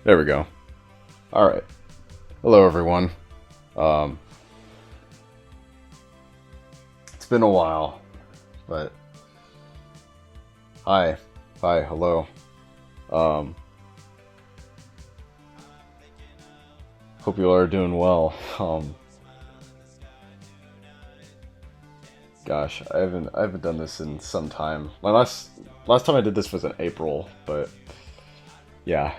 There we go. Alright. Hello, everyone. It's been a while, but... Hi. Hi, hello. Hope you all are doing well. Gosh, I haven't done this in some time. My last time I did this was in April, but... Yeah.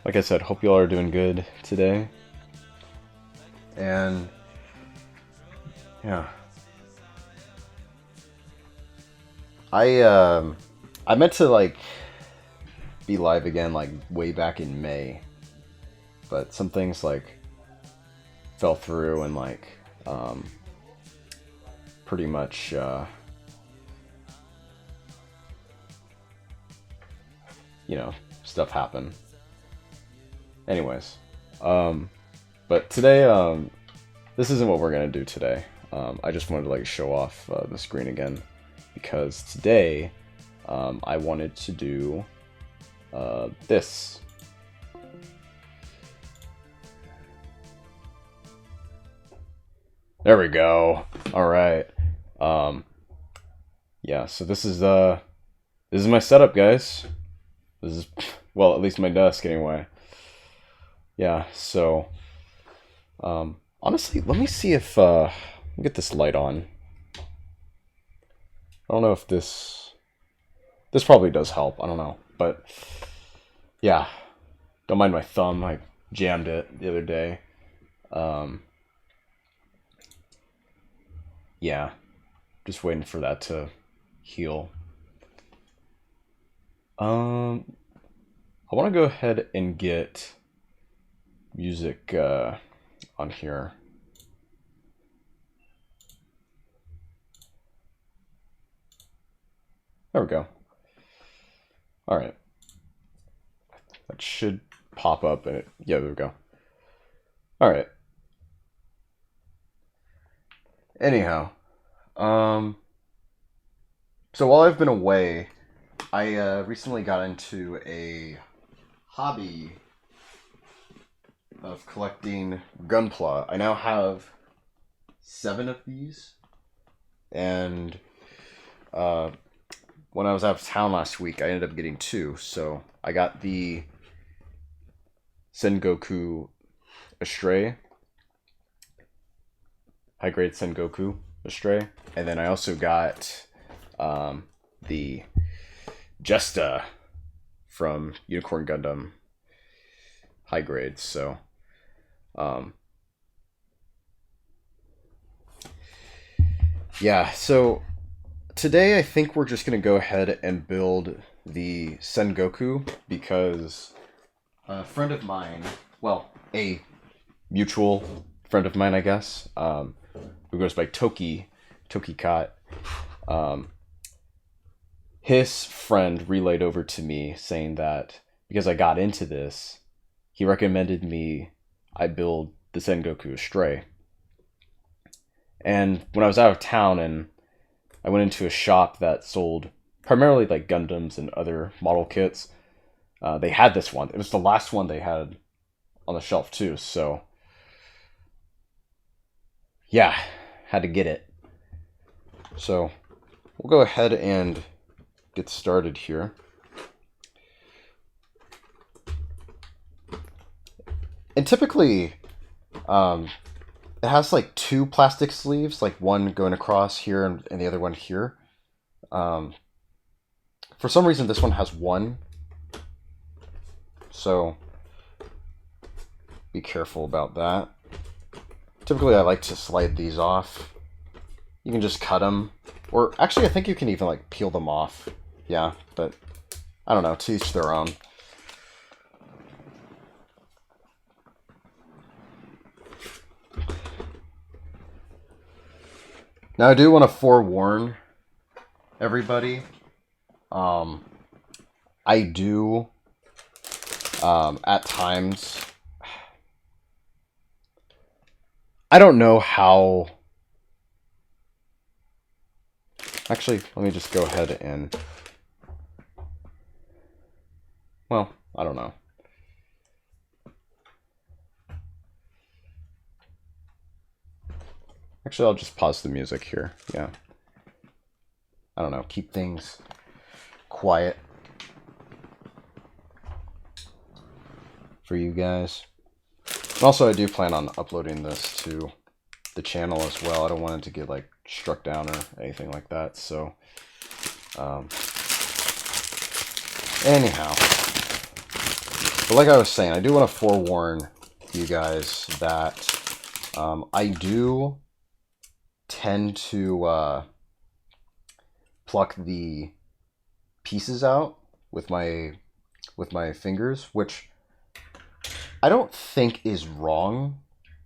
Like I said, hope you all are doing good today. And yeah, I meant to like be live again like way back in May, but some things like fell through and like pretty much you know, stuff happened. Anyways, but today, this isn't what we're gonna do today. I just wanted to like show off the screen again because today, I wanted to do this. There we go. All right. Yeah. So this is my setup, guys. This is, well, at least my desk anyway. Yeah, so honestly, let me see if get this light on. I don't know if this probably does help. I don't know, but yeah, don't mind my thumb. I jammed it the other day. Yeah, just waiting for that to heal. I want to go ahead and get music on here. There we go. All right. That should pop up and yeah, there we go. All right. Anyhow, so while I've been away, I recently got into a hobby of collecting gunpla. I now have 7 of these, and when I was out of town last week, I ended up getting 2. So I got the Sengoku Astray, high grade Sengoku Astray, and then I also got the Jesta from Unicorn Gundam high grades. So yeah, so today I think we're just gonna go ahead and build the Sengoku because a friend of mine, well, a mutual friend of mine, I guess, who goes by Tokicot, his friend relayed over to me saying that because I got into this, he recommended I build the Sengoku Astray. And when I was out of town and I went into a shop that sold primarily like Gundams and other model kits, they had this one. It was the last one they had on the shelf too, so yeah, had to get it. So we'll go ahead and get started here. And typically, it has like 2 plastic sleeves, like one going across here and the other one here. For some reason, this one has 1. So be careful about that. Typically, I like to slide these off. You can just cut them. Or actually, I think you can even like peel them off. Yeah, but I don't know, to each their own. Now I do want to forewarn everybody. I do at times. I don't know how. Actually, let me just go ahead and. Well, I don't know. Actually, I'll just pause the music here. Yeah. I don't know. Keep things quiet for you guys. And also, I do plan on uploading this to the channel as well. I don't want it to get like struck down or anything like that. So, anyhow, but like I was saying, I do want to forewarn you guys that I do tend to pluck the pieces out with my fingers, which I don't think is wrong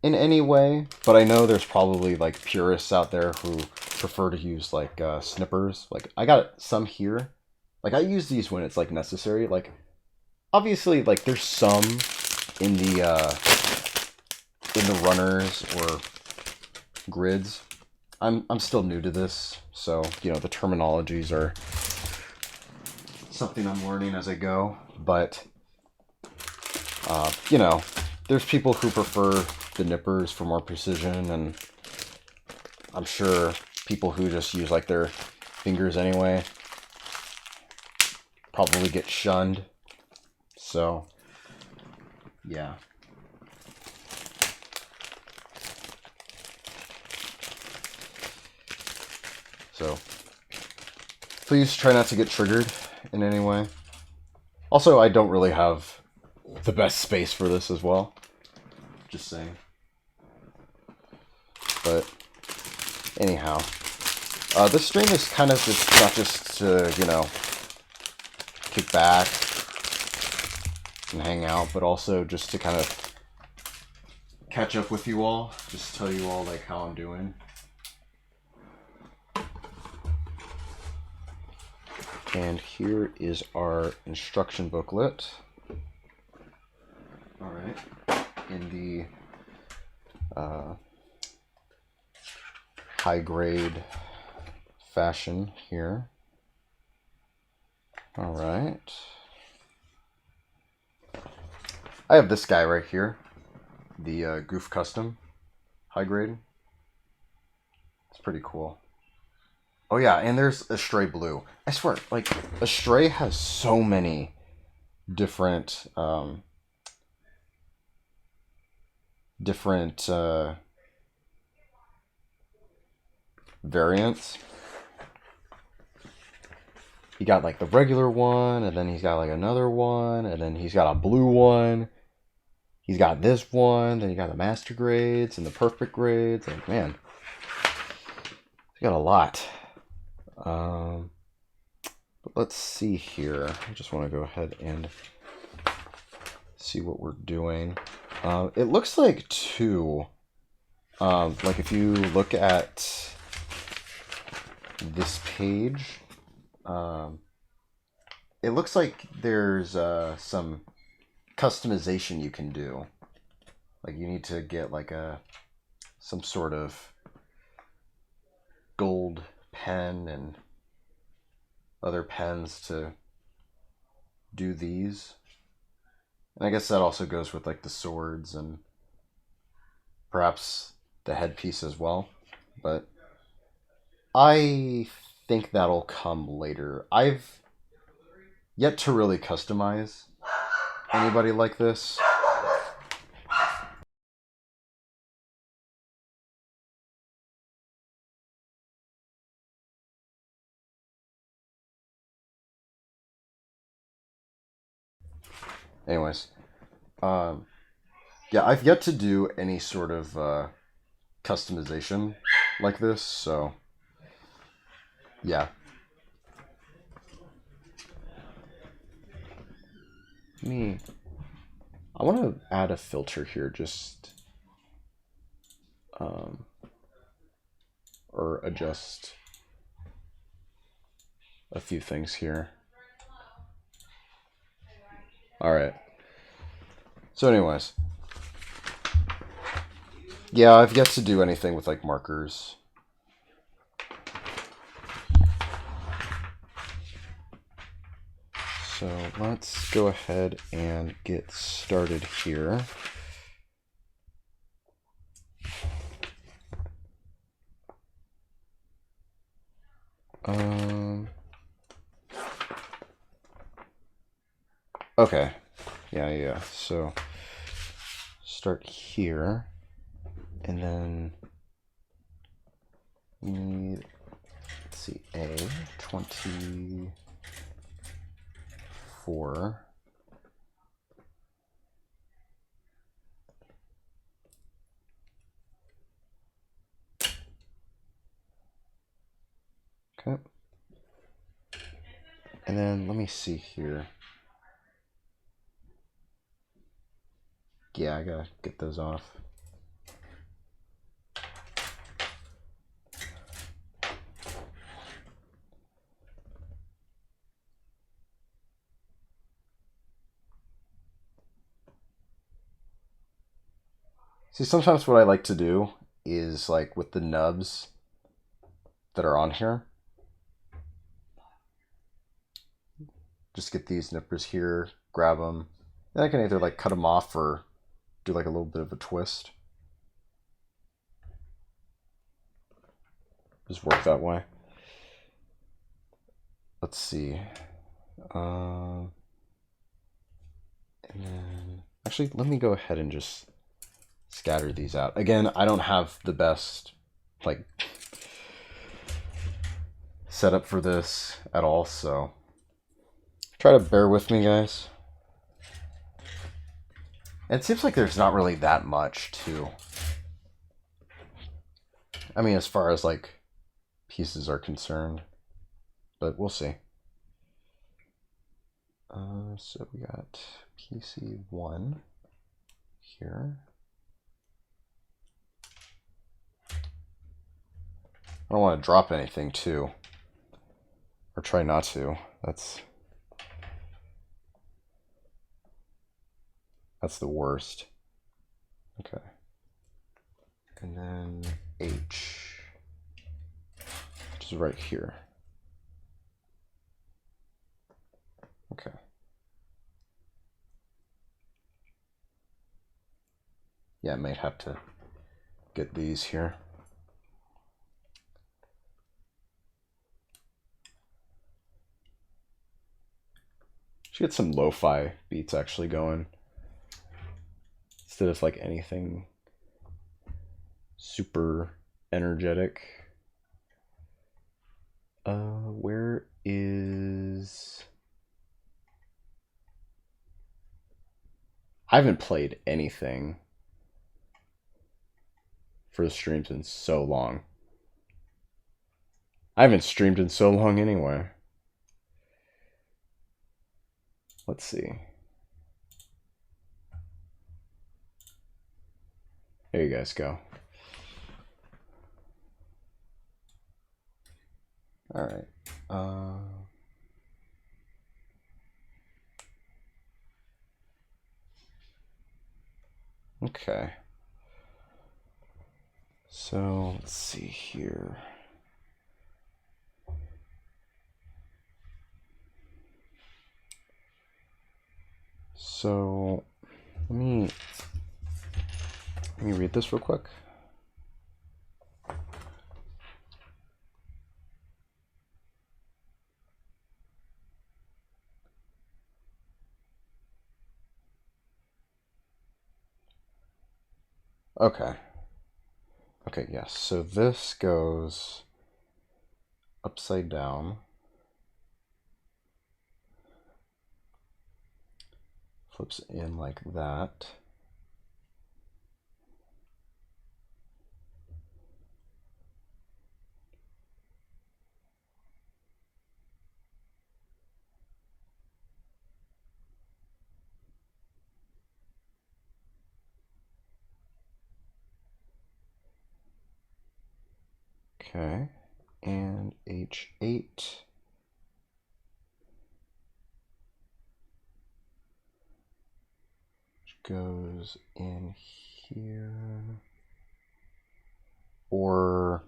in any way, but I know there's probably like purists out there who prefer to use like snippers. Like I got some here. Like I use these when it's like necessary. Like obviously like there's some in the runners or grids. I'm still new to this, so you know the terminologies are something I'm learning as I go. But you know, there's people who prefer the nippers for more precision, and I'm sure people who just use like their fingers anyway probably get shunned. So yeah. So please try not to get triggered in any way. Also, I don't really have the best space for this as well. Just saying. But anyhow, this stream is kind of just not just to, you know, kick back and hang out, but also just to kind of catch up with you all. Just tell you all like how I'm doing. And here is our instruction booklet. All right, in the high grade fashion here. All right. I have this guy right here, the Goof Custom high grade. It's pretty cool. Oh yeah, and there's a Stray Blue. I swear, like, a Stray has so many different, variants. He got, like, the regular one, and then he's got, like, another one, and then he's got a blue one. He's got this one, then he got the master grades and the perfect grades. Like, man, he's got a lot. But let's see here. I just want to go ahead and see what we're doing. It looks like two. Like if you look at this page, it looks like there's some customization you can do. Like you need to get like some sort of gold pen and other pens to do these. And I guess that also goes with like the swords and perhaps the headpiece as well. But I think that'll come later. I've yet to really customize anybody like this. Anyways, yeah, I've yet to do any sort of customization like this, so yeah. I want to add a filter here, just or adjust a few things here. Alright. So anyways. Yeah, I've yet to do anything with like markers. So let's go ahead and get started here. Okay. Yeah. So start here, and then we need, let's see, A24. Okay. And then let me see here. Yeah, I gotta get those off. See, sometimes what I like to do is like with the nubs that are on here, just get these nippers here, grab them, and I can either like cut them off or do like a little bit of a twist. Just work that way. Let's see. And then, actually, let me go ahead and just scatter these out. Again, I don't have the best like setup for this at all, so try to bear with me, guys. It seems like there's not really that much too. I mean, as far as like pieces are concerned, but we'll see. So we got PC1 here. I don't want to drop anything too, or try not to. That's the worst. Okay. And then H, which is right here. Okay. Yeah, I might have to get these here. Should get some lo-fi beats actually going instead of like anything super energetic. Where is... I haven't played anything for the streams in so long. I haven't streamed in so long anyway. Let's see. There you guys go. All right. Okay. So let's see here. So let me read this real quick. Okay. Okay, yes. So this goes upside down. Flips in like that. Okay. And H8. goes in here. Or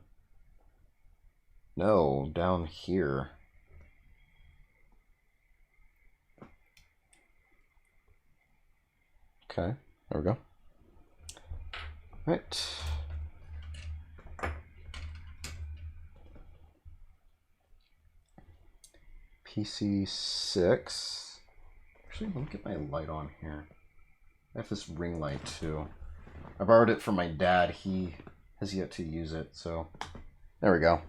no, down here. Okay, there we go. Right. PC6. Actually, let me get my light on here. I have this ring light too. I borrowed it from my dad. He has yet to use it, so there we go.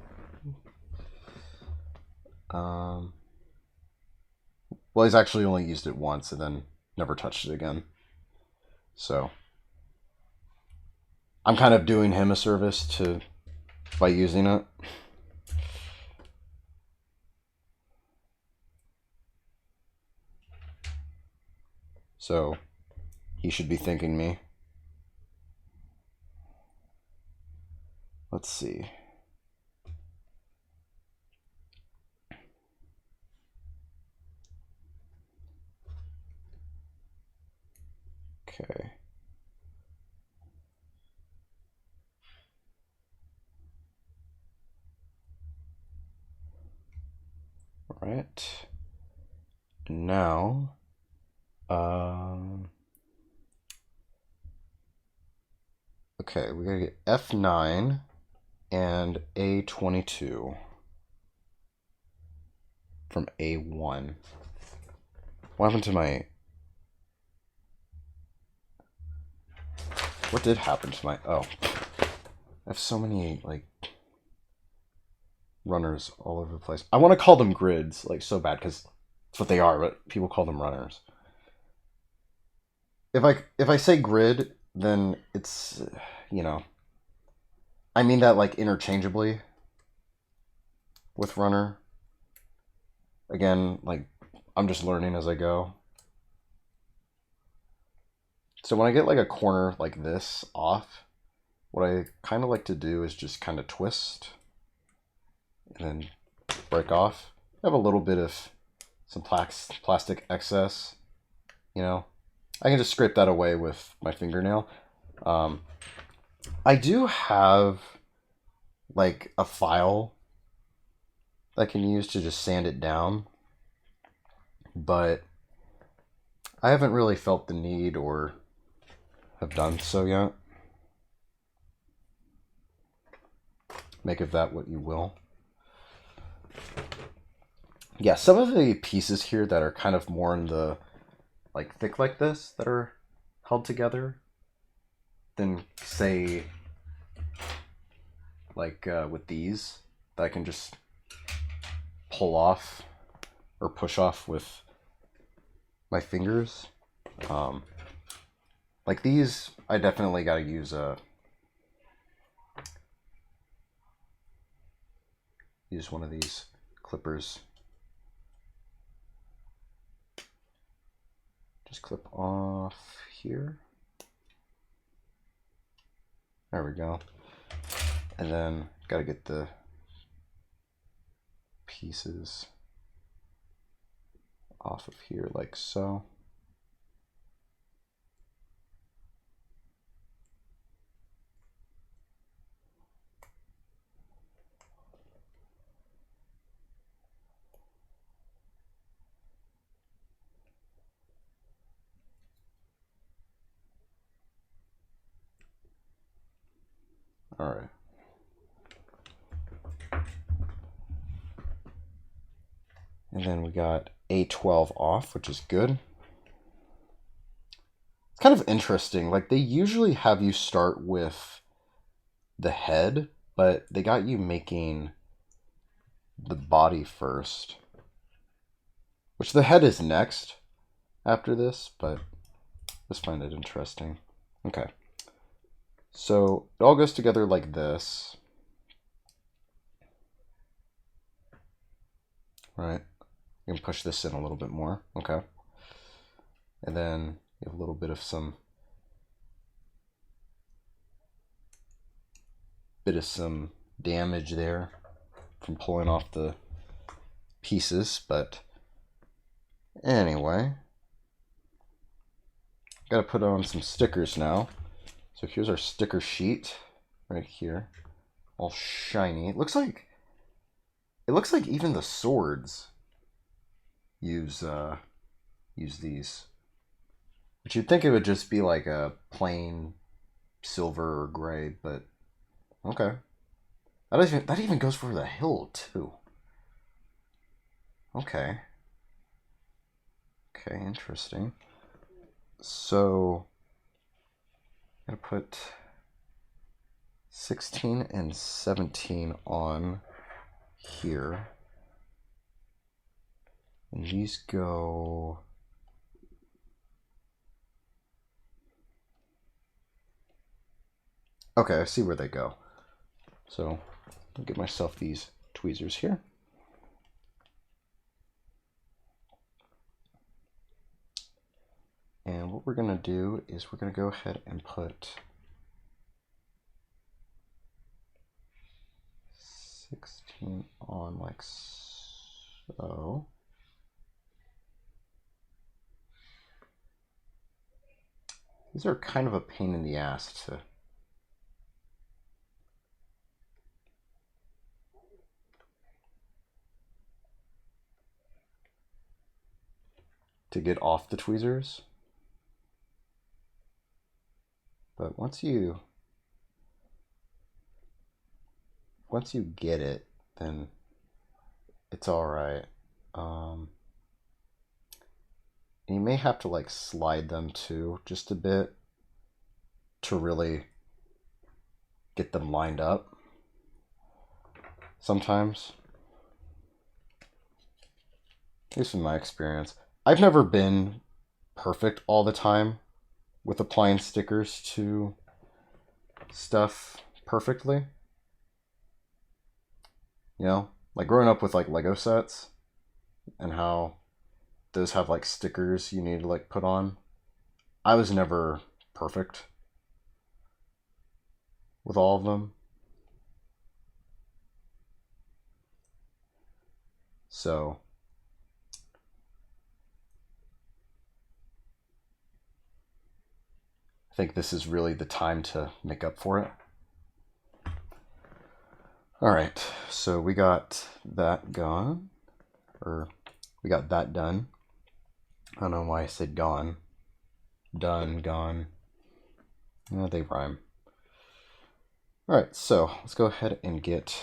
Well, he's actually only used it once and then never touched it again. So I'm kind of doing him a service by using it. So he should be thanking me. Let's see. Okay. All right. Now, okay, we gotta get F9 and A22 from A1. What happened to my... What did happen to my... Oh. I have so many, like, runners all over the place. I want to call them grids, like, so bad, because that's what they are, but people call them runners. If I say grid, then it's, you know... I mean that, like, interchangeably with runner. Again, like, I'm just learning as I go. So when I get like a corner like this off, what I kind of like to do is just kind of twist and then break off. I have a little bit of some plastic excess, you know. I can just scrape that away with my fingernail. I do have like a file that I can use to just sand it down, but I haven't really felt the need or have done so yet. Make of that what you will. Yeah, some of the pieces here that are kind of more in the like thick like this that are held together than say like with these that I can just pull off or push off with my fingers. Like these, I definitely got to use one of these clippers. Just clip off here. There we go. And then got to get the pieces off of here like so. All right. And then we got A12 off, which is good. It's kind of interesting. Like they usually have you start with the head, but they got you making the body first. Which the head is next after this, but just find it interesting. Okay. So it all goes together like this. Right. You can push this in a little bit more. Okay. And then you have a little bit of some damage there from pulling off the pieces, but anyway, Gotta put on some stickers now. So here's our sticker sheet right here, all shiny. It looks like even the swords use these. But you'd think it would just be like a plain silver or gray, but okay. That even goes for the hilt too. Okay. Okay, interesting. So I'm gonna put 16 and 17 on here. And these go... Okay, I see where they go. So I'll get myself these tweezers here. And what we're going to do is we're going to go ahead and put 16 on like so. These are kind of a pain in the ass to get off the tweezers. But once you get it, then it's all right. You may have to like slide them too, just a bit, to really get them lined up. Sometimes, at least in my experience, I've never been perfect all the time with applying stickers to stuff perfectly. You know, like growing up with like Lego sets and how those have like stickers you need to like put on. I was never perfect with all of them. So I think this is really the time to make up for it. All right, so we got that gone, or we got that done. I don't know why I said gone. Done, gone. They rhyme. All right, so let's go ahead and get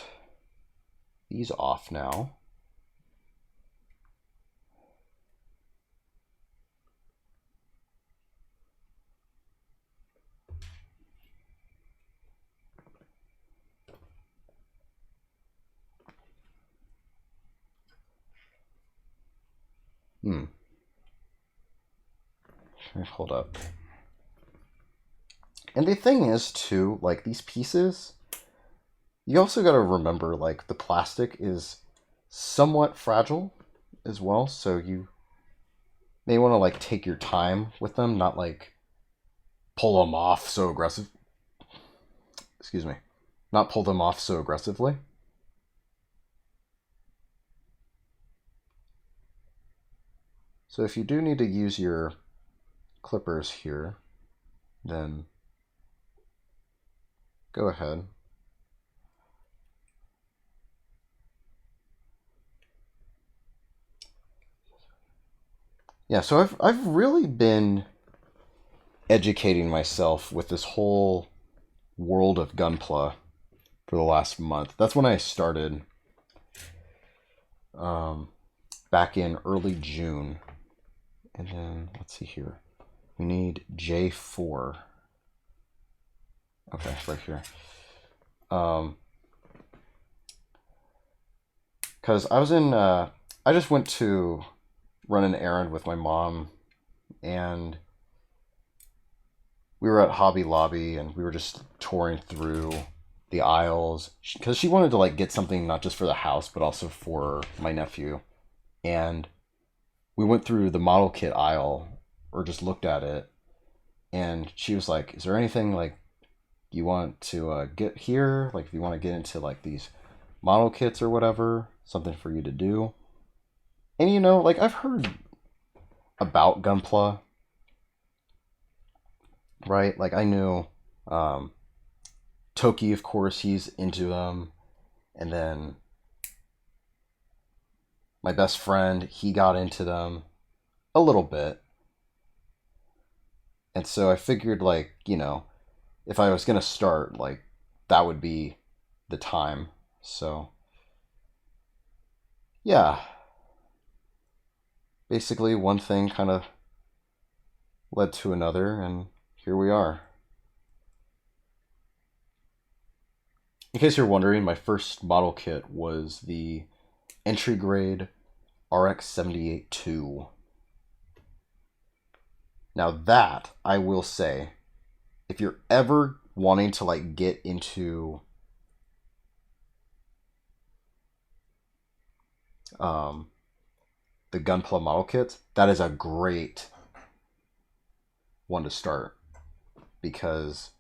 these off now. Hold up. And the thing is, too, like these pieces, you also got to remember, like the plastic is somewhat fragile as well, so you may want to like take your time with them, not like pull them off so aggressive. Excuse me. Not pull them off so aggressively. So if you do need to use your clippers here, then go ahead. Yeah, so I've really been educating myself with this whole world of gunpla for the last month. That's when I started back in early June. And then, let's see here. We need J4. Okay, right here. Because I was in, I just went to run an errand with my mom, and we were at Hobby Lobby, and we were just touring through the aisles, because she wanted to like get something not just for the house, but also for my nephew. And we went through the model kit aisle, or just looked at it, and she was like, is there anything like you want to get here? Like if you want to get into like these model kits or whatever, something for you to do. And you know, like I've heard about gunpla, right? Like I knew Toki, of course, he's into them, and then my best friend, he got into them a little bit. And so I figured, like, if I was going to start, like, that would be the time. So, yeah. Basically, one thing kind of led to another, and here we are. In case you're wondering, my first model kit was the entry grade RX-78-2. Now that, I will say, if you're ever wanting to like get into the gunpla model kits, that is a great one to start because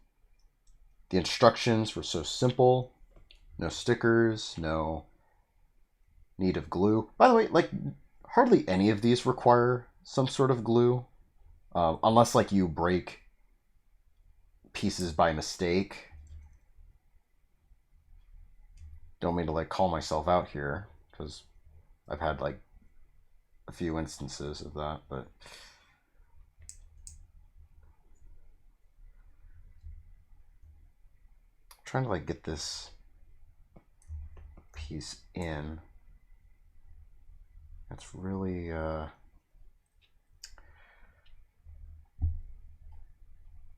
the instructions were so simple. No stickers, no need of glue. By the way, like hardly any of these require some sort of glue, unless like you break pieces by mistake. Don't mean to like call myself out here because I've had like a few instances of that, but I'm trying to like get this piece in. That's really yeah,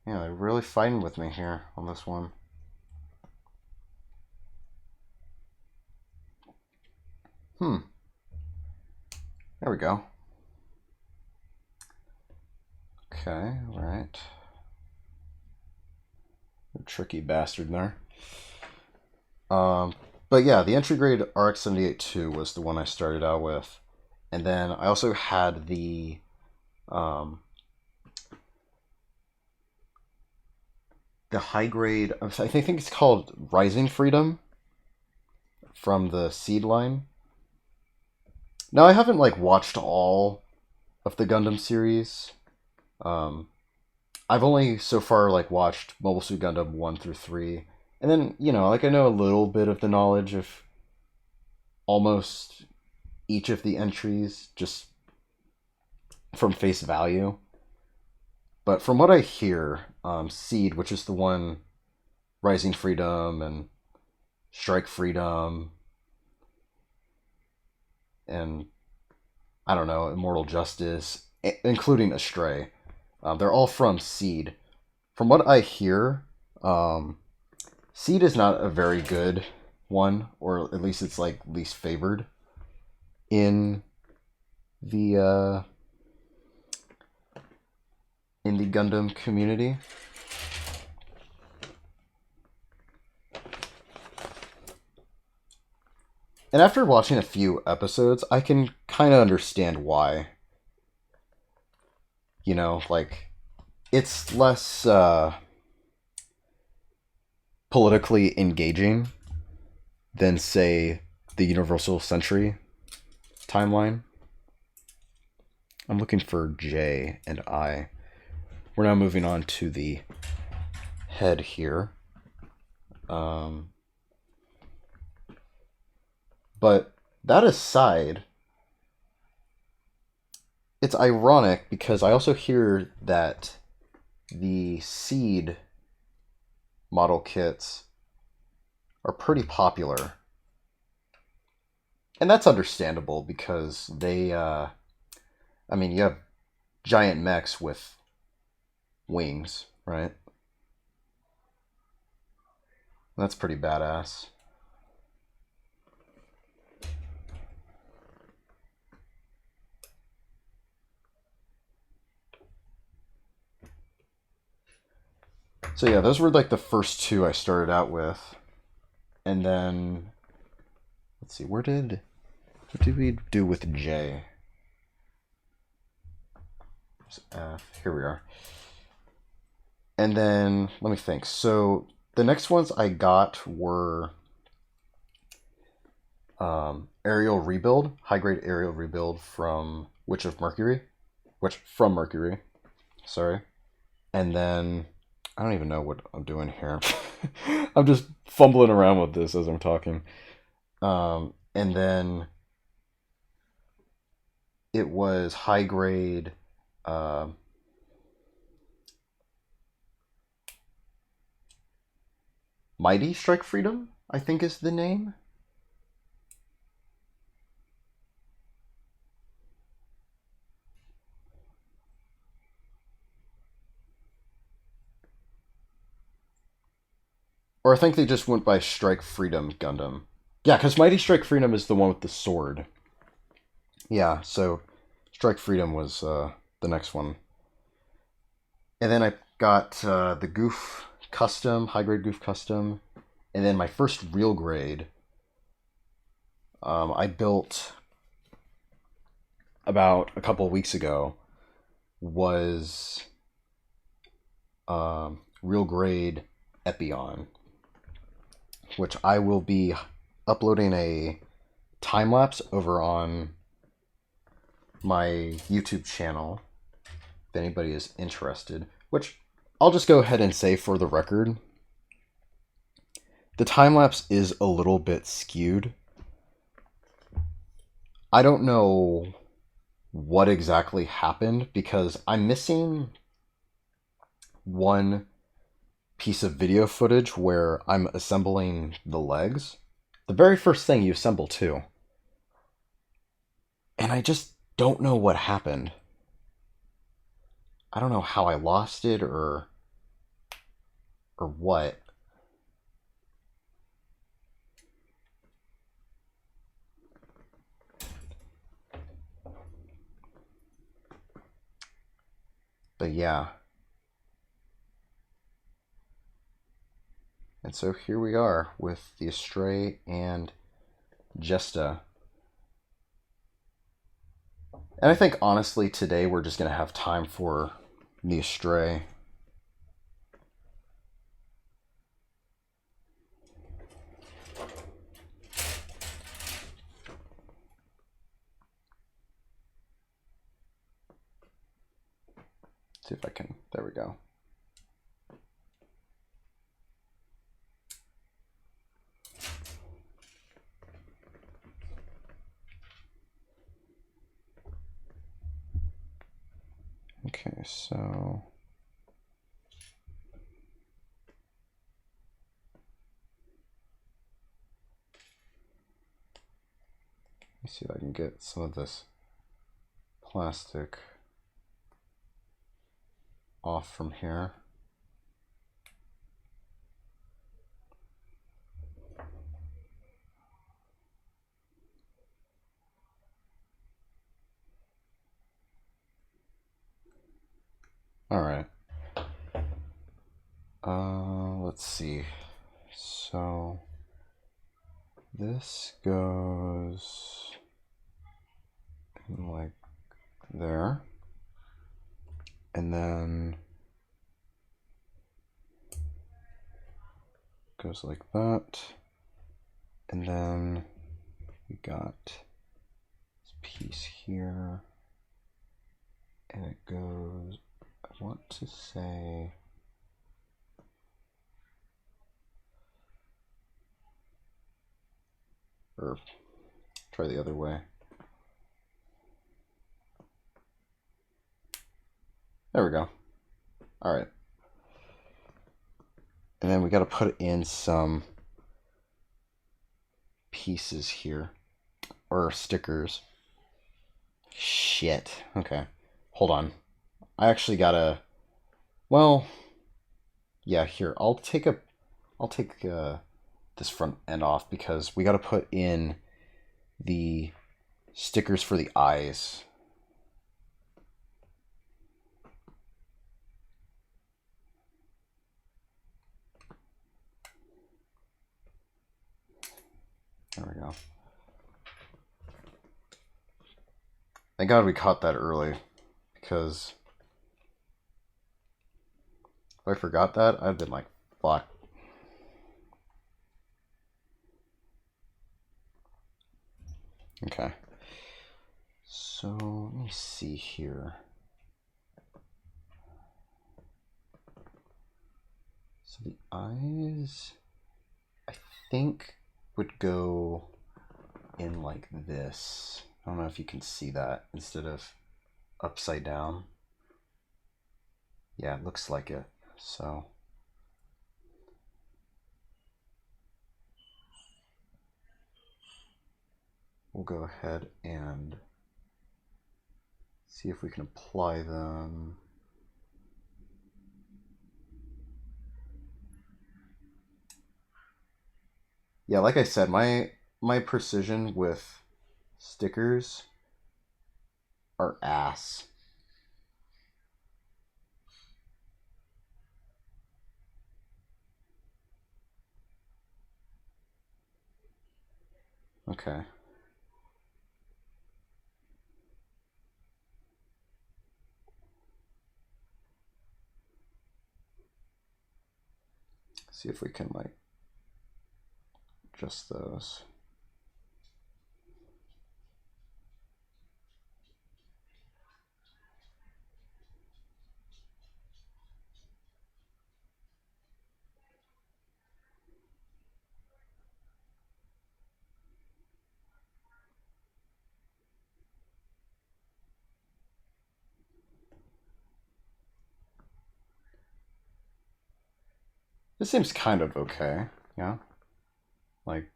they're really fighting with me here on this one. There we go. Okay, all right. A tricky bastard there. But yeah, the entry grade RX-78-2 was the one I started out with. And then I also had the high grade, I think it's called Rising Freedom from the Seed line. Now I haven't like watched all of the Gundam series. I've only so far like watched Mobile Suit Gundam 1 through 3. And then, like I know a little bit of the knowledge of almost each of the entries just from face value. But from what I hear, Seed, which is the one Rising Freedom and Strike Freedom and I don't know, Immortal Justice, including Astray, they're all from Seed. From what I hear, Seed is not a very good one, or at least it's like least favored in the Gundam community. And after watching a few episodes, I can kind of understand why. Like it's less politically engaging than, say, the Universal Century timeline. I'm looking for J and I. We're now moving on to the head here. But that aside, it's ironic because I also hear that the Seed model kits are pretty popular. And that's understandable because they, you have giant mechs with wings, right? That's pretty badass. So yeah, those were like the first two I started out with. And then, let's see, what did we do with J? Here we are. And then, let me think. So the next ones I got were aerial rebuild, high grade aerial rebuild from Mercury, sorry. And then I don't even know what I'm doing here. I'm just fumbling around with this as I'm talking. And then it was high grade. Uh, Mighty Strike Freedom, I think is the name. Or I think they just went by Strike Freedom Gundam. Yeah, because Mighty Strike Freedom is the one with the sword. Yeah, so Strike Freedom was the next one. And then I got the Goof Custom, high grade Goof Custom. And then my first real grade, I built about a couple of weeks ago, was real grade Epion, which I will be uploading a time lapse over on my YouTube channel if anybody is interested. Which I'll just go ahead and say for the record, the time lapse is a little bit skewed. I don't know what exactly happened because I'm missing one piece of video footage where I'm assembling the legs. The very first thing you assemble too. And I just don't know what happened. I don't know how I lost it or what. But yeah. And so here we are with the Astray and Jesta. And I think honestly today we're just going to have time for the Astray. See if I can, there we go. Okay, so let me see if I can get some of this plastic off from here. All right. Let's see. So this goes like there, and then goes like that, and then we got this piece here, and it goes, I want to say, or try the other way. There we go. All right. And then we got to put in some pieces here, or stickers. Shit. Okay. Hold on. I actually gotta, well, yeah, here. I'll take this front end off because we gotta put in the stickers for the eyes. There we go. Thank God we caught that early, because if I forgot that, I'd been like, fuck. Okay. So, let me see here. So the eyes, I think, would go in like this. I don't know if you can see that instead of upside down. Yeah, it looks like it. So we'll go ahead and see if we can apply them. Yeah, like I said, my precision with stickers are ass. Okay. See if we can like adjust those. This seems kind of okay, yeah? Like,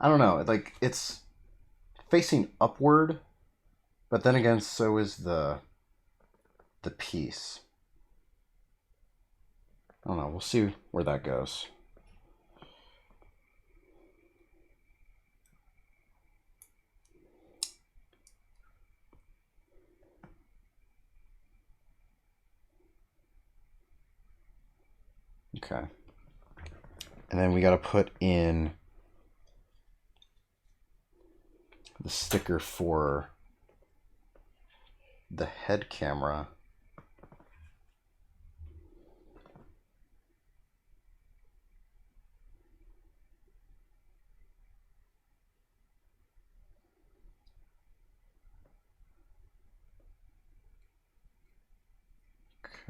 I don't know, like it's facing upward, but then again, so is the piece. I don't know, we'll see where that goes. Okay. And then we got to put in the sticker for the head camera.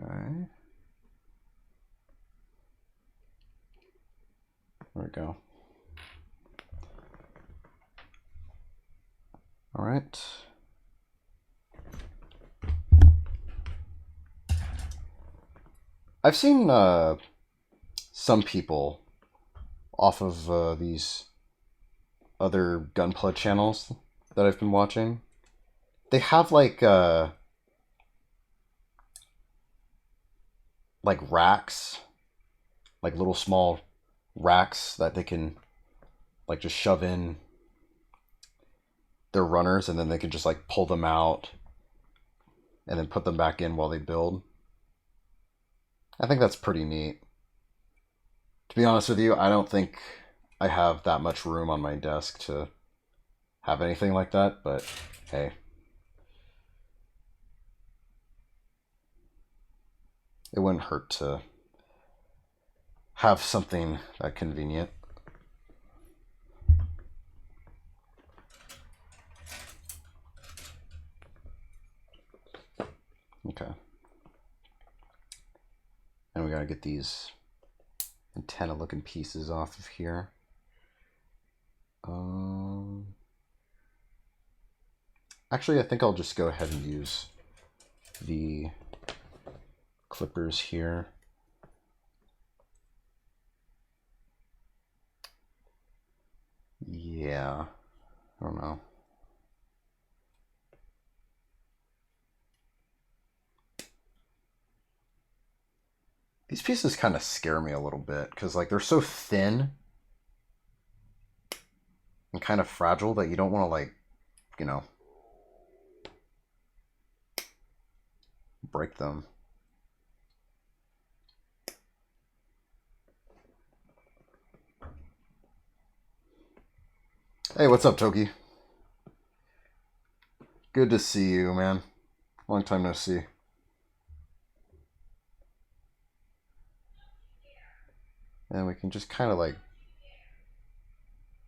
Okay. There we go. All right. I've seen some people off of these other gunpla channels that I've been watching. They have like racks, like little small racks that they can like just shove in their runners, and then they can just like pull them out and then put them back in while they build. I think that's pretty neat. To be honest with you, I don't think I have that much room on my desk to have anything like that, but hey. It wouldn't hurt to have something that convenient. Okay. And we gotta get these antenna looking pieces off of here. Actually, I think I'll just go ahead and use the clippers here. Yeah, I don't know. These pieces kind of scare me a little bit because like they're so thin and kind of fragile that you don't want to like, you know, break them. Hey, what's up, Toki? Good to see you, man. Long time no see. And we can just kind of like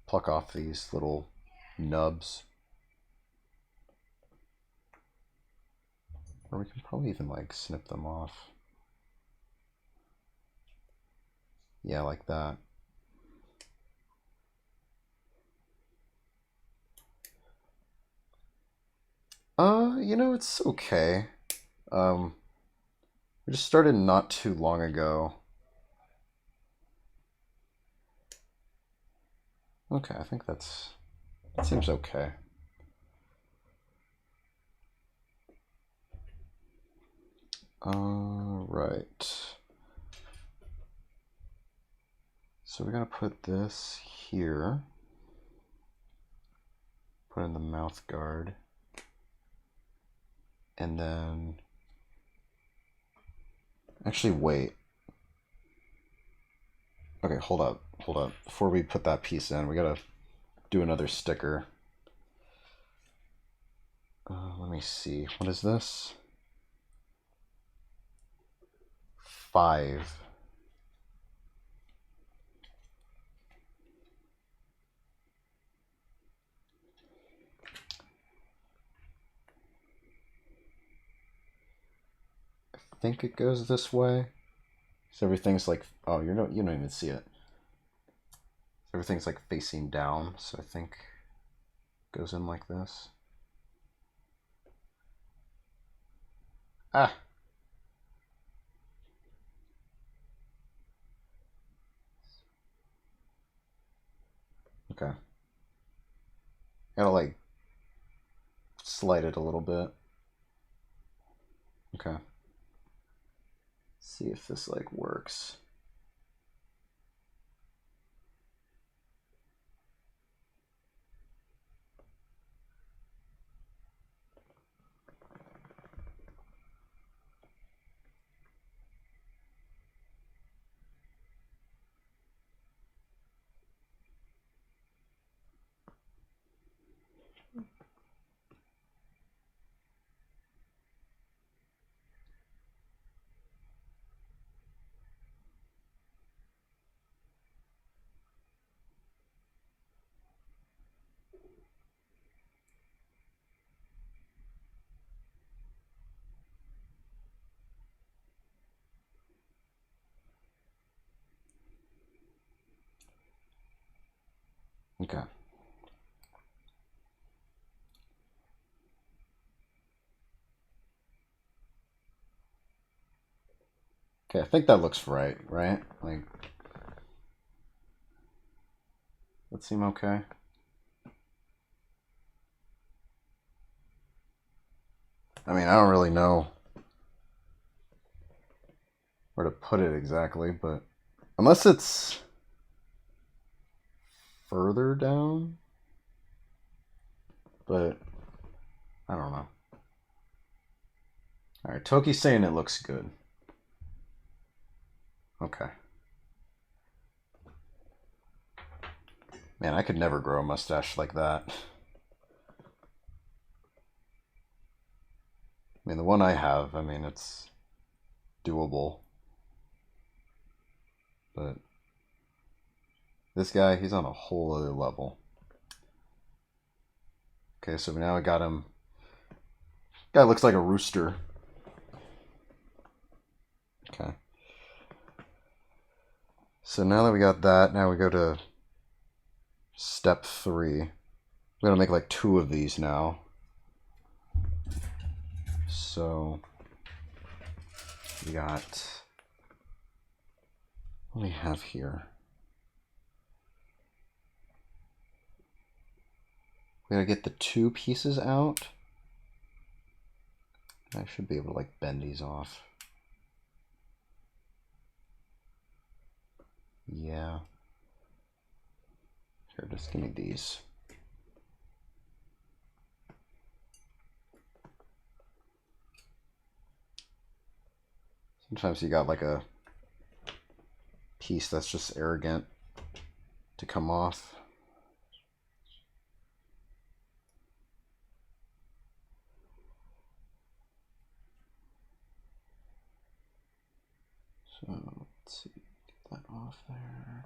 pluck off these little nubs. Or we can probably even like snip them off. Yeah, like that. You know, it's okay. We just started not too long ago. Okay, I think that seems okay. Right. So we're gonna put this here. Put in the mouth guard. And then... Actually, wait. Okay, hold up. Hold up. Before we put that piece in, we gotta do another sticker. Let me see. What is this? 5. I think it goes this way. So everything's like, oh, you don't even see it. Everything's like facing down, so I think it goes in like this. Ah. Okay. Gotta like slide it a little bit. Okay. See if this like works. Okay. Okay, I think that looks right? Like, that seem okay? I mean, I don't really know where to put it exactly, but unless it's further down, but I don't know. All right, Toki's saying it looks good. Okay. Man, I could never grow a mustache like that. I mean, the one I have, I mean, it's doable. But this guy, he's on a whole other level. Okay, so now I got him. Guy looks like a rooster. Okay. So now that we got that, now we go to step 3. We're gonna make like 2 of these now. So we got, what do we have here? We gotta get the 2 pieces out. I should be able to like bend these off. Yeah. Here, just give me these. Sometimes you got like a piece that's just arrogant to come off. So let's see, get that off there.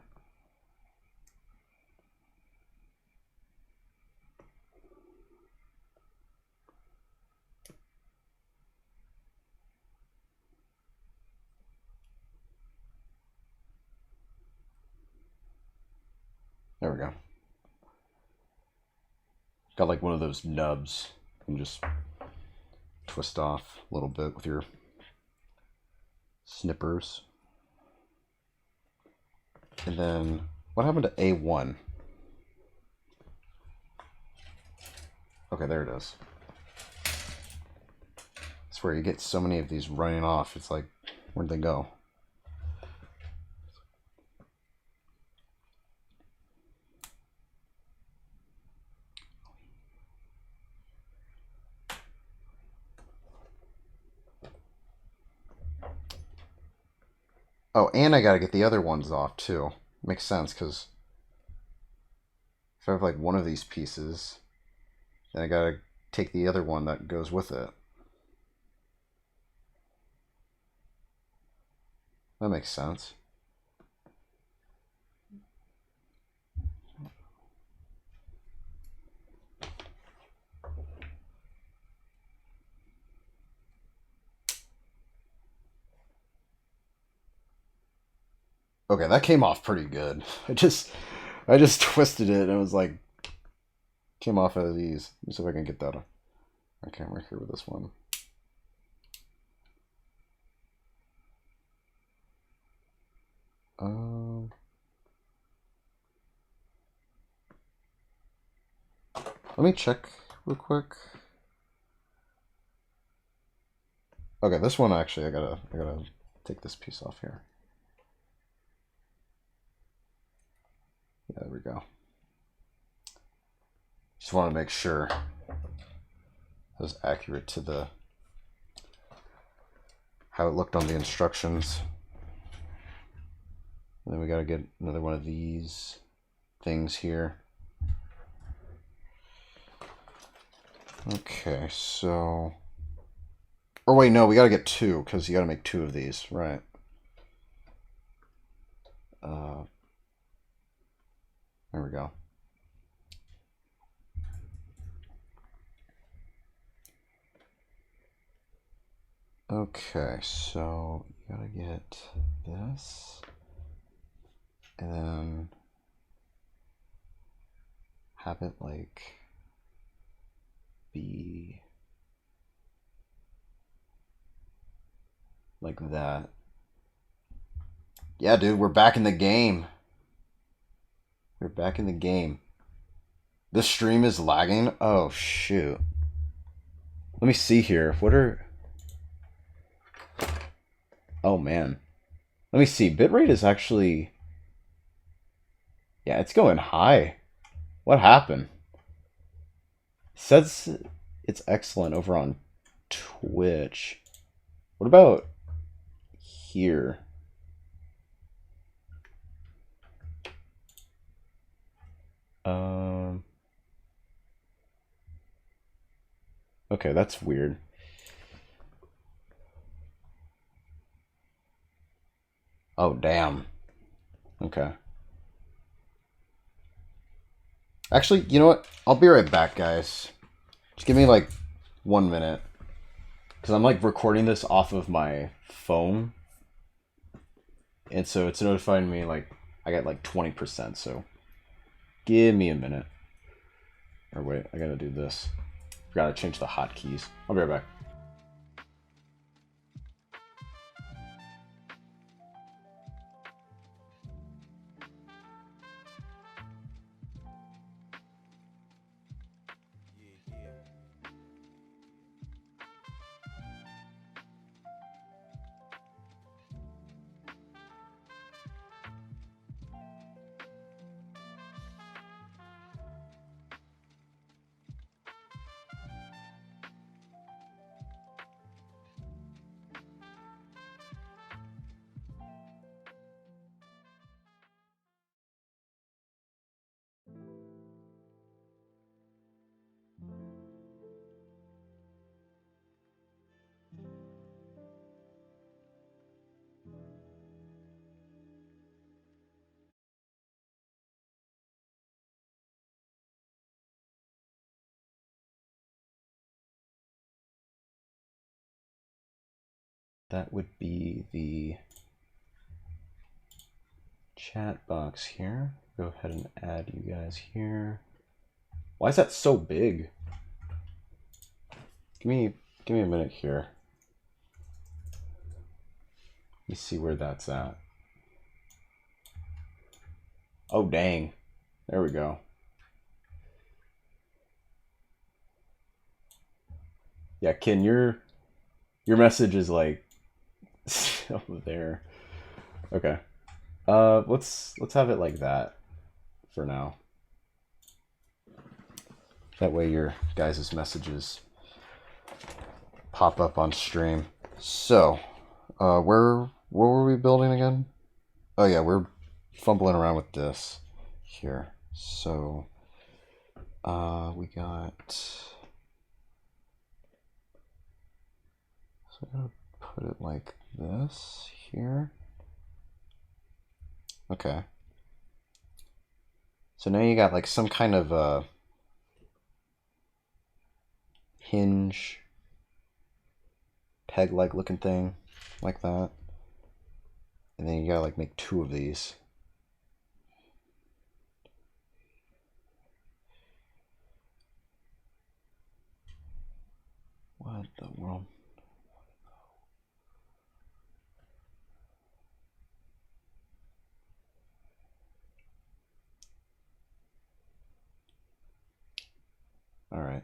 There we go. Got like one of those nubs. You can just twist off a little bit with your snippers. And then, what happened to A1? Okay, there it is. I swear, you get so many of these running off, it's like, where'd they go? Oh, and I gotta get the other ones off, too. Makes sense, because if I have, like, one of these pieces, then I gotta take the other one that goes with it. That makes sense. Okay, that came off pretty good. I just twisted it and it was like came off as ease. Let me see if I can get that on camera here with this one. Let me check real quick. Okay, this one actually I gotta take this piece off here. Yeah, there we go. Just want to make sure it was accurate to the how it looked on the instructions. And then we gotta get another one of these things here. Okay, so... Or wait, no, we gotta get two, because you gotta make two of these, right. There we go. Okay, so you gotta get this, and then have it like be like that. Yeah, dude, we're back in the game. We're back in the game. This stream is lagging? Oh, shoot. Let me see here. What are... Oh, man. Let me see. Bitrate is actually... Yeah, it's going high. What happened? It says it's excellent over on Twitch. What about here? Okay, that's weird. Oh, damn. Okay. Actually, you know what? I'll be right back, guys. Just give me like 1 minute. Because I'm like recording this off of my phone. And so it's notifying me like I got like 20%. So give me a minute. Or wait, I gotta do this. Forgot to change the hotkeys. I'll be right back. That would be the chat box here. go ahead and add you guys here. Why is that so big? Give me a minute here. Let me see where that's at. Oh dang. There we go. Yeah, Ken, your message is like over there. Okay. Let's have it like that for now. That way your guys' messages pop up on stream. So, where were we building again? Oh yeah, we're fumbling around with this here. So, we got. So I'm gonna put it like this here. Okay. So now you got like some kind of hinge peg-like looking thing like that. And then you gotta like make two of these. What the world? All right.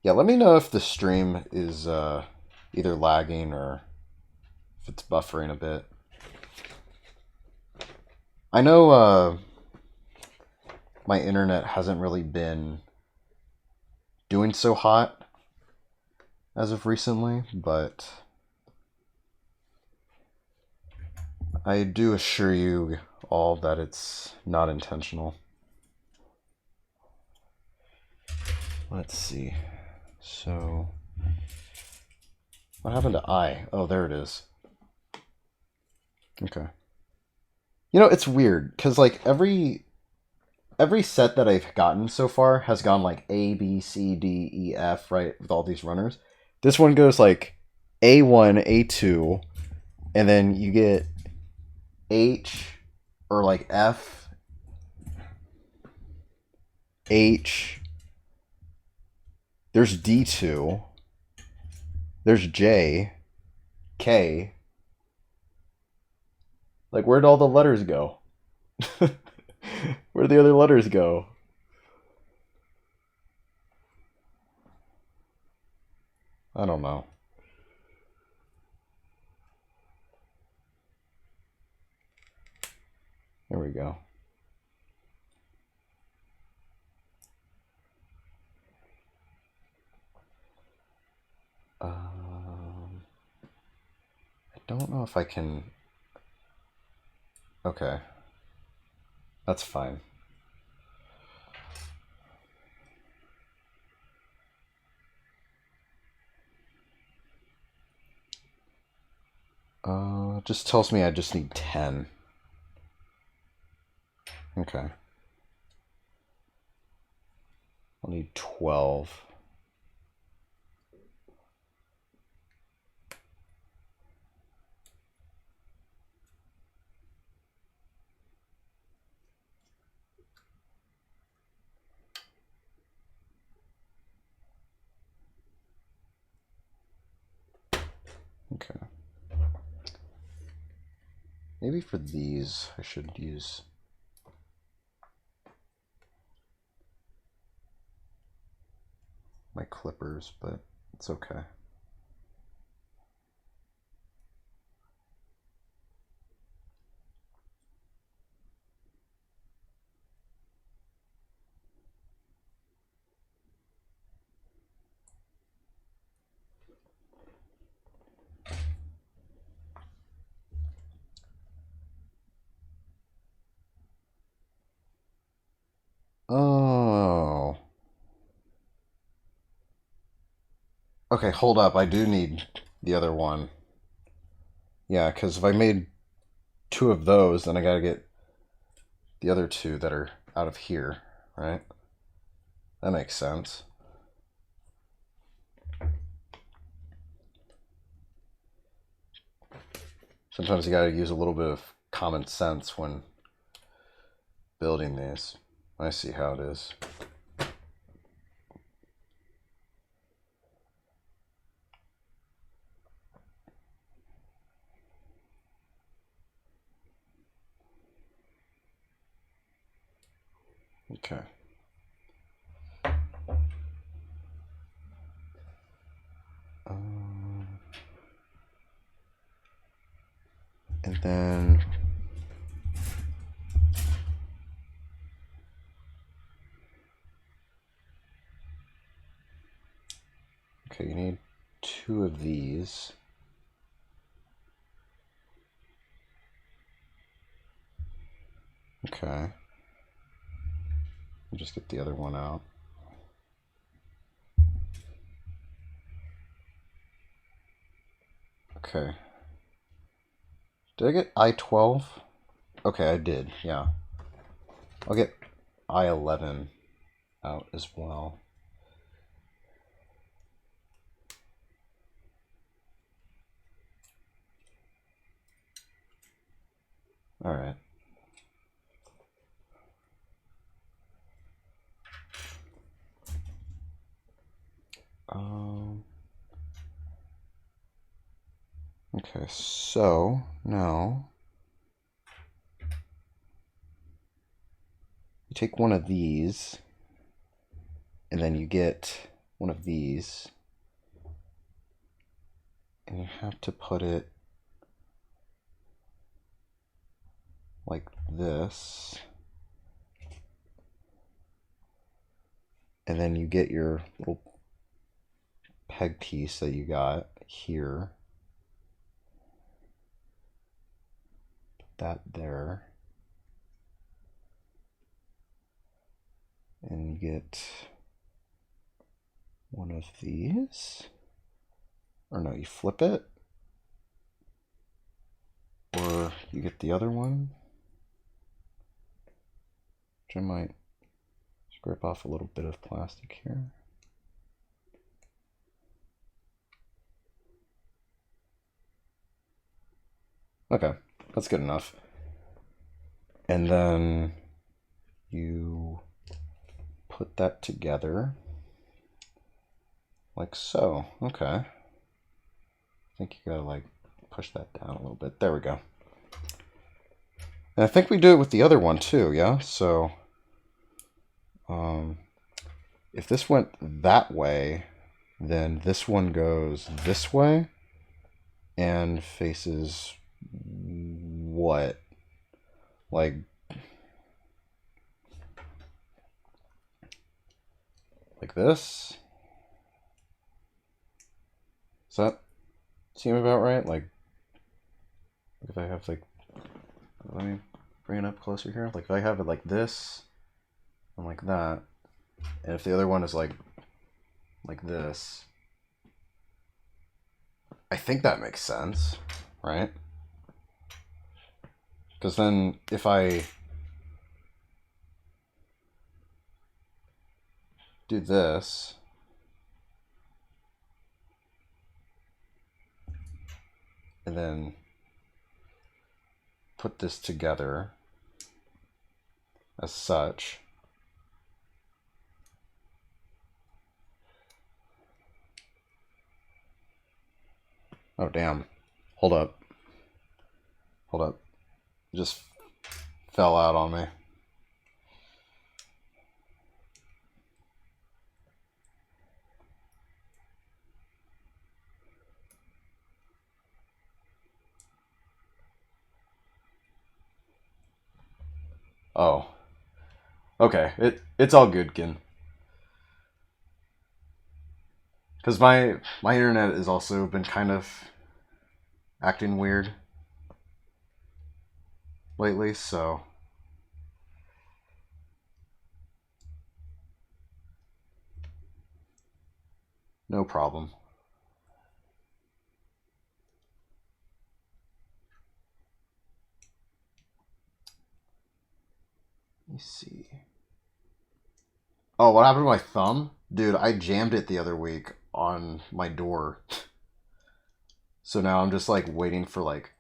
Yeah, let me know if the stream is either lagging or if it's buffering a bit. I know my internet hasn't really been doing so hot as of recently, but I do assure you all that it's not intentional. Let's see. So, what happened to I? Oh, there it is. Okay. You know, it's weird because like every set that I've gotten so far has gone like A, B, C, D, E, F, right, with all these runners. This one goes like A1, A2, and then you get H or like F, H. There's D2. There's J, K. Like, where'd all the letters go? Where'd the other letters go? I don't know. There we go. I don't know if I can. Okay. That's fine. Just tells me I just need 10. Okay. I'll need 12. Okay. Maybe for these I should use my clippers, but it's okay. Oh. Okay, hold up. I do need the other one. Yeah, because if I made two of those, then I gotta get the other two that are out of here, right? That makes sense. Sometimes you gotta use a little bit of common sense when building these. I see how it is. Okay. And then okay, you need 2 of these. Okay. Just get the other one out. Okay. Did I get I-12? Okay, I did, yeah. I'll get I-11 out as well. All right. Okay, so now you take one of these, and then you get one of these, and you have to put it like this, and then you get your little peg piece that you got here. Put that there. And you get one of these. Or no, you flip it. Or you get the other one. Which I might scrape off a little bit of plastic here. Okay, that's good enough. And then you put that together like so. Okay. I think you gotta like push that down a little bit. There we go. And I think we do it with the other one too, yeah? So if this went that way, then this one goes this way and faces what? Like this? Does that seem about right? Like if I have like, let me bring it up closer here. Like if I have it like this and like that, and if the other one is like this, I think that makes sense, right? Because then if I do this, and then put this together as such, oh damn, hold up, it just fell out on me. Oh, okay, it's all good, Kin. Because my internet has also been kind of acting weird lately, so no problem. Let me see. Oh, what happened to my thumb? Dude, I jammed it the other week on my door. So now I'm just like waiting for like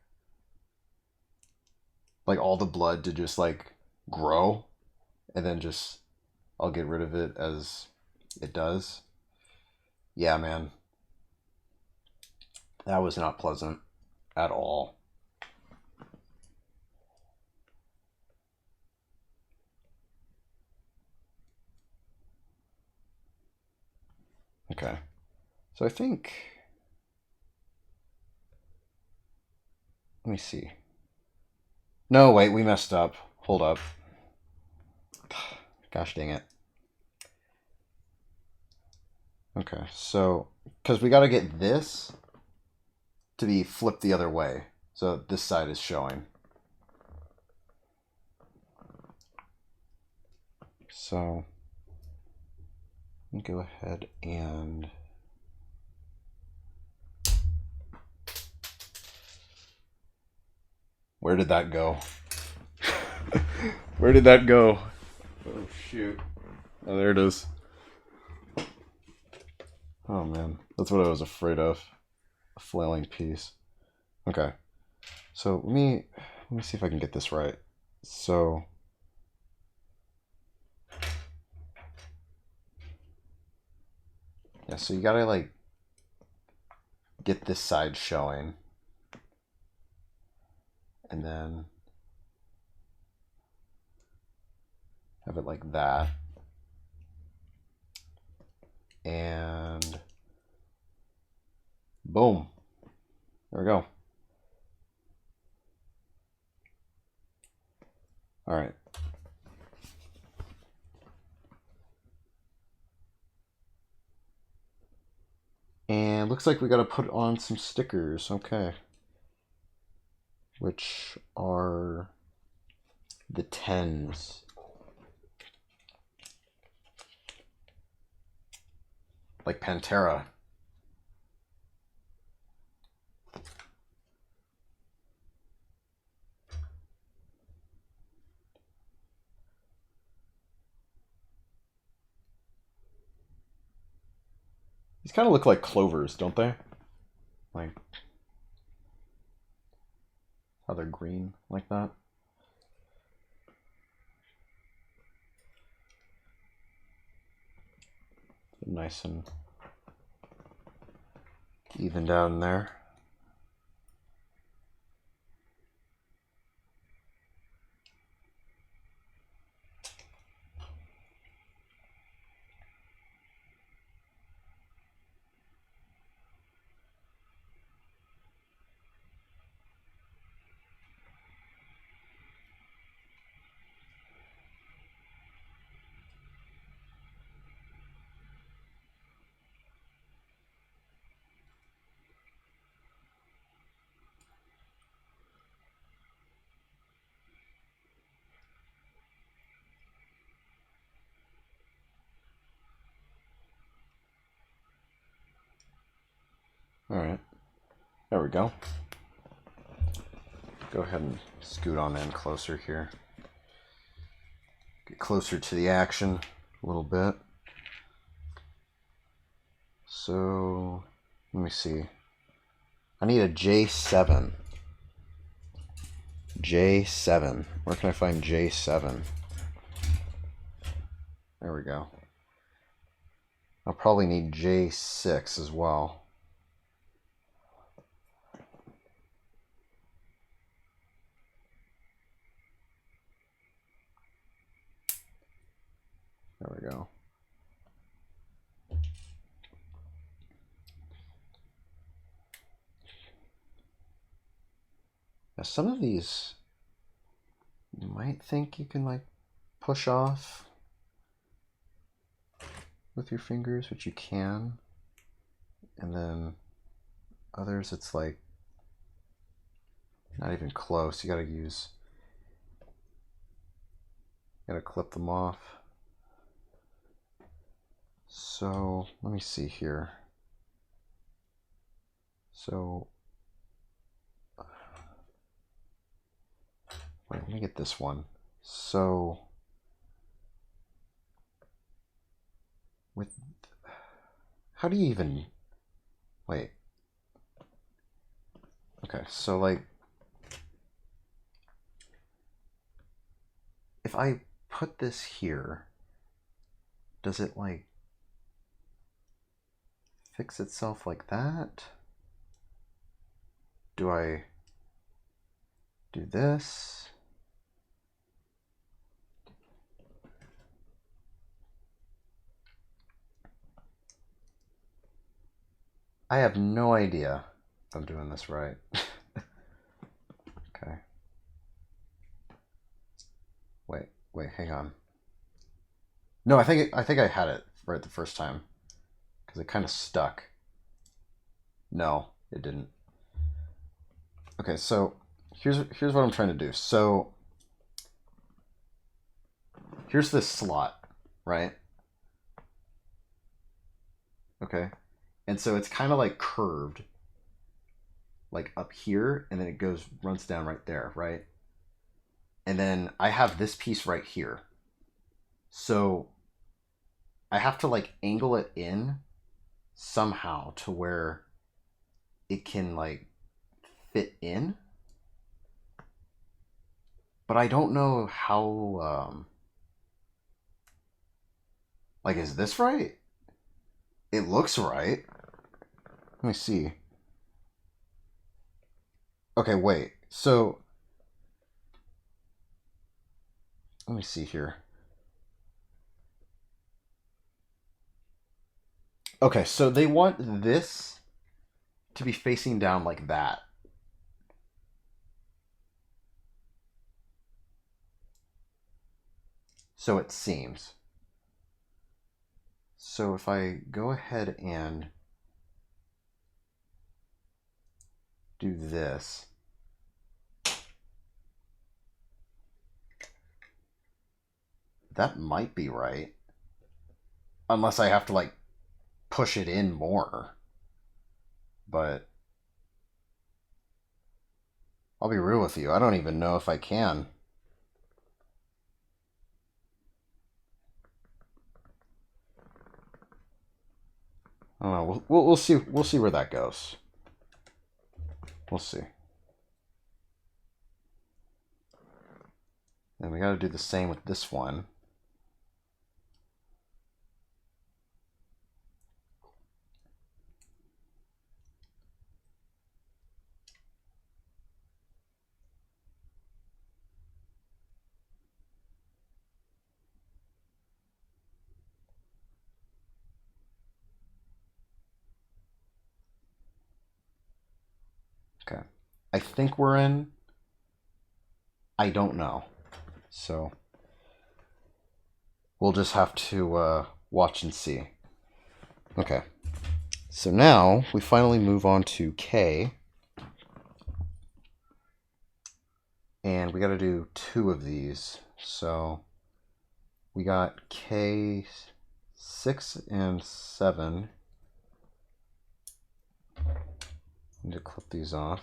all the blood to just like grow and then just I'll get rid of it as it does. Yeah, man. That was not pleasant at all. Okay. So I think, let me see. No, wait, we messed up. Hold up. Gosh dang it. Okay, so, because we got to get this to be flipped the other way. So this side is showing. So, go ahead and where did that go? Where did that go? Oh shoot. Oh, there it is. Oh man, that's what I was afraid of. A flailing piece. Okay. So let me see if I can get this right. So yeah, so you gotta like get this side showing. And then have it like that. And boom. There we go. All right. And looks like we got to put on some stickers. Okay. Which are the 10s. Like Pantera. These kind of look like clovers, don't they? Like how they're green like that. Nice and even down there. All right, there we go. Go ahead and scoot on in closer here. Get closer to the action a little bit. So, let me see. I need a J7. J7. Where can I find J7? There we go. I'll probably need J6 as well. There we go. Now some of these you might think you can like push off with your fingers, which you can. And then others it's like not even close. You gotta clip them off. So let me see here. So wait, let me get this one. So with how do you even wait? Okay, so like if I put this here, does it like fix itself like that? Do I do this? I have no idea if I'm doing this right. Okay. Wait, hang on. No, I think I had it right the first time because it kind of stuck. No, it didn't. Okay, so here's what I'm trying to do. So here's this slot, right? Okay. And so it's kind of like curved, like up here, and then it runs down right there, right? And then I have this piece right here. So I have to like angle it in somehow to where it can like fit in. But I don't know how, like, is this right? It looks right. Let me see. Okay, wait. So, let me see here. Okay, so they want this to be facing down like that. So it seems. So if I go ahead and do this, that might be right. Unless I have to like push it in more. But I'll be real with you, I don't even know if I can. I don't know. We'll see. We'll see where that goes. We'll see. And we got to do the same with this one. Okay. I think we're in. I don't know. So we'll just have to watch and see. Okay. So now we finally move on to K. And we got to do 2 of these. So we got K 6 and 7. Need to clip these off.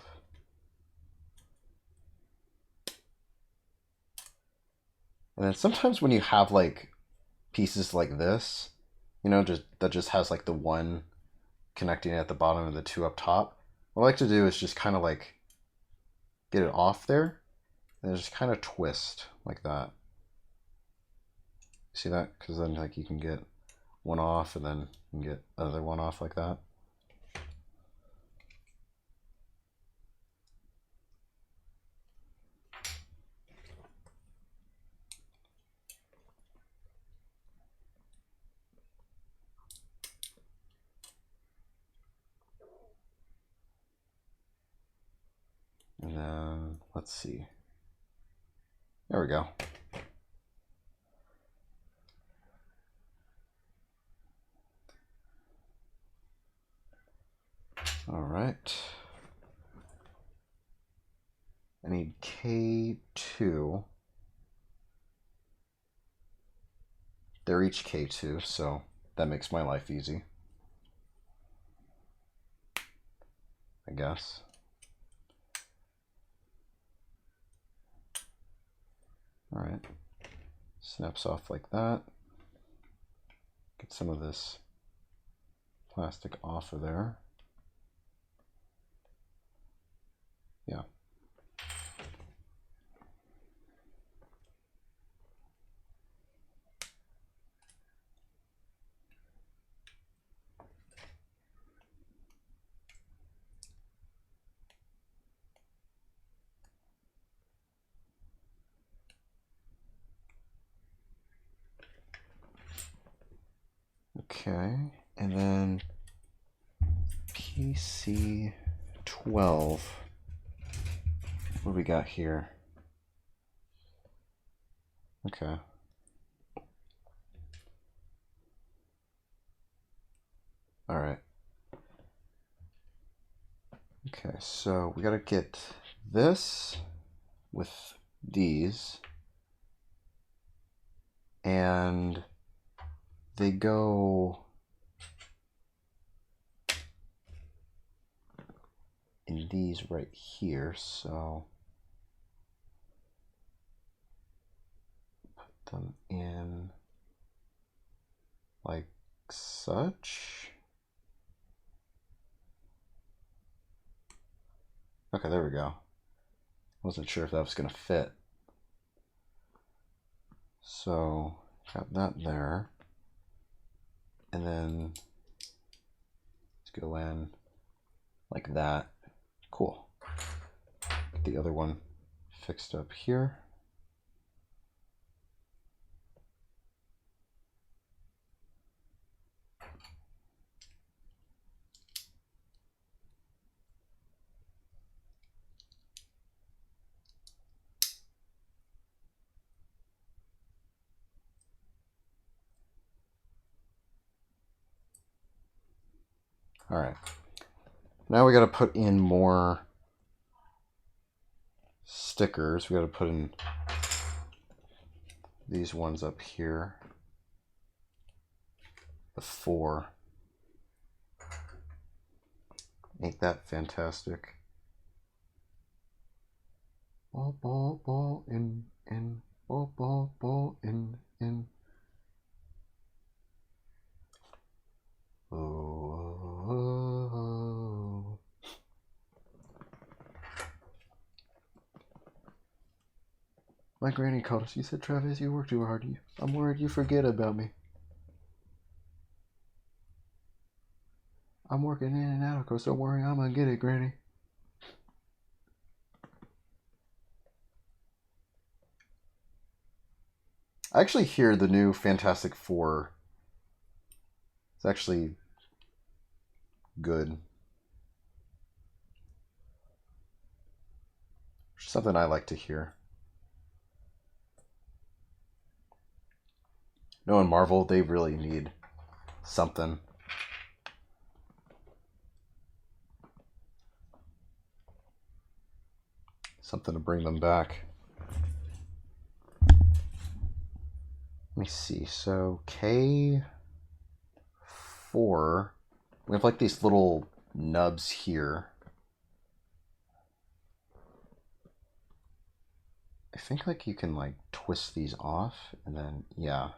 And then sometimes when you have like pieces like this, you know, that just has like the one connecting at the bottom and the 2 up top, what I like to do is just kind of like get it off there and just kind of twist like that. See that? Because then like you can get one off and then you can get another one off like that. And then let's see. There we go. All right. I need K2. They're each K2, so that makes my life easy, I guess. All right. Snaps off like that. Get some of this plastic off of there. Yeah. Okay, and then PC 12. What do we got here? Okay. All right. Okay, so we gotta get this with these, and they go in these right here, so put them in like such. Okay, there we go. Wasn't sure if that was gonna fit. So got that there. And then let's go in like that. Cool. Get the other one fixed up here. All right. Now we got to put in more stickers. We got to put in these ones up here. The 4. Ain't that fantastic? Ball, in, ball, in. Oh. My granny called us. She said, Travis, you work too hard. I'm worried you forget about me. I'm working in and out, of course. Don't worry, I'm gonna get it, Granny. I actually hear the new Fantastic Four. It's actually good. Something I like to hear. No, in Marvel, they really need something. Something to bring them back. Let me see. So K4, we have like these little nubs here. I think like you can like twist these off and then, yeah.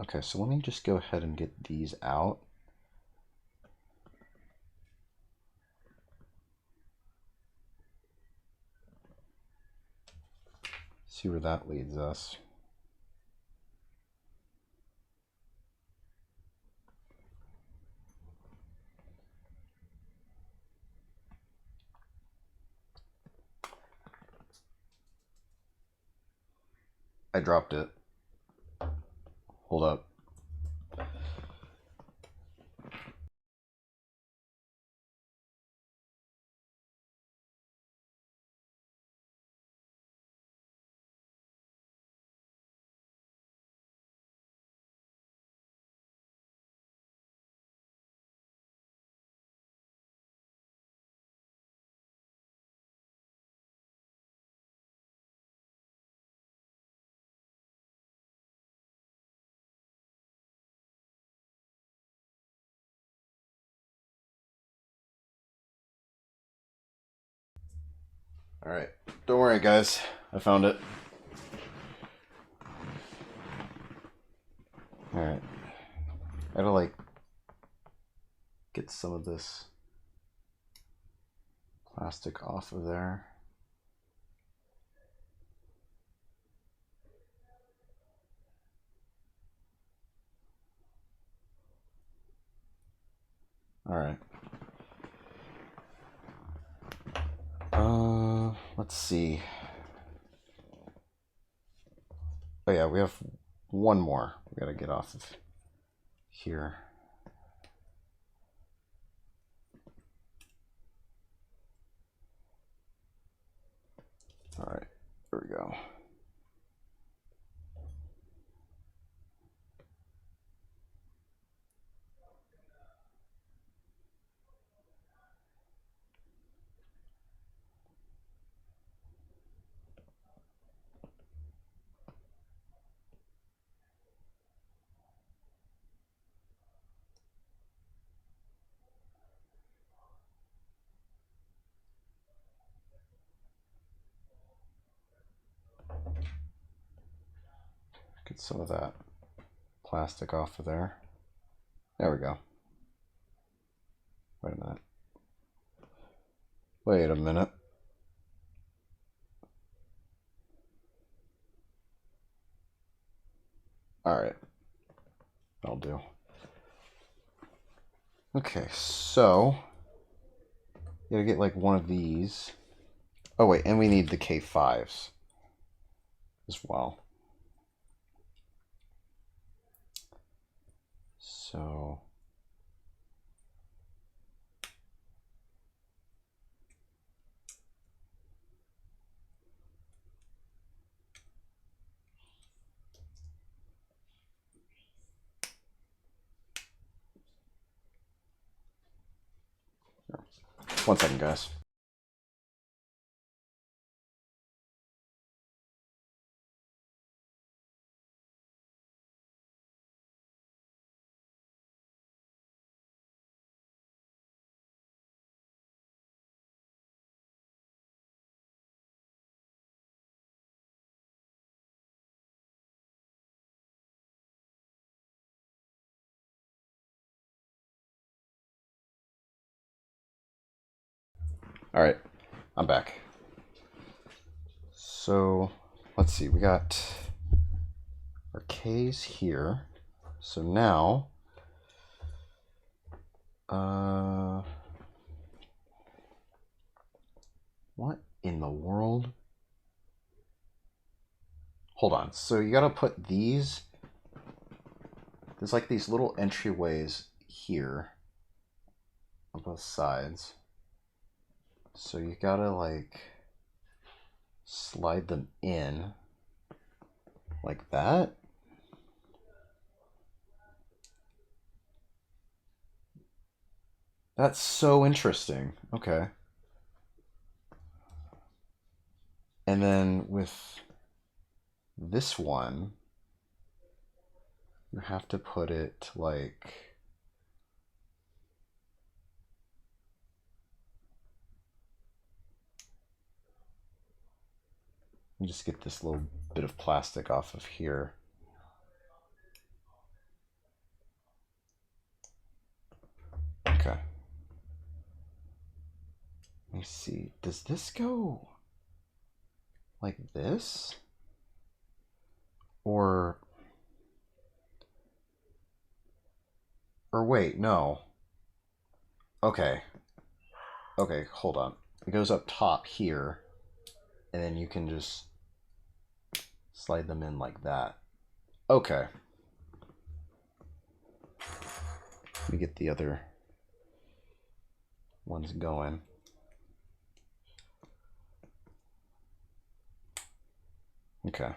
Okay, so let me just go ahead and get these out. See where that leads us. I dropped it. Hold up. All right, don't worry, guys. I found it. All right, I gotta like get some of this plastic off of there. All right. Let's see. Oh yeah, we have one more. We gotta get off of here. All right, there we go. Get some of that plastic off of there. There we go. Wait a minute. Wait a minute. All right, that'll do. Okay, so you gotta get like one of these. Oh wait, and we need the K5s as well. So one second, guys. All right, I'm back. So let's see, we got our K's here. So now, what in the world? Hold on. So you gotta put these. There's like these little entryways here on both sides. So you gotta like slide them in like that. That's so interesting. Okay. And then with this one, you have to put it like, just get this little bit of plastic off of here. Okay. Let me see. Does this go like this? Or wait, no. Okay. Okay, hold on. It goes up top here, and then you can just slide them in like that. Okay. Let me get the other ones going. Okay.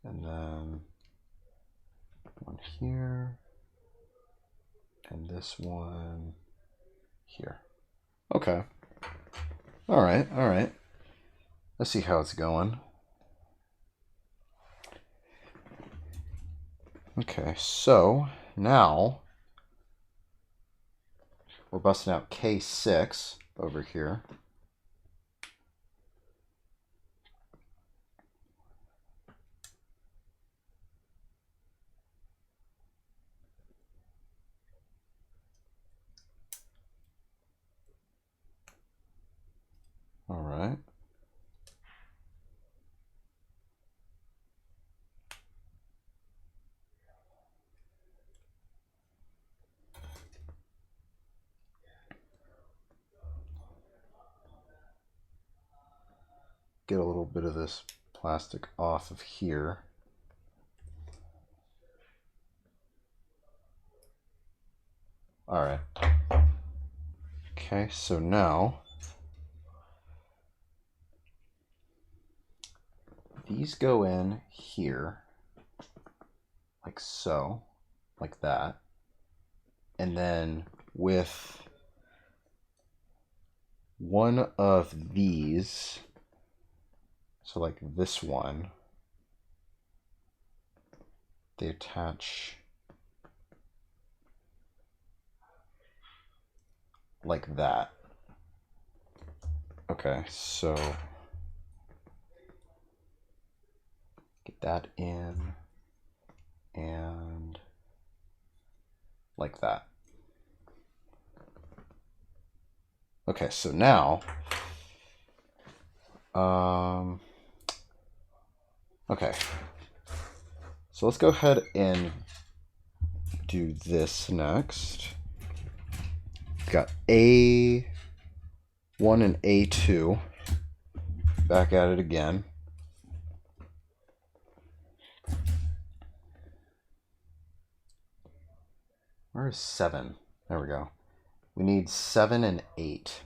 And then one here, and this one here. Okay. All right, all right. Let's see how it's going. Okay, so now we're busting out K6 over here. All right. get a little bit of this plastic off of here. All right. Okay, so now these go in here, like so, like that. And then with one of these, so like this one, they attach like that. Okay, so get that in and like that. Okay, so now, okay, so let's go ahead and do this next. We've got A1 and A2. Back at it again. Where is 7? There we go. We need 7 and 8.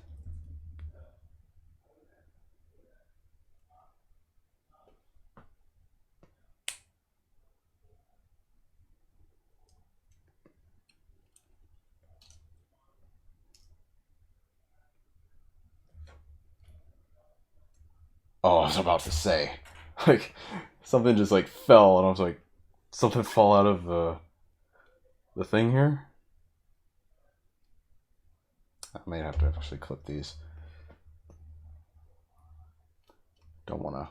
Oh, I was about to say, like, something just like fell, and I was like, something fall out of the thing here. I may have to actually clip these. Don't wanna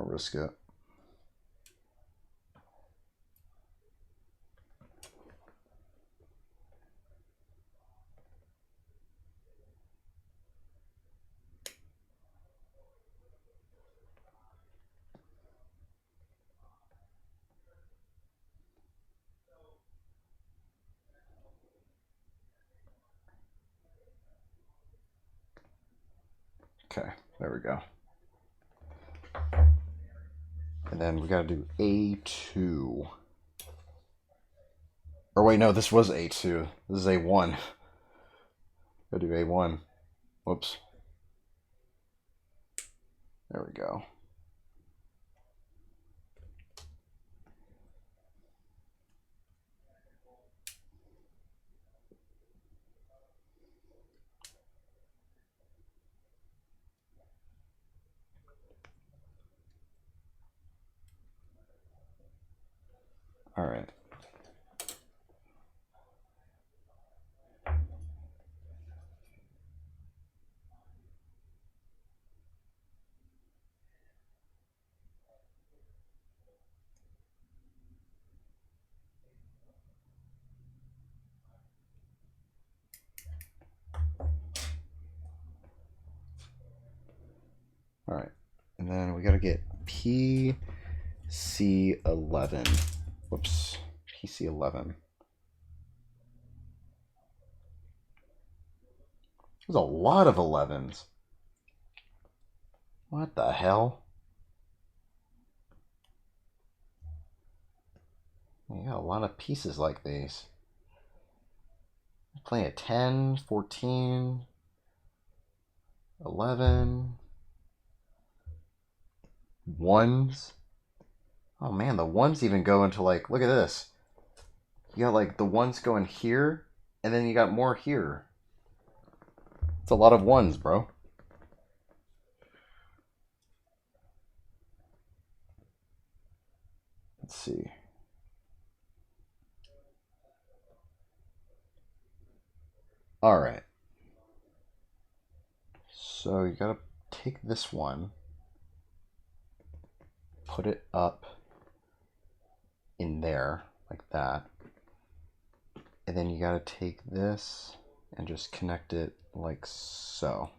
risk it. Okay, there we go. And then we gotta do A2. Or wait, no, this was A2. This is A1. Gotta do A1. Whoops. There we go. All right. All right. And then we got to get PC11. Whoops. PC11. There's a lot of 11s. What the hell? You got a lot of pieces like these. Playing a 10, 14, 11, ones. Oh man, the ones even go into like, look at this. You got like the ones going here, and then you got more here. It's a lot of ones, bro. Let's see. All right. So you gotta take this one, put it up in there like that, and then you gotta take this and just connect it like so.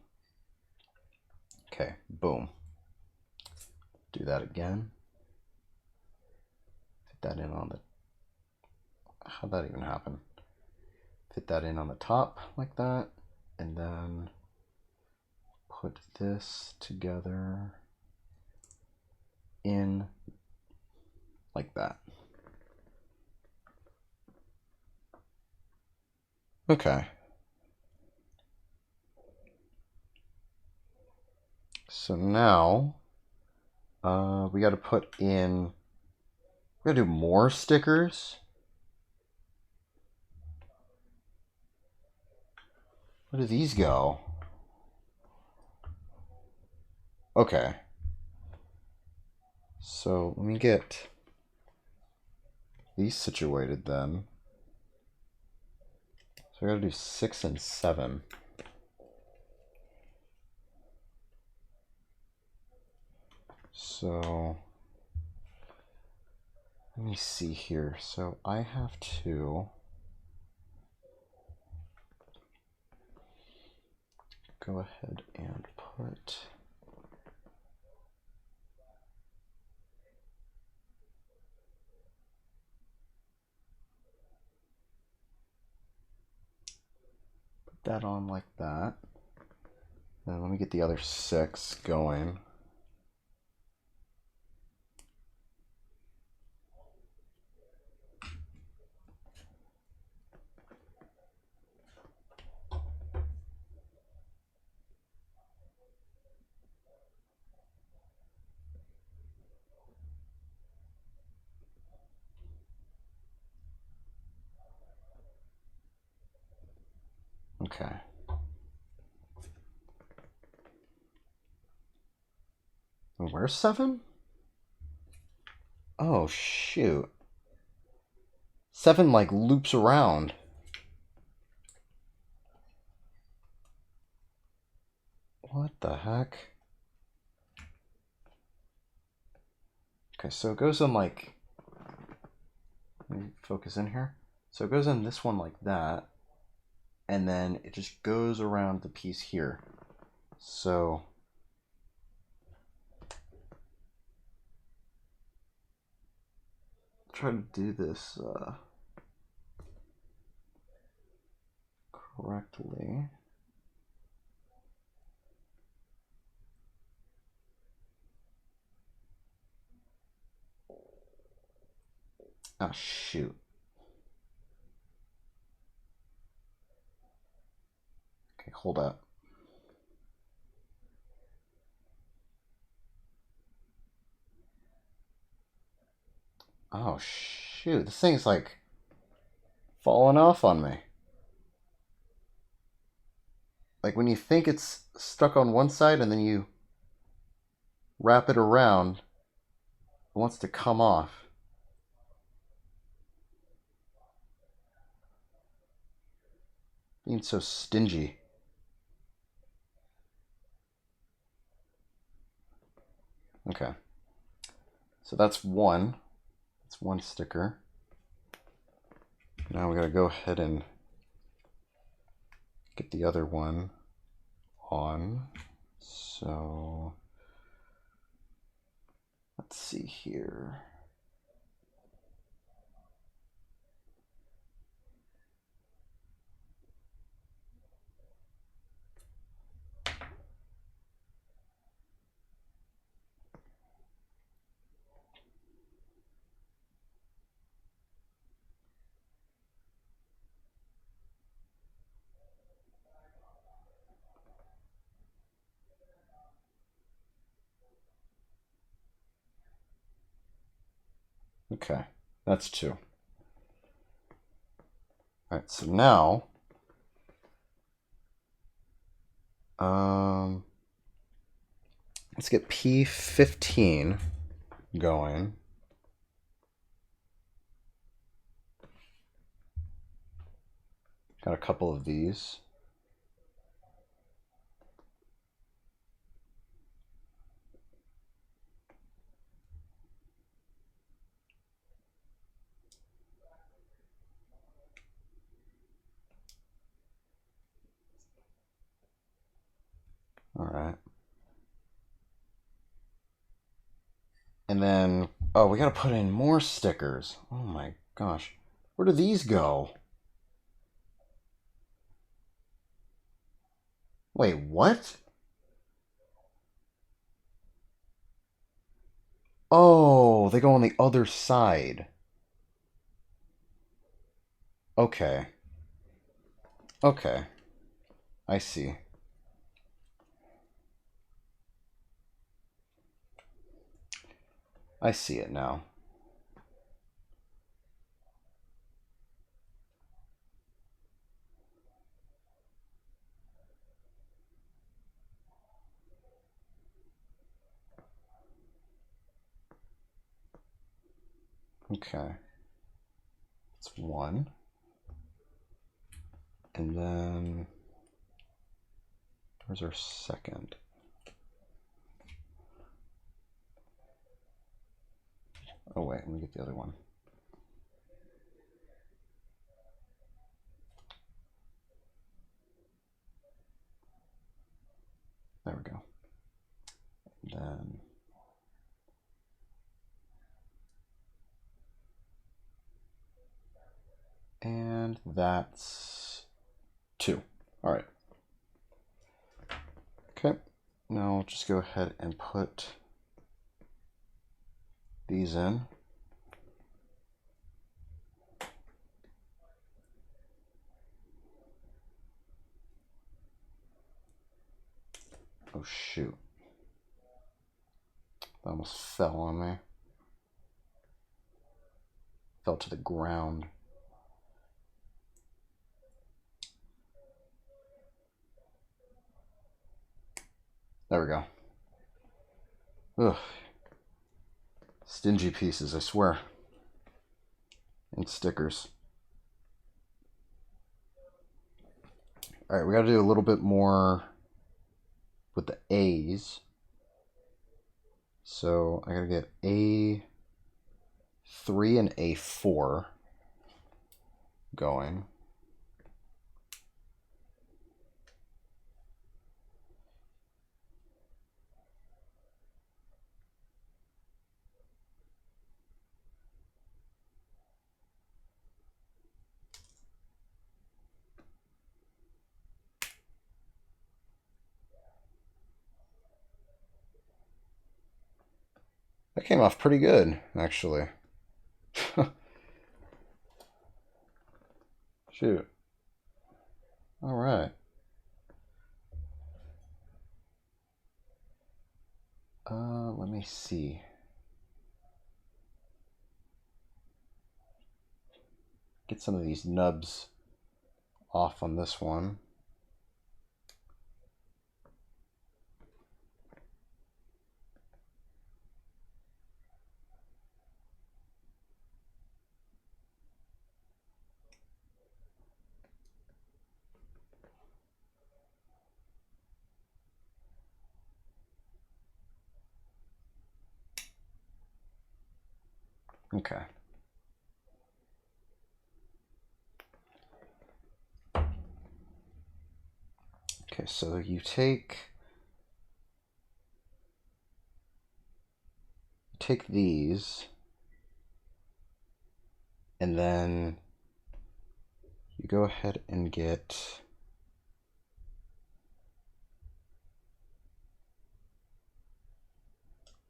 Okay, boom. Do that again. Fit that in on the... How'd that even happen? Fit that in on the top like that, and then put this together in like that. Okay. So now we got to put in, we got to do more stickers. Where do these go? Okay. So let me get these situated then. So I gotta do 6 and 7. So let me see here. So I have to go ahead and put that on like that. Then let me get the other 6 going. Okay. Where's 7? Oh, shoot. 7 like loops around. What the heck? Okay, so it goes in like, let me focus in here. So it goes in this one like that, and then it just goes around the piece here. So try to do this correctly. Ah, shoot. Okay, hold up. Oh, shoot. This thing's like falling off on me. Like when you think it's stuck on one side and then you wrap it around, it wants to come off. Being so stingy. Okay. So that's one. That's one sticker. Now we gotta go ahead and get the other one on. So let's see here. Okay, that's 2. All right, so now let's get P15 going. Got a couple of these. All right. And then, oh, we gotta put in more stickers. Oh my gosh. Where do these go? Wait, what? Oh, they go on the other side. Okay. Okay. I see. I see it now. Okay. It's one. And then where's our second? Oh wait, let me get the other one. There we go. And then and that's two. All right. Okay. Now I'll just go ahead and put these in. Oh shoot. That almost fell on me. Fell to the ground. There we go. Ugh. Stingy pieces, I swear. And stickers. Alright, we gotta do a little bit more with the A's. So I gotta get A3 and A4 going. That came off pretty good, actually. Shoot. All right. Let me see. Get some of these nubs off on this one. Okay. Okay, so you take these and then you go ahead and get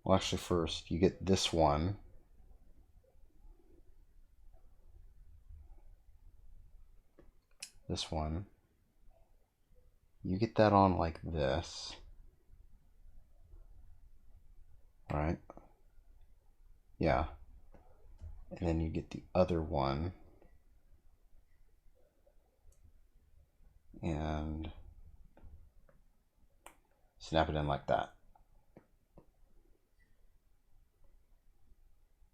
well, actually first you get this one. This one. You get that on like this. Right? Yeah. And then you get the other one. And snap it in like that.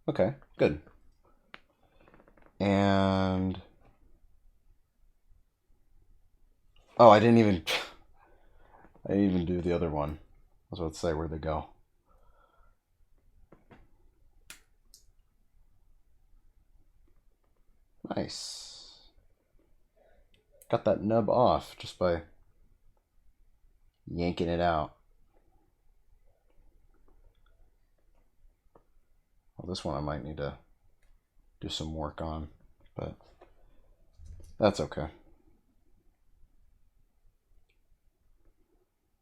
Okay, good. And oh, I didn't even do the other one. I was about to say, where'd they go? Nice. Got that nub off just by yanking it out. Well, this one I might need to do some work on, but that's okay.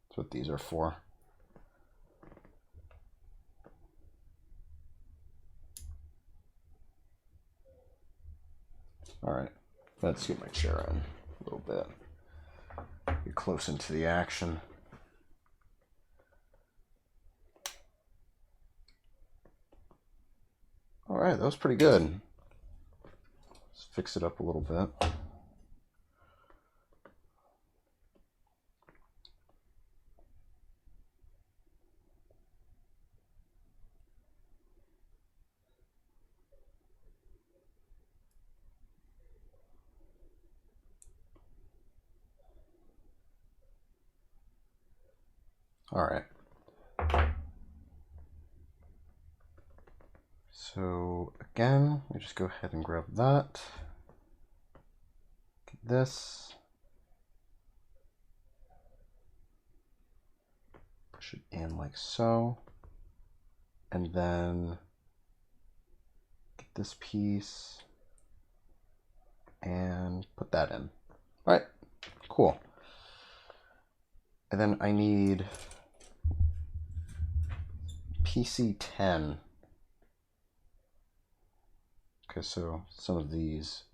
That's what these are for. Alright, let's get my chair in a little bit. Get close into the action. Alright, that was pretty good. Let's fix it up a little bit. Alright. So again, we just go ahead and grab that. Get this. Push it in like so. And then get this piece and put that in. Alright, cool. And then I need PC10. Okay, so some of these.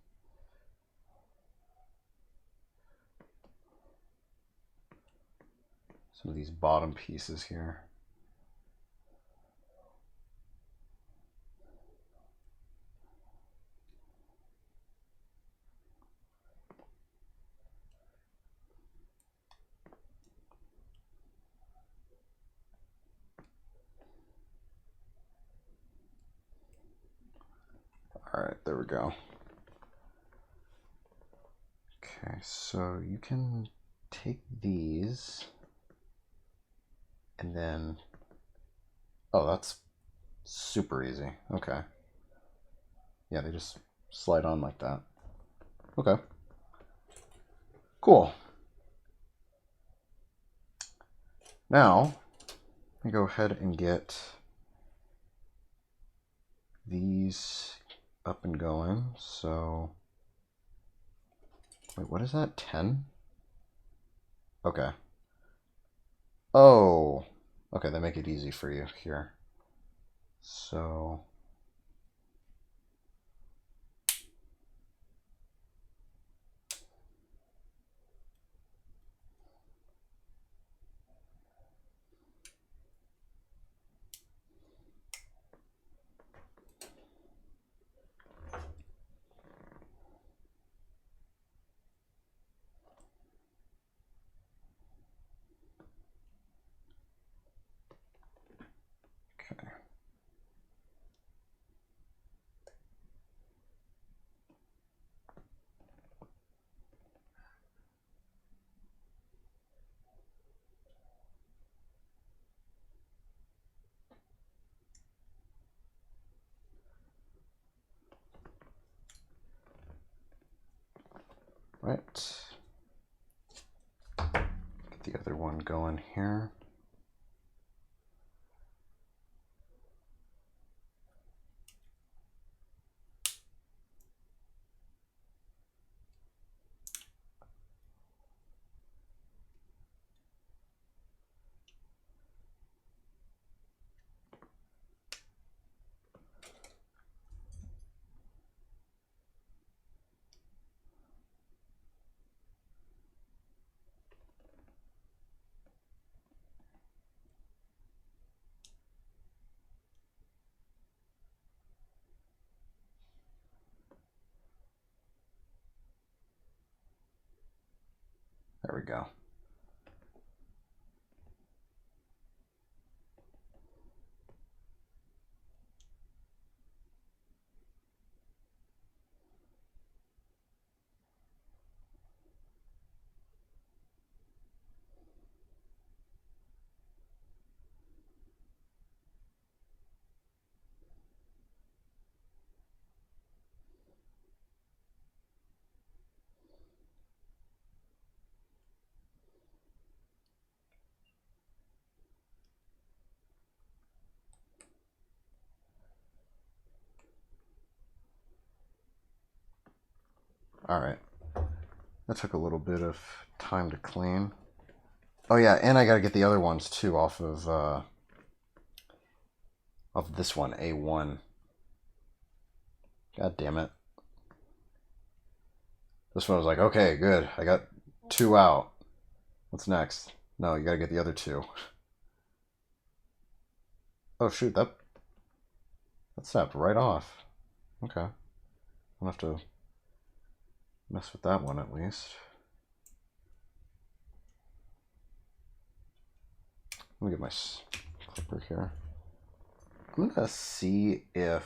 Some of these bottom pieces here. All right, there we go. Okay, so you can take these and then, oh, that's super easy. Okay. Yeah, they just slide on like that. Okay. Cool. Now, let me go ahead and get these up and going. So, wait, what is that? 10? Okay. Oh, okay, they make it easy for you here. So, okay. Right. Get the other one going here. There we go. All right. That took a little bit of time to clean. Oh yeah, and I gotta get the other ones too off of this one, A1. God damn it. This one was like, okay, good. I got 2 out. What's next? No, you gotta get the other 2. Oh shoot, that snapped right off. Okay. I don't have to mess with that one at least. Let me get my clipper here. I'm gonna see if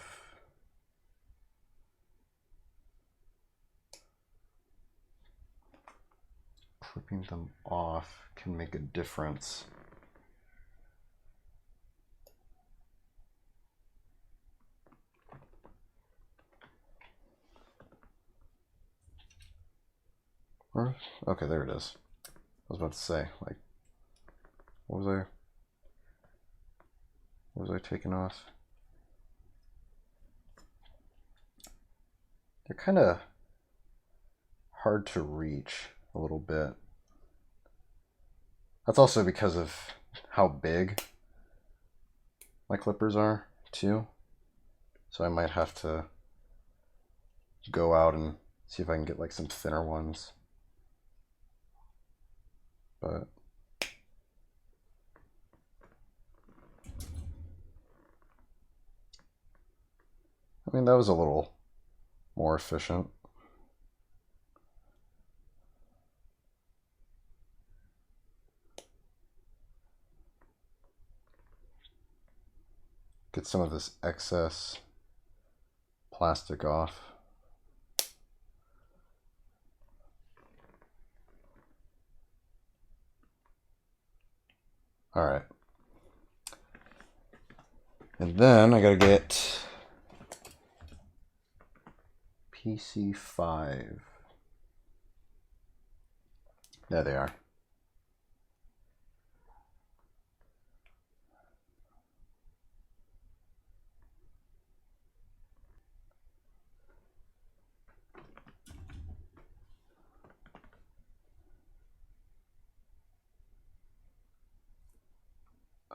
clipping them off can make a difference. Okay, there it is. I was about to say, like, what was I taking off? They're kind of hard to reach a little bit. That's also because of how big my clippers are, too. So I might have to go out and see if I can get like some thinner ones. But I mean, that was a little more efficient. Get some of this excess plastic off. All right. And then I gotta get PC5. There they are.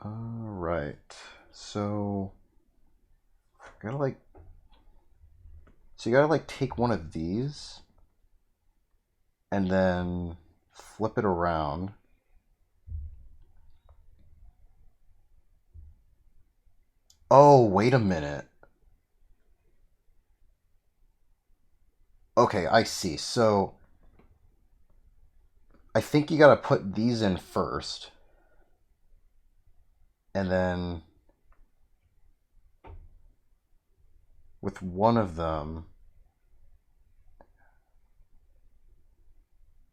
All right. So I gotta like. So you gotta like take one of these and then flip it around. Oh, wait a minute. Okay, I see. So I think you gotta put these in first. And then with one of them.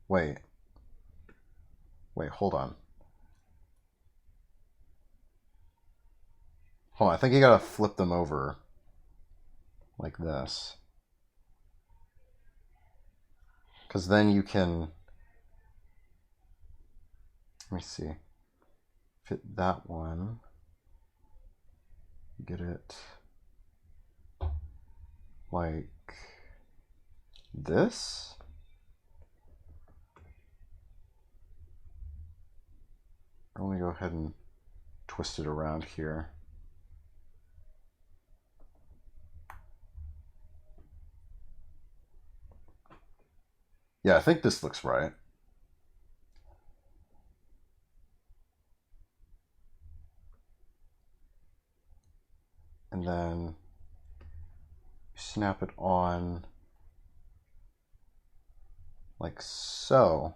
Wait, hold on. Hold on, I think you gotta flip them over like this. Because then you can, let me see, fit that one, get it like this. Let me go ahead and twist it around here. Yeah, I think this looks right. And then snap it on like so.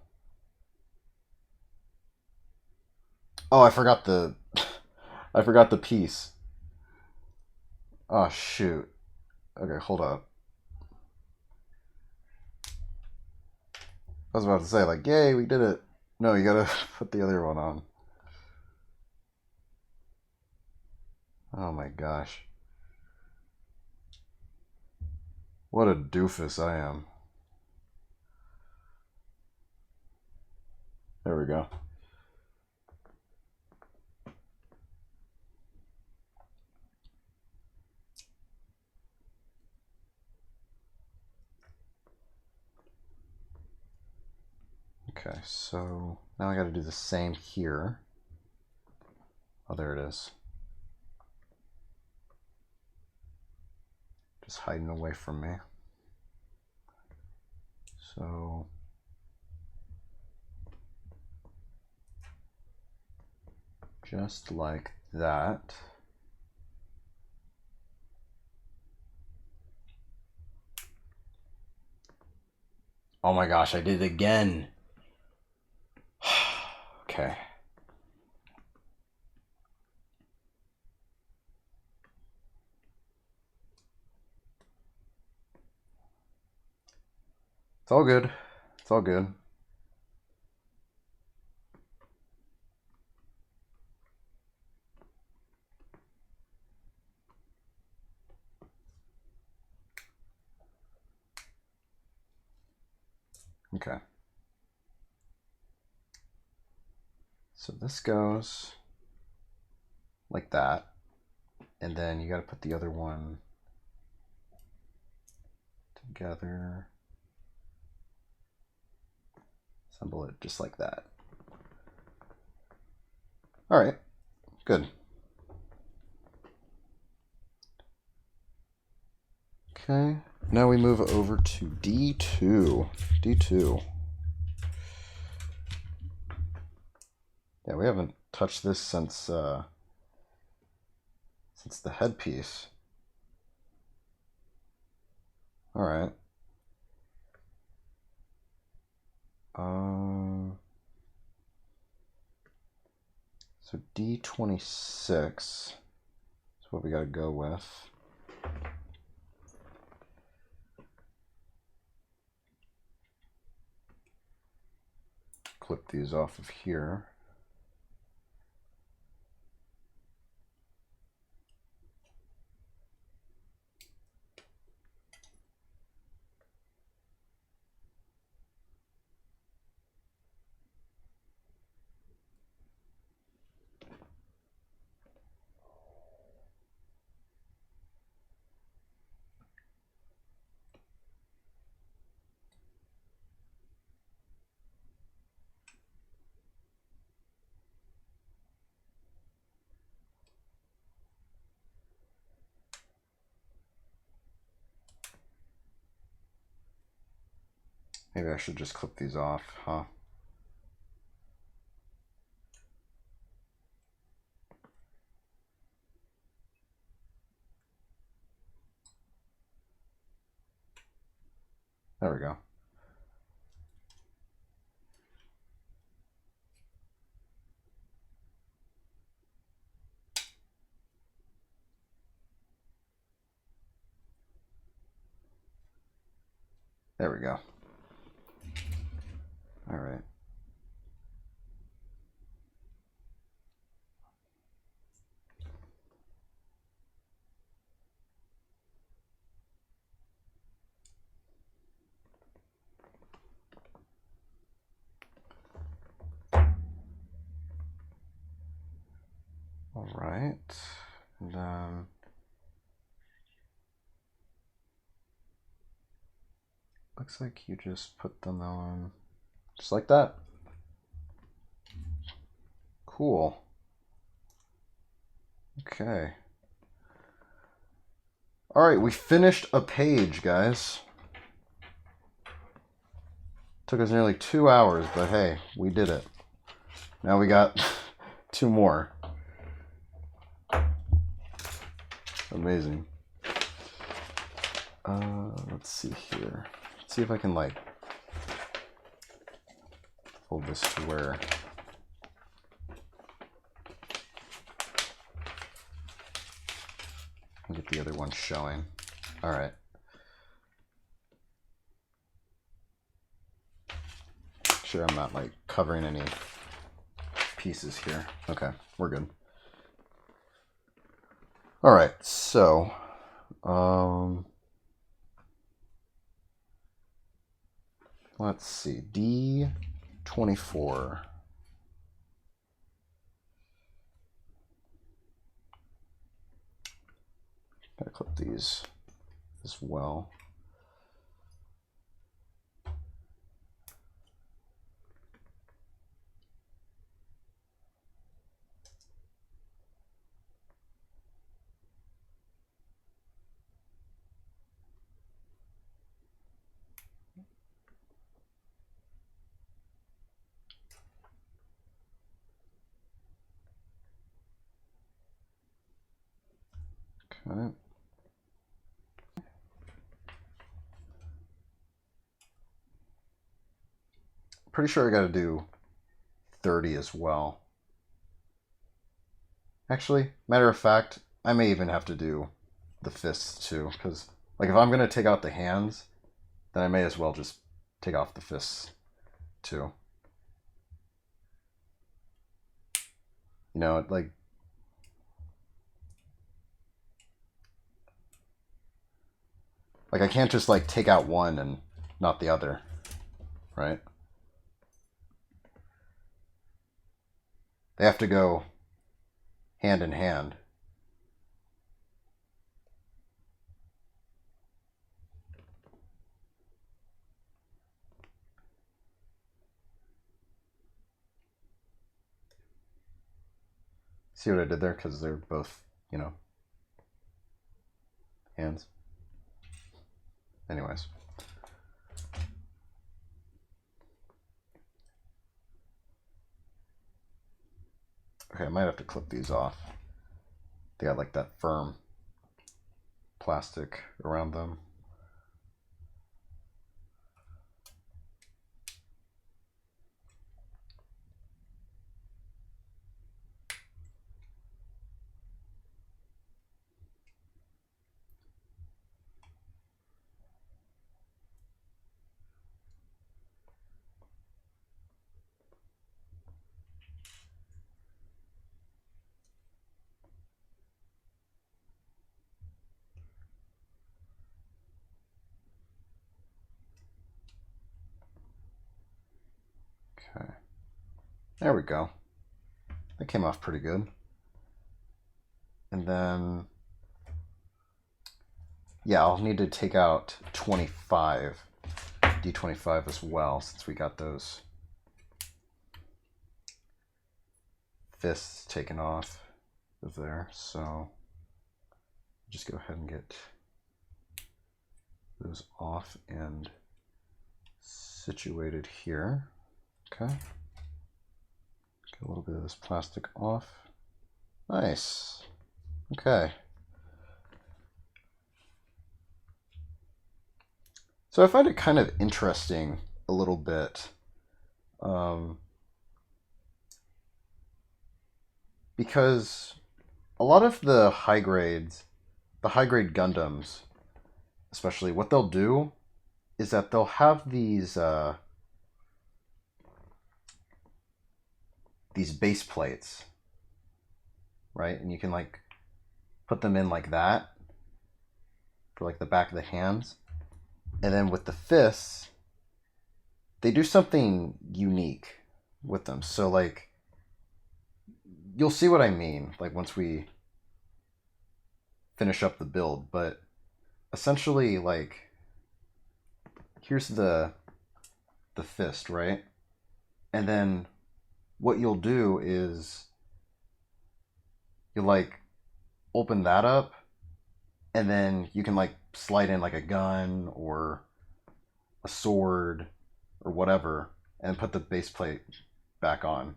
Oh, I forgot the I forgot the piece. Oh shoot. Okay, hold up. I was about to say like, yay, we did it. No, you gotta put the other one on. Oh my gosh. What a doofus I am. There we go. Okay, so now I gotta do the same here. Oh, there it is. Just hiding away from me. So just like that. Oh my gosh, I did it again. Okay. It's all good. It's all good. Okay. So this goes like that. And then you got to put the other one together. Assemble it just like that. All right, good. Okay, now we move over to D2. D2. Yeah, we haven't touched this since the headpiece. All right. So D26 is what we got to go with. Clip these off of here. Maybe I should just clip these off, huh? There we go. There we go. All right. All right. And then looks like you just put them on just like that. Cool. Okay. All right, we finished a page, guys. Took us nearly 2 hours, but hey, we did it. Now we got 2 more. Amazing. Let's see here. Let's see if I can like fold this to where I get the other one showing. All right. Sure, I'm not like covering any pieces here. Okay, we're good. All right, so let's see, D24. Gotta clip these as well. Got it. Pretty sure I got to do 30 as well. Actually, matter of fact, I may even have to do the fists too, because like if I'm gonna take out the hands, then I may as well just take off the fists too. You know, like I can't just like take out one and not the other, right? They have to go hand in hand. See what I did there? Because they're both, you know, hands. Anyways. Okay, I might have to clip these off. They got like that firm plastic around them. Okay. There we go. That came off pretty good. And then, yeah, I'll need to take out 25, D25 as well, since we got those fists taken off of there. So just go ahead and get those off and situated here. Okay. Get a little bit of this plastic off. Nice. Okay. So I find it kind of interesting a little bit, because a lot of the high grade Gundams, especially, what they'll do is that they'll have these base plates, right? And you can like put them in like that for like the back of the hands. And then with the fists, they do something unique with them. So like, you'll see what I mean, like once we finish up the build, but essentially like, here's the fist, right? And then what you'll do is you'll like open that up, and then you can like slide in like a gun or a sword or whatever and put the base plate back on.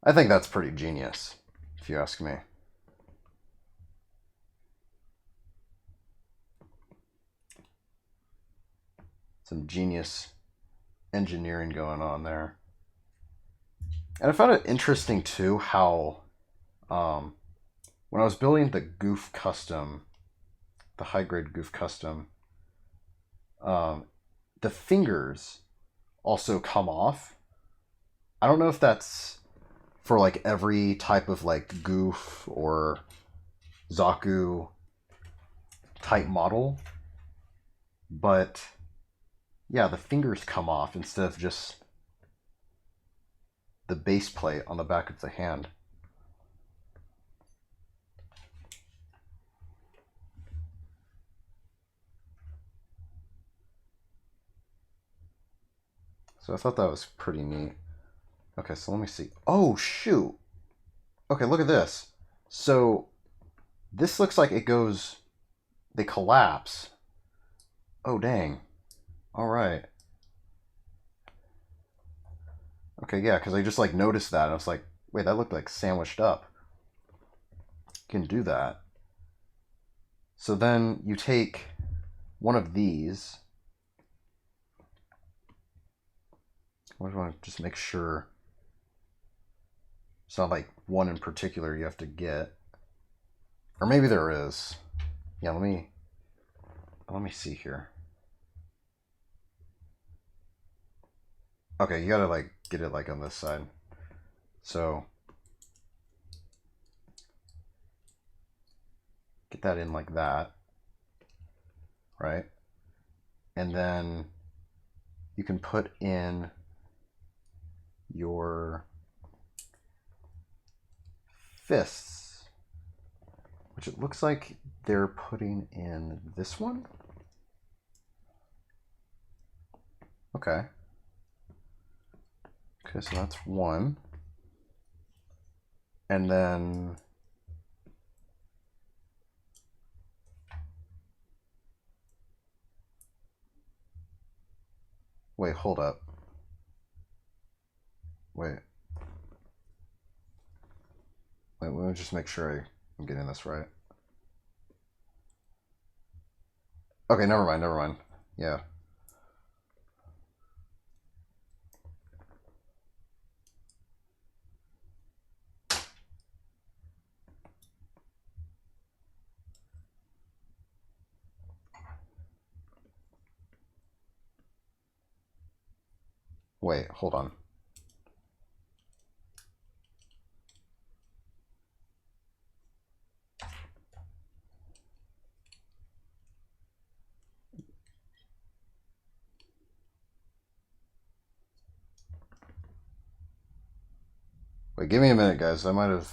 I think that's pretty genius, if you ask me. Some genius engineering going on there. And I found it interesting too how when I was building the Goof Custom, the high grade Goof Custom, the fingers also come off. I don't know if that's for like every type of like Goof or Zaku type model, but yeah, the fingers come off instead of just the base plate on the back of the hand. So I thought that was pretty neat. Okay, so let me see. Oh, shoot. Okay, look at this. So this looks like it goes, they collapse. Oh, dang. All right. Okay, yeah, because I just like noticed that. And I was like, wait, that looked like sandwiched up. You can do that. So then you take one of these. I just want to just make sure it's not like one in particular you have to get. Or maybe there is. Yeah, let me see here. Okay, you gotta like get it like on this side. So get that in like that, right? And then you can put in your fists, which it looks like they're putting in this one. Okay. Okay, so that's one. And then wait, hold up. Wait, let me just make sure I'm getting this right. Okay, never mind. Yeah. Wait, hold on. Wait, give me a minute, guys. I might have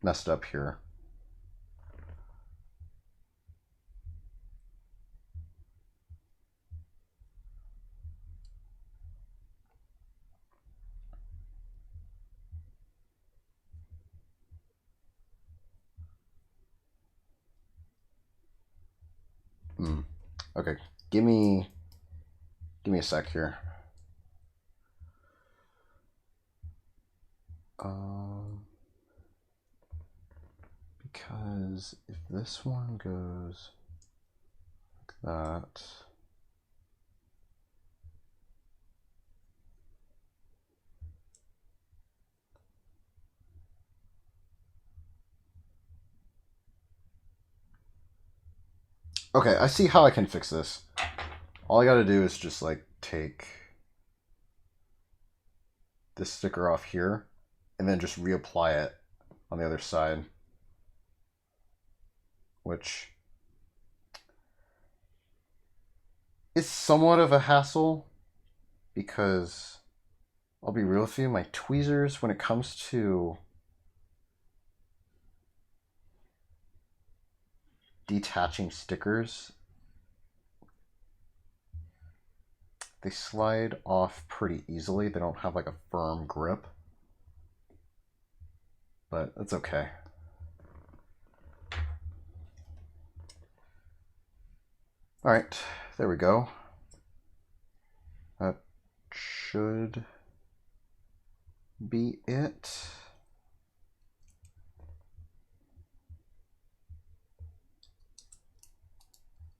messed up here. Okay, give me a sec here. Because if this one goes like that, okay, I see how I can fix this. All I gotta do is just like take this sticker off here and then just reapply it on the other side, which is somewhat of a hassle because I'll be real with you, my tweezers, when it comes to detaching stickers, they slide off pretty easily. They don't have like a firm grip, but that's okay. All right, there we go. That should be it.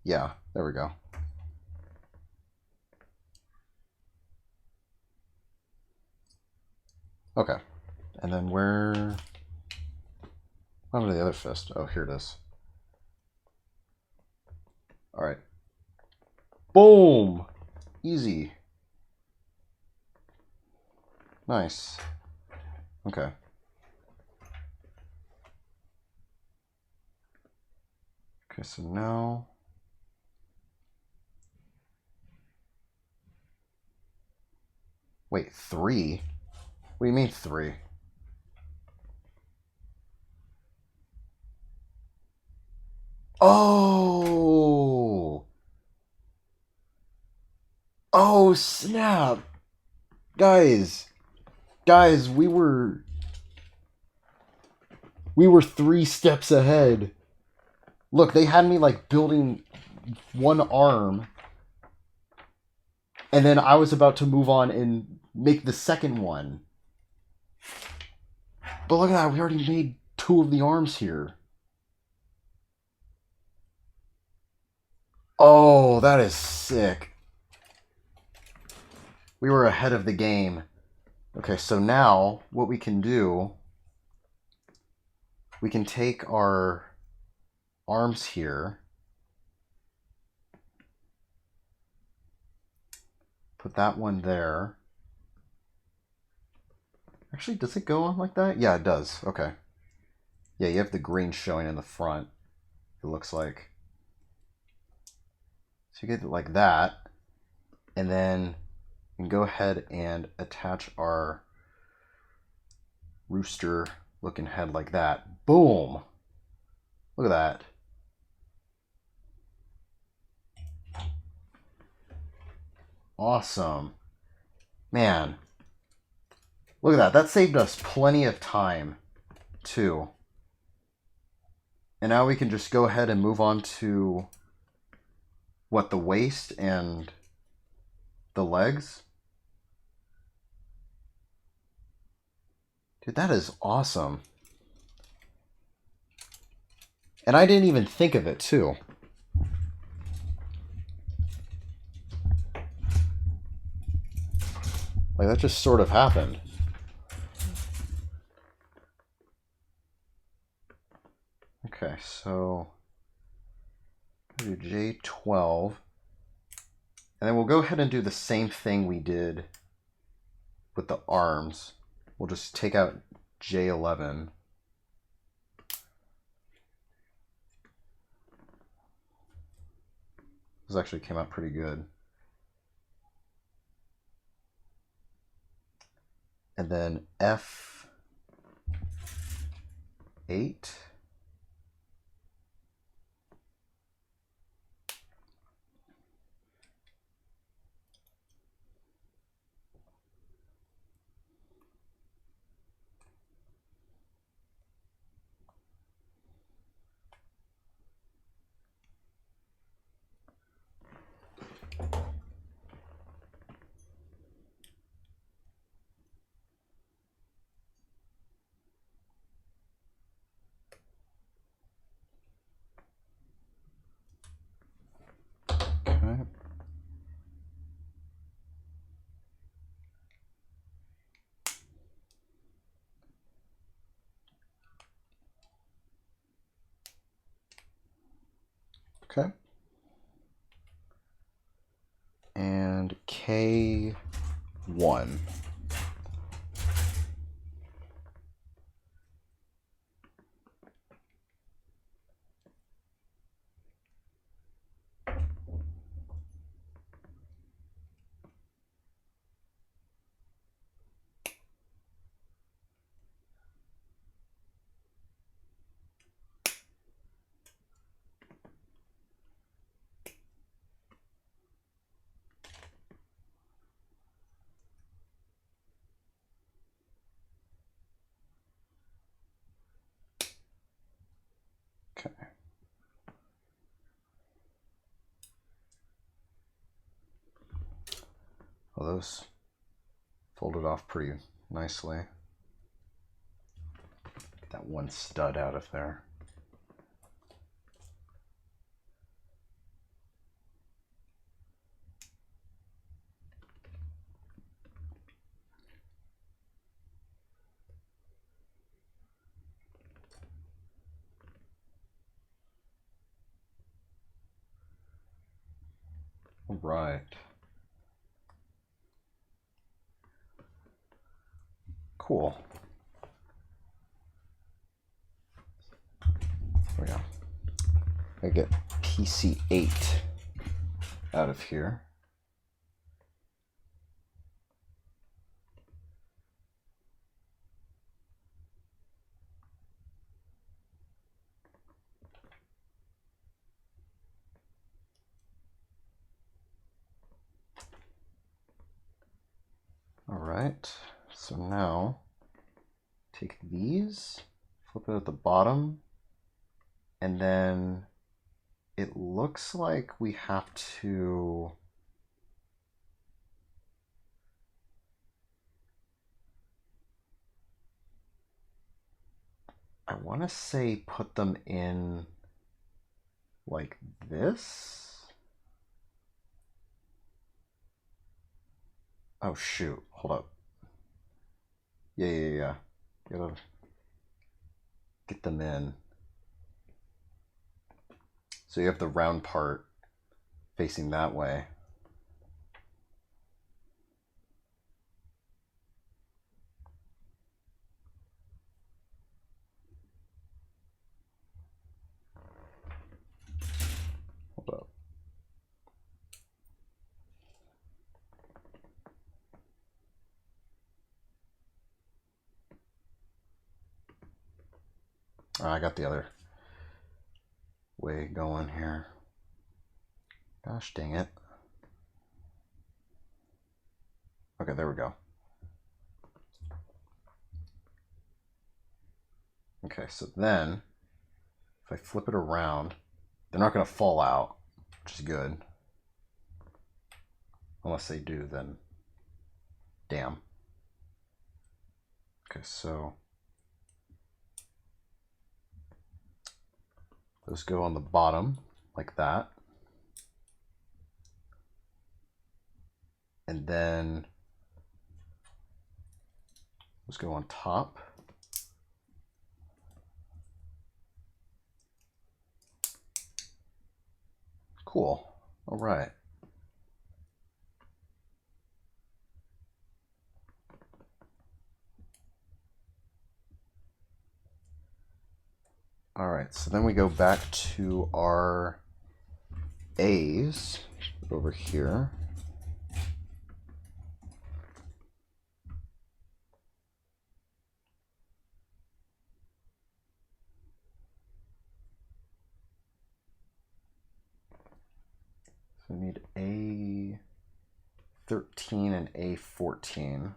Yeah, there we go. Okay, and then where? What happened to the other fist? Oh, here it is. All right. Boom! Easy. Nice. Okay. Okay, so now... Wait, 3? What do you mean 3? Oh! Oh, snap! Guys, we were 3 steps ahead. Look, they had me like building one arm, and then I was about to move on and make the second one. But look at that, we already made two of the arms here. Oh, that is sick. We were ahead of the game. Okay, so now what we can do, we can take our arms here, put that one there. Actually, does it go on like that? Yeah, it does. Okay. Yeah, you have the green showing in the front, it looks like. So you get it like that, and then we can go ahead and attach our rooster looking head like that. Boom! Look at that. Awesome. Man, look at that. That saved us plenty of time, too. And now we can just go ahead and move on to, what, the waist and the legs? Dude, that is awesome. And I didn't even think of it, too. Like, that just sort of happened. Okay, so do J12. And then we'll go ahead and do the same thing we did with the arms. We'll just take out J11. This actually came out pretty good. And then F8. Okay. Okay. And K1. Okay. Well, those folded off pretty nicely. Get that one stud out of there. All right. Cool. There we go. I get PC8 out of here. All right, so now take these, flip it at the bottom, and then it looks like we have to I want to say put them in like this. Oh shoot, hold up. Yeah. Gotta get them in. So you have the round part facing that way. Hold up. Oh, I got the other way going here. Gosh dang it. Okay, there we go. Okay, so then if I flip it around, they're not going to fall out, which is good. Unless they do, then damn. Okay, so those go on the bottom like that. And then those go on top. Cool. All right. All right, so then we go back to our A's over here. So we need A13 and A14.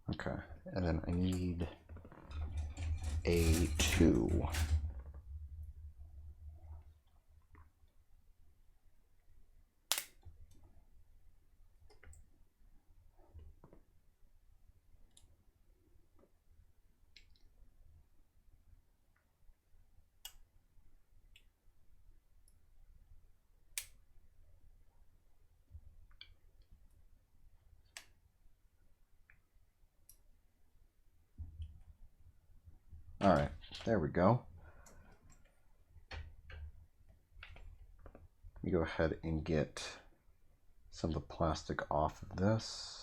Okay, and then I need A2. All right, there we go. Let me go ahead and get some of the plastic off of this.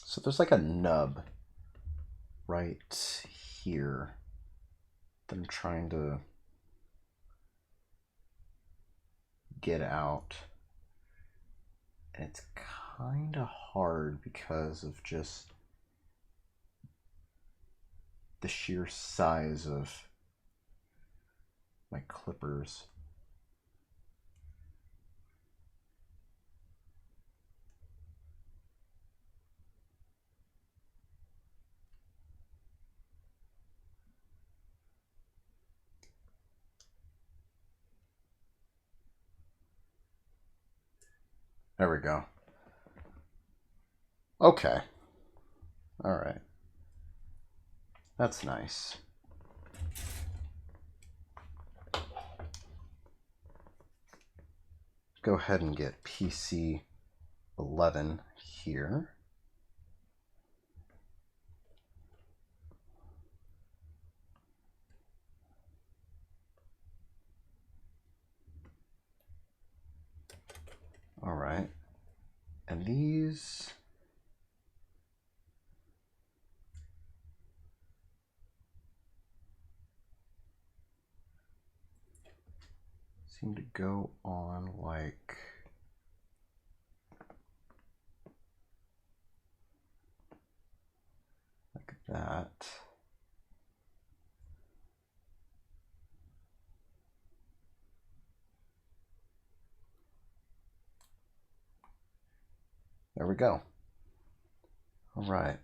So there's like a nub right here that I'm trying to get out. And it's kind of hard because of just the sheer size of my clippers. There we go. Okay. All right. That's nice. go ahead and get PC 11 here. All right, and these seem to go on like that. There we go. All right.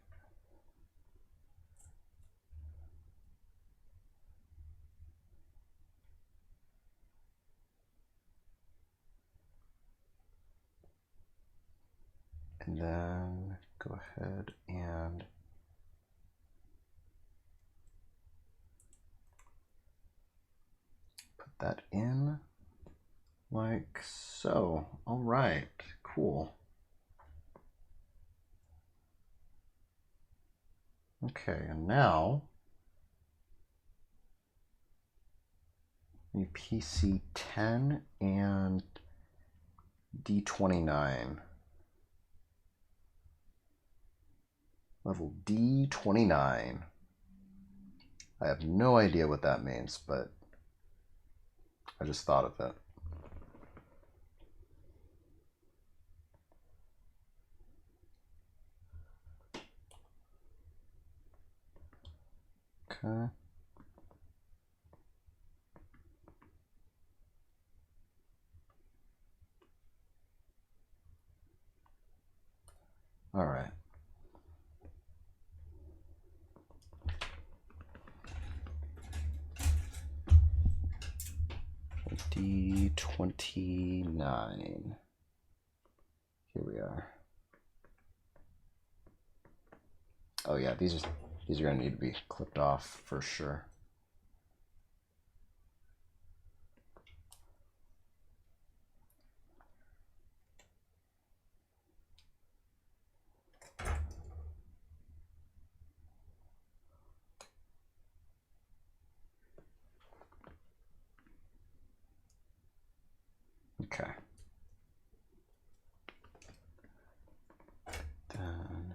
And then go ahead and put that in like so. All right, cool. Okay, and now PC 10 and D29. Level D29. I have no idea what that means, but I just thought of it. Okay. All right. D29. Here we are. Oh yeah, these are gonna need to be clipped off for sure. Okay. Then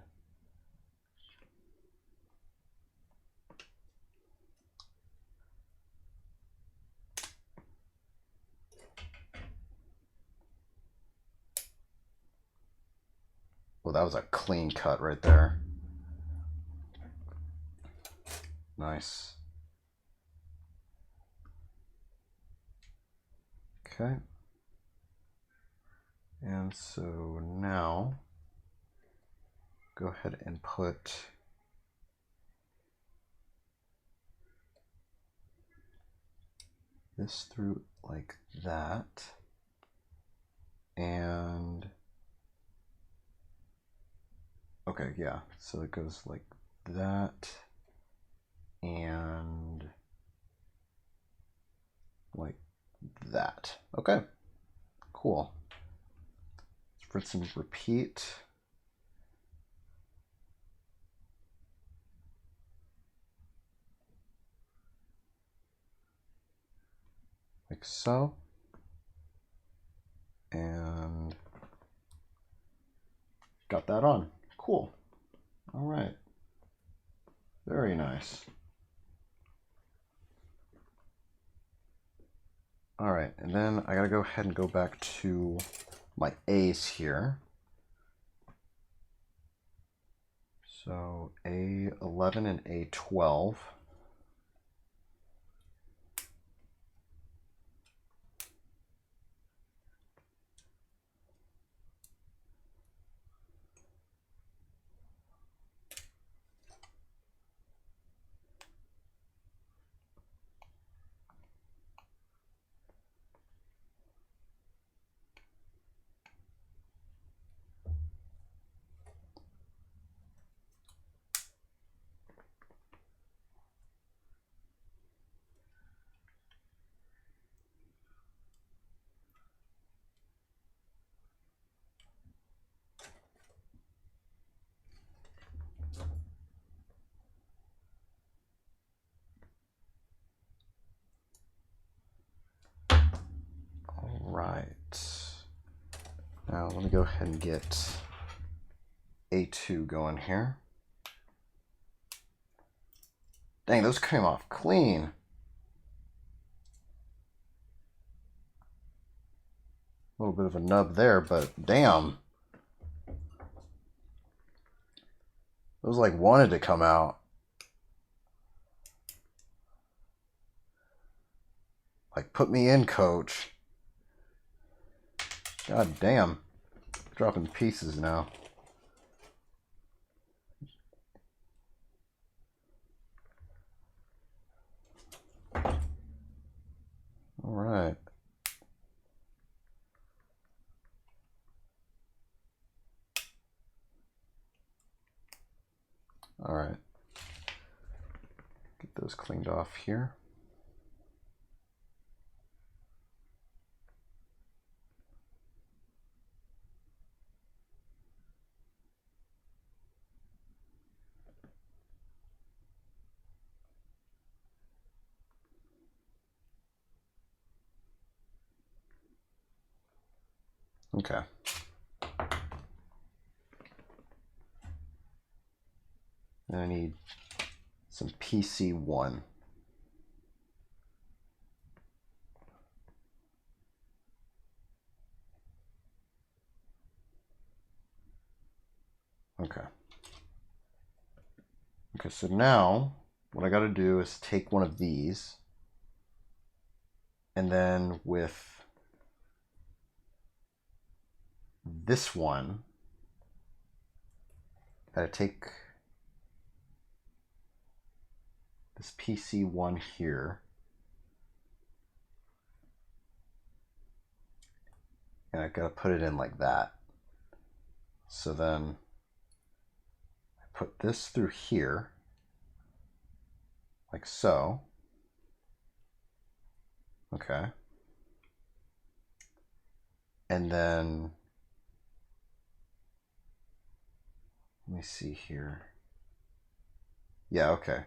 well, that was a clean cut right there. Nice. Okay. And so now go ahead and put this through like that. And okay, yeah, so it goes like that and like that. Okay, cool. Let's rinse and repeat. Like so. And got that on. Cool. All right. Very nice. All right, and then I gotta go ahead and go back to my A's here. So A11 and A12. Let me go ahead and get A2 going here. Dang, those came off clean. A little bit of a nub there, but damn. Those like wanted to come out. Like, put me in, coach. God damn. Dropping pieces now. All right. All right. Get those cleaned off here. Okay. And I need some PC1. Okay. Okay, so now what I got to do is take one of these, and then with this one, I gotta take this PC1 here, and I gotta put it in like that. So then I put this through here, like so. Okay. And then, let me see here. Yeah, okay.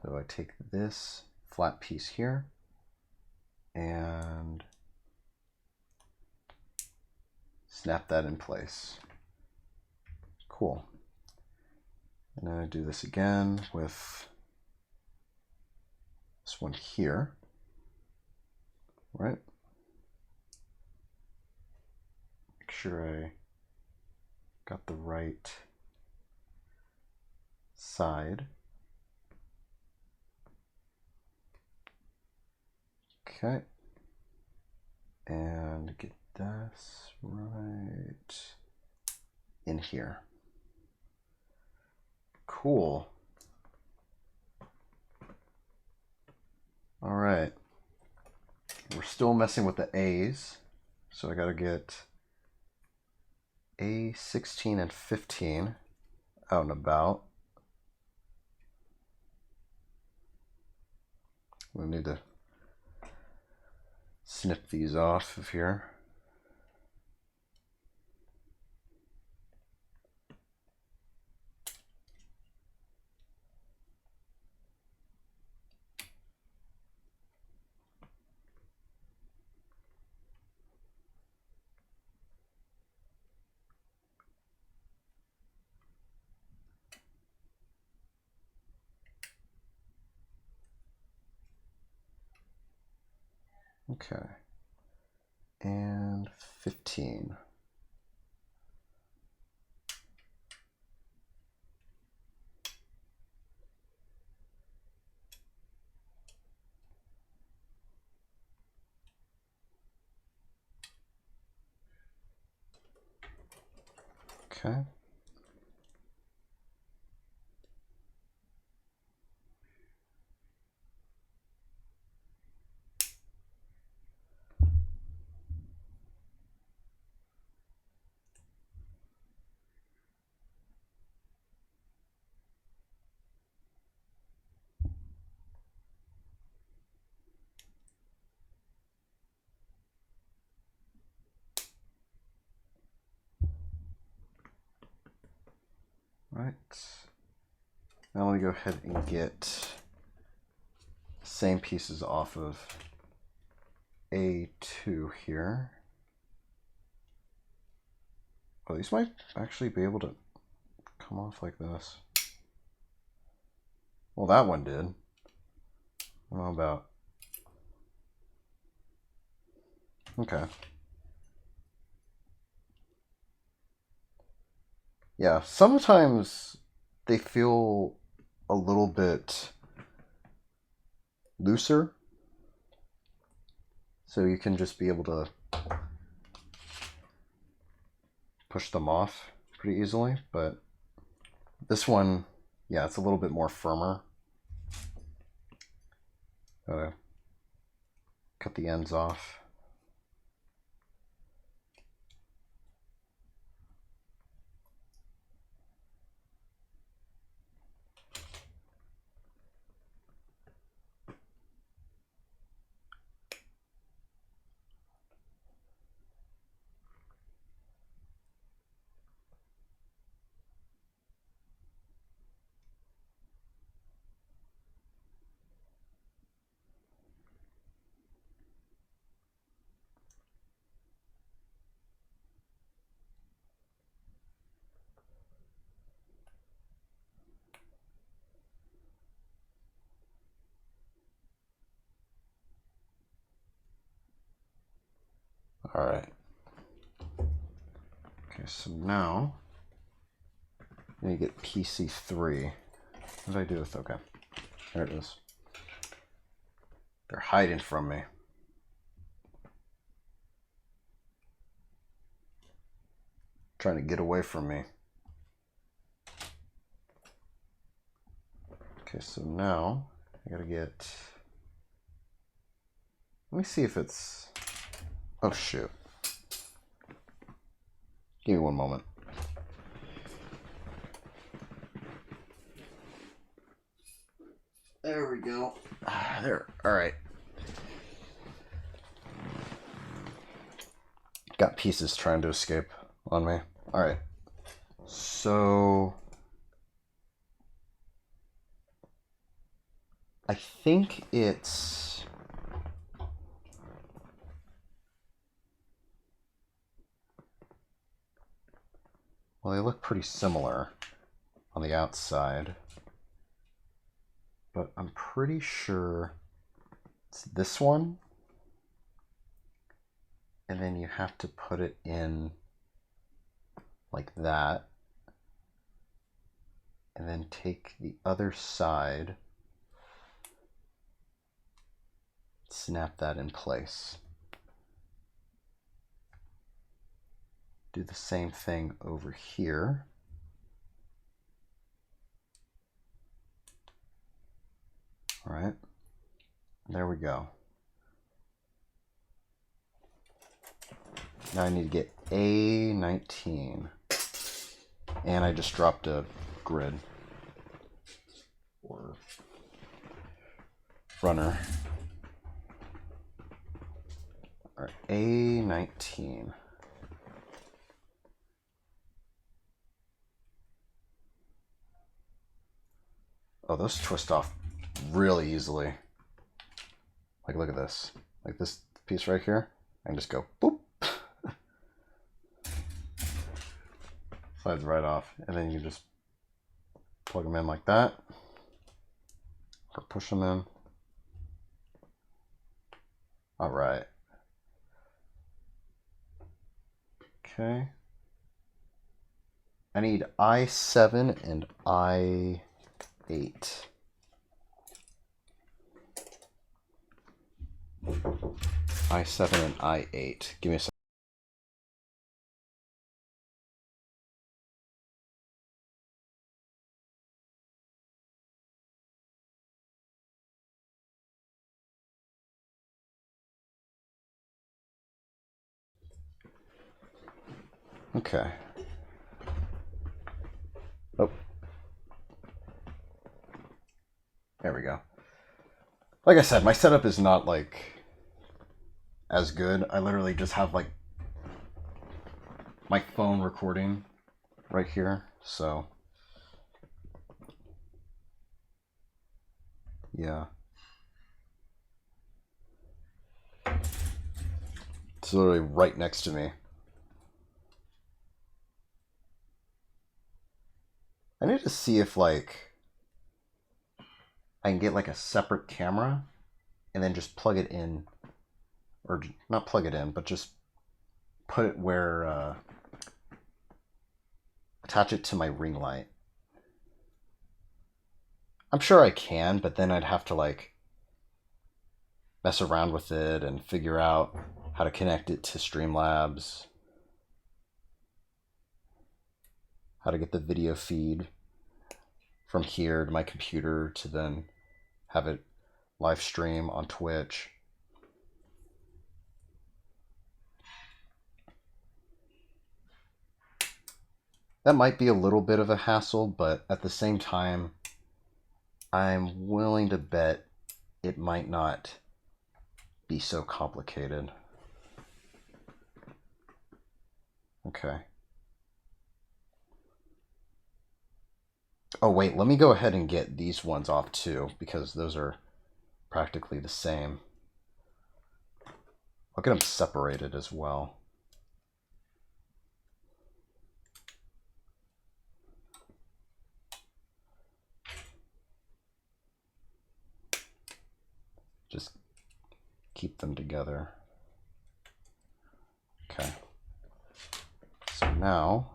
So I take this flat piece here and snap that in place. Cool. And then I do this again with this one here, right? Make sure I got the right side. Okay. And get this right in here. Cool. All right. We're still messing with the A's. So I got to get A16 and 15 out and about. We need to snip these off of here. Okay. And 15. Okay. Right. Now I'm going to go ahead and get the same pieces off of A2 here. Oh, these might actually be able to come off like this. Well, that one did. I don't know about... Okay. Yeah, sometimes they feel a little bit looser. So you can just be able to push them off pretty easily. But this one, yeah, it's a little bit more firmer. Cut the ends off. All right. Okay, so now I'm gonna get PC3. What did I do with? Okay, there it is. They're hiding from me. Trying to get away from me. Okay, so now I gotta get... Let me see if it's... Oh, shoot. Give me one moment. There we go. There. All right. Got pieces trying to escape on me. All right. So... I think it's... Well, they look pretty similar on the outside, but I'm pretty sure it's this one, and then you have to put it in like that, and then take the other side, snap that in place. Do the same thing over here. All right, there we go. Now I need to get A19. And I just dropped a grid or runner. All right, A19. Oh, those twist off really easily. Like, look at this. Like this piece right here. I can just go boop. Slides right off. And then you just plug them in like that. Or push them in. All right. Okay. I need I7 and I8. I7 and I8. Give me a second. Okay. Oh. There we go. Like I said, my setup is not like as good. I literally just have like my phone recording right here. So yeah. It's literally right next to me. to see if like I can get like a separate camera and then just plug it in, or not plug it in, but just put it where, attach it to my ring light. I'm sure I can, but then I'd have to like mess around with it and figure out how to connect it to Streamlabs, how to get the video feed from here to my computer to then have it live stream on Twitch. That might be a little bit of a hassle, but at the same time, I'm willing to bet it might not be so complicated. Okay. Oh wait, let me go ahead and get these ones off too, because those are practically the same. I'll get them separated as well. Just keep them together. Okay. So now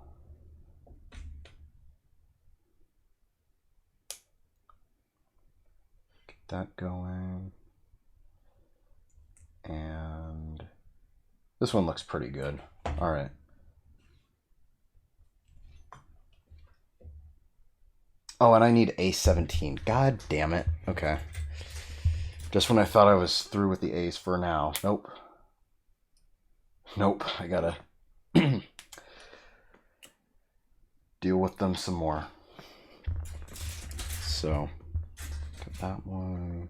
get that going. And this one looks pretty good. All right. Oh, and I need A17. God damn it. Okay. Just when I thought I was through with the A's for now. Nope. Nope. I gotta deal with them some more. So, got that one.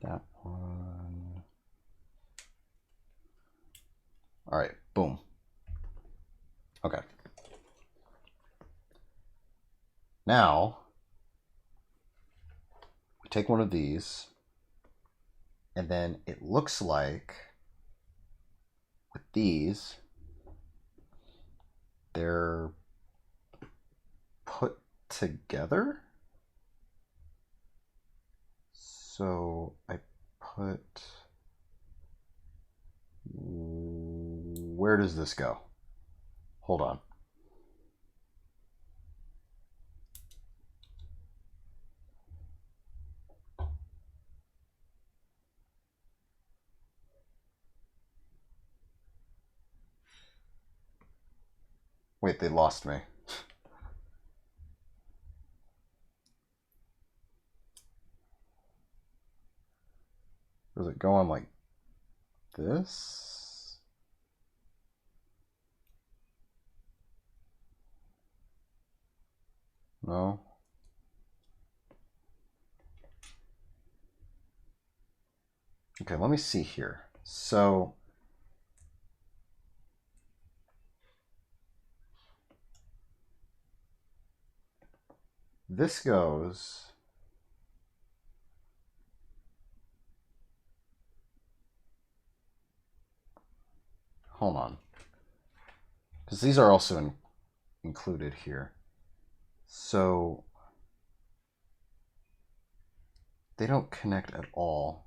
That one. All right. Boom. Okay. Now, we take one of these, and then it looks like with these, they're put together. So I put, where does this go? Hold on. Wait, they lost me. Does it go on like this? No. Okay, let me see here. So this goes hold on, because these are also included here. So they don't connect at all,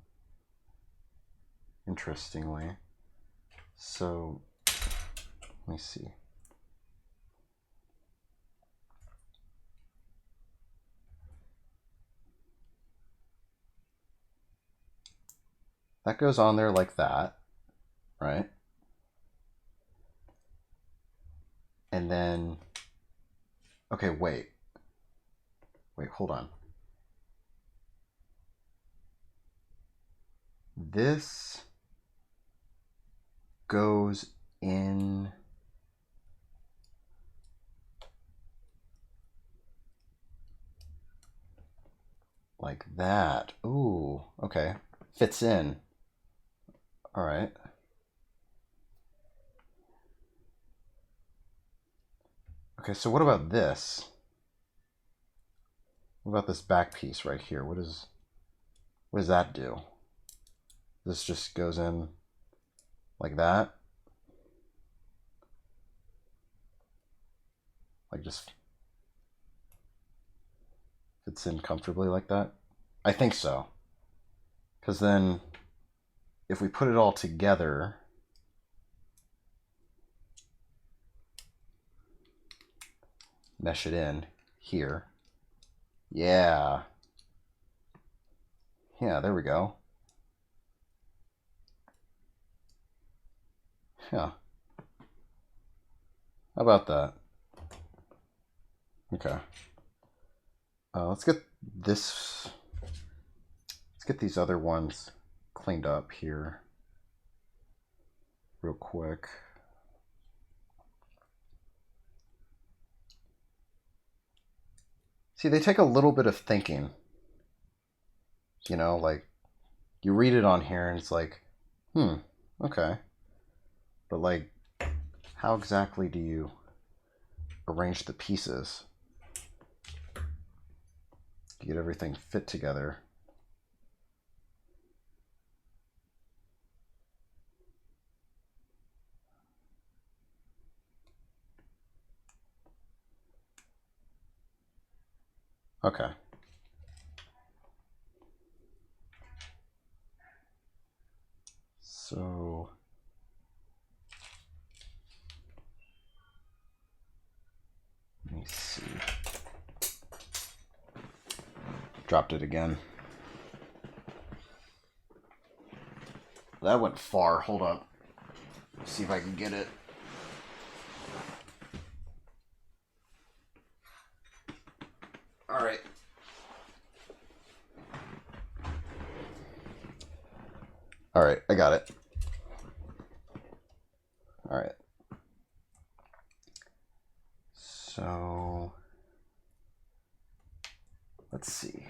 interestingly. So let me see. That goes on there like that, right? And then, okay, wait, hold on. This goes in like that. Ooh, okay. Fits in. All right. Okay, so what about this? What about this back piece right here? What does that do? This just goes in like that? Like just fits in comfortably like that. I think so. Because then if we put it all together, mesh it in here. Yeah. Yeah, there we go. Yeah. How about that? Okay. Let's get this. Let's get these other ones cleaned up here real quick. See, they take a little bit of thinking. You know, like you read it on here and it's like, okay. But like, how exactly do you arrange the pieces to get everything fit together? Okay. So let me see. Dropped it again. That went far. Hold up. Let's see if I can get it. All right. All right, I got it. All right. So let's see.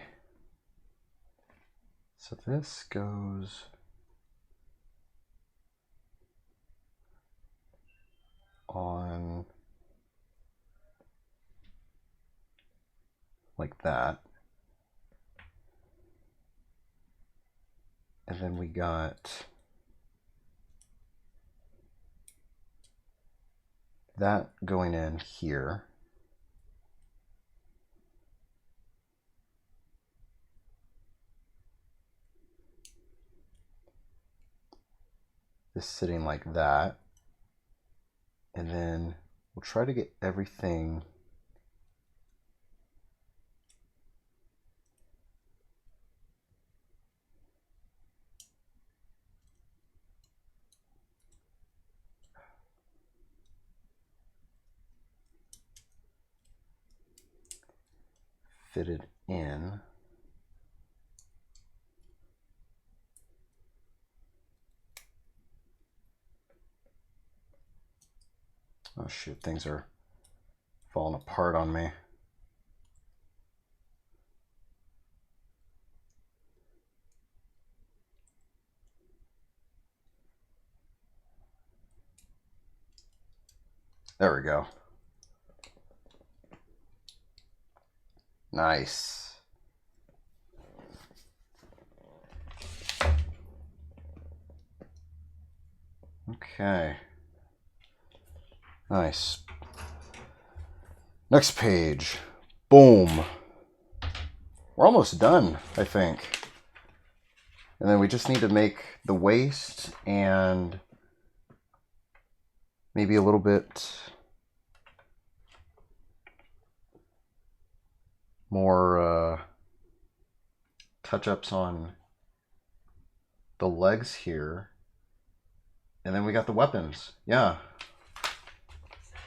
So this goes on like that. And then we got that going in here. This sitting like that. And then we'll try to get everything fitted in. Oh shoot, things are falling apart on me. There we go. Nice. Okay. Nice. Next page. Boom. We're almost done, I think. And then we just need to make the waist and maybe a little bit more touch-ups on the legs here. And then we got the weapons. Yeah.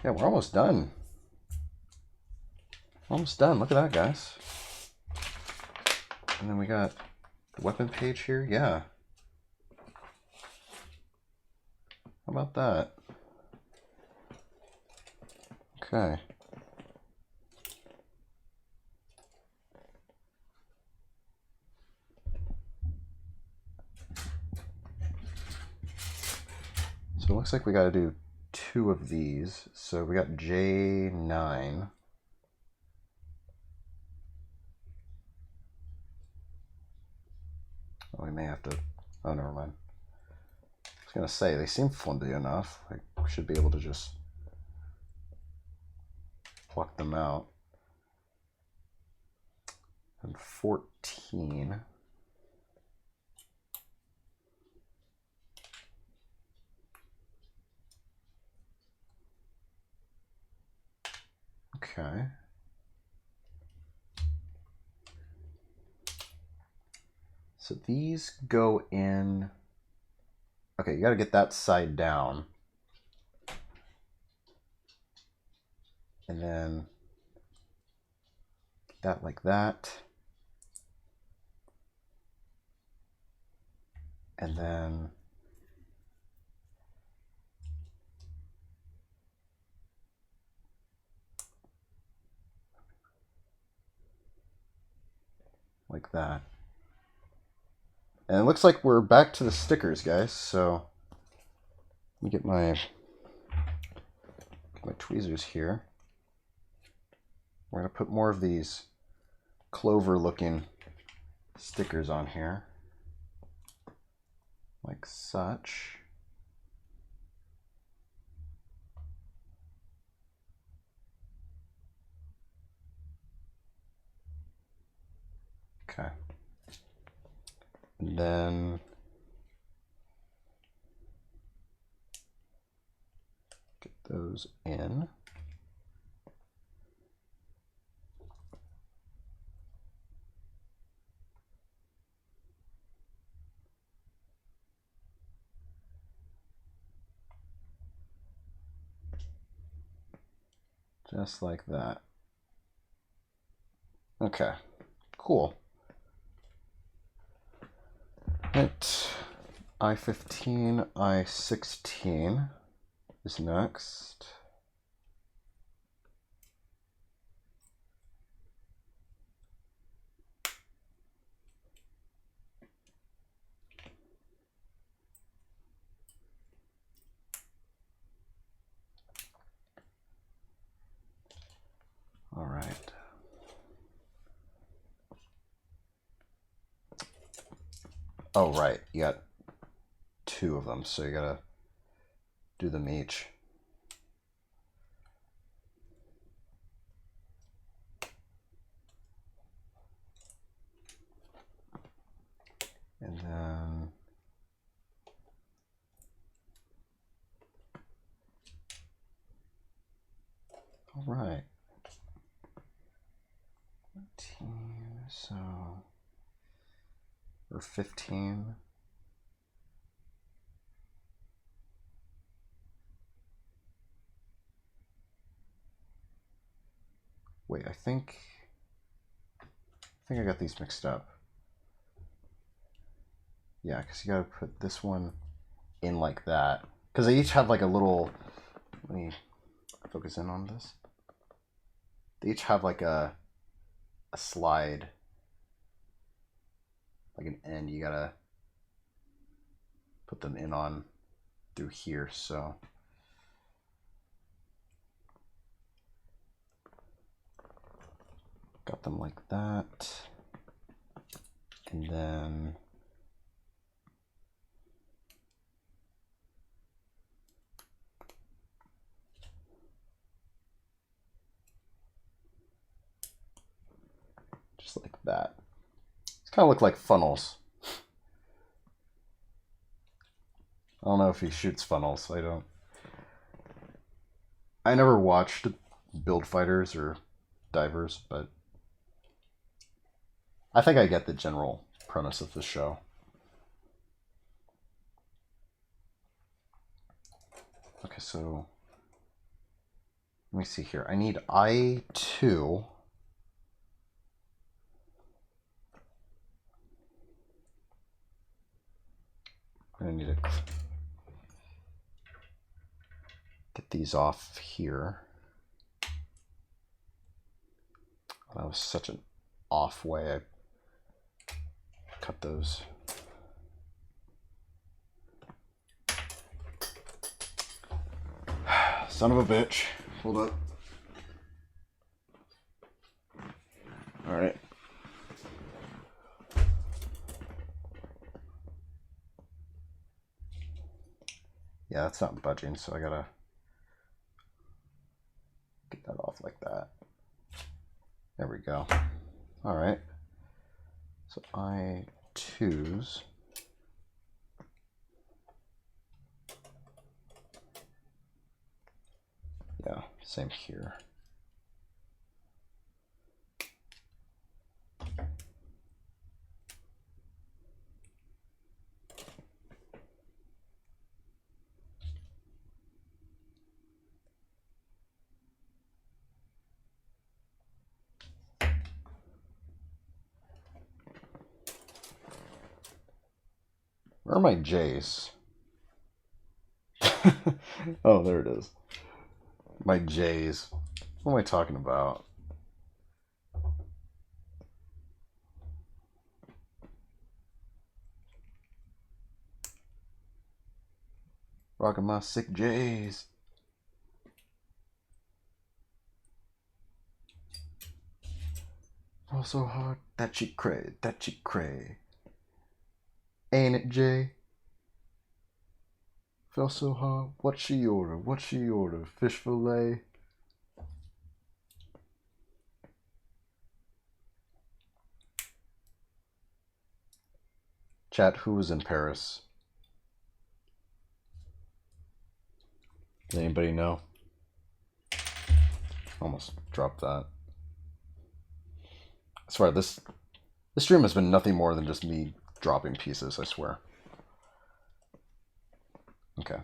Yeah, we're almost done. Almost done. Look at that, guys. And then we got the weapon page here. Yeah. How about that? Okay. So it looks like we got to do 2 of these. So we got J9. Oh, we may have to... Oh, never mind. I was going to say, they seem flimsy enough. I should be able to just pluck them out. and 14. Okay. So these go in. Okay, you got to get that side down. And then that like that. And then like that. And it looks like we're back to the stickers, guys. So let me get my tweezers here. We're going to put more of these clover looking stickers on here. Like such. Okay. And then get those in. Just like that. Okay, cool. Right, I-15, I-16 is next. All right. Oh, right. You got two of them, so you gotta do them each. And then all right. 14, so or 15. Wait, I think I got these mixed up. Yeah, because you gotta put this one in like that. Because they each have like a little. Let me focus in on this. They each have like a slide, like an end. You gotta put them in on through here. So got them like that, and then just like that. It's kind of look like funnels. I don't know if he shoots funnels. I never watched Build Fighters or Divers, but I think I get the general premise of the show. Okay, so let me see here. I need I2. I'm gonna need to get these off here. That was such an off way. I cut those. Son of a bitch. Hold up. All right. Yeah, that's not budging, so I gotta get that off like that. There we go. All right. So I2s. Yeah, same here. Where are my J's? Oh, there it is. My J's. What am I talking about? Rocking my sick J's. Fall so hard that she cray, that she cray. Ain't it, Jay? Fell so hard. What she order? What she order? Fish fillet. Chat, who was in Paris? Does anybody know? Almost dropped that. I swear, this stream has been nothing more than just me dropping pieces, I swear. Okay.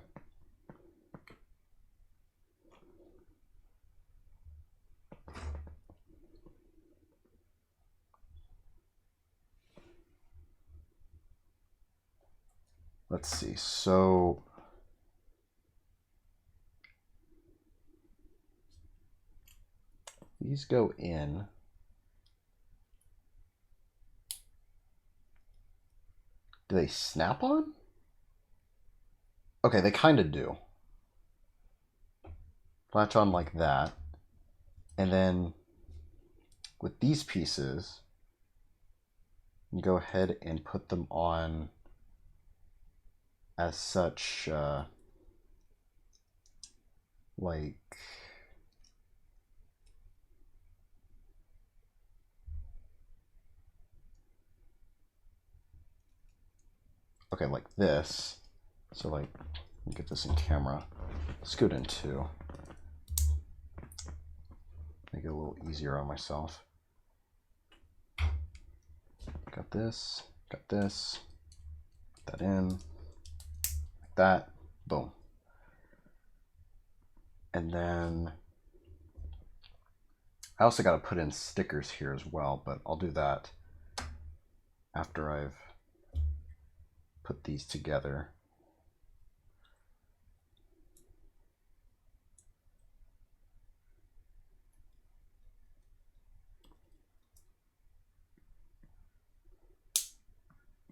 Let's see. So these go in. Do they snap on? Okay, they kind of do. Latch on like that. And then with these pieces, you go ahead and put them on as such, like, okay, like this. So like, let me get this in camera. Scoot in two. Make it a little easier on myself. Got this, put that in, like that, boom. And then I also got to put in stickers here as well, but I'll do that after I've put these together.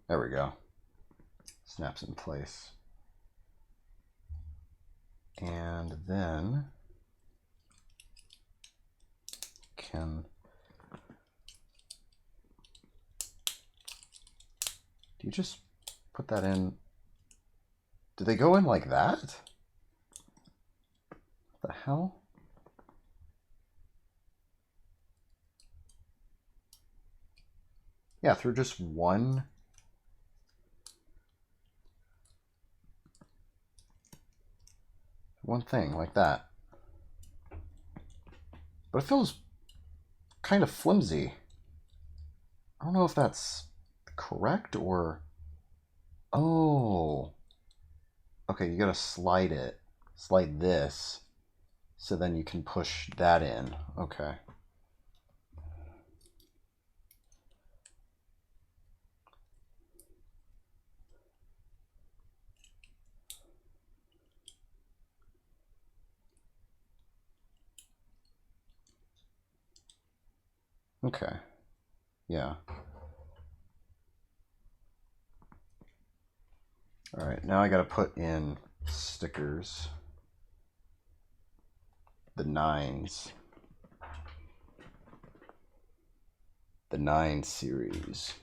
There we go. Snaps in place. And then do you just put that in? Do they go in like that? What the hell? Yeah, through just one thing like that. But it feels kind of flimsy. I don't know if that's correct or... Oh. Okay, you gotta slide it. Slide this. So then you can push that in. Okay. Okay. Yeah. All right, now I got to put in stickers. The 9s. The 9 series.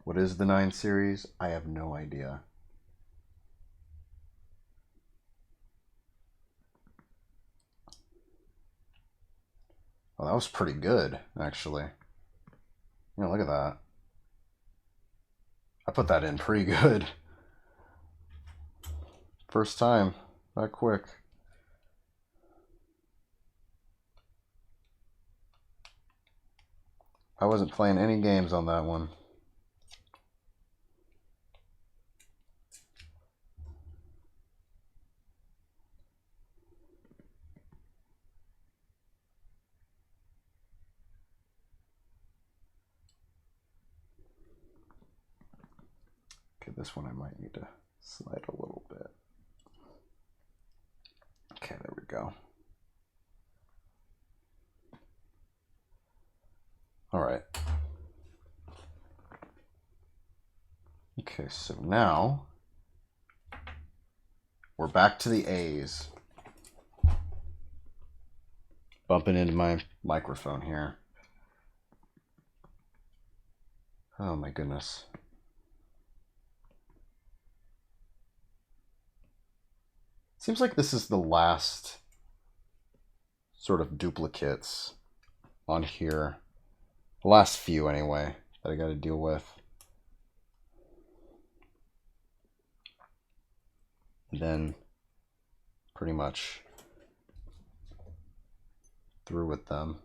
What is the 9 series? I have no idea. Well, that was pretty good, actually. Yeah, look at that. I put that in pretty good. First time, that quick. I wasn't playing any games on that one. Okay, this one I might need to slide a little bit. Okay, there we go. All right. Okay, so now we're back to the A's. Bumping into my microphone here. Oh my goodness. Seems like this is the last sort of duplicates on here. The last few anyway that I got to deal with. And then pretty much through with them.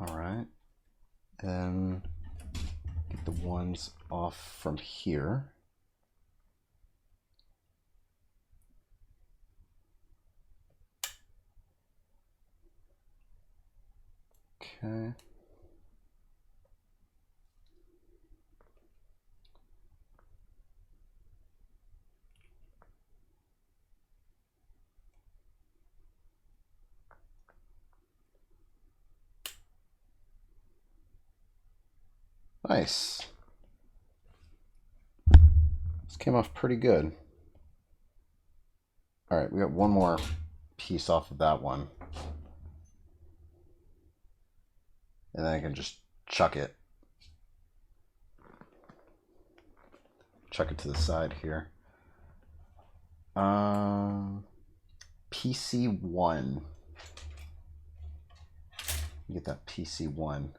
All right, and get the ones off from here. Okay. Nice. This came off pretty good. All right, we got one more piece off of that one. And then I can just chuck it. Chuck it to the side here. PC1. Get that PC1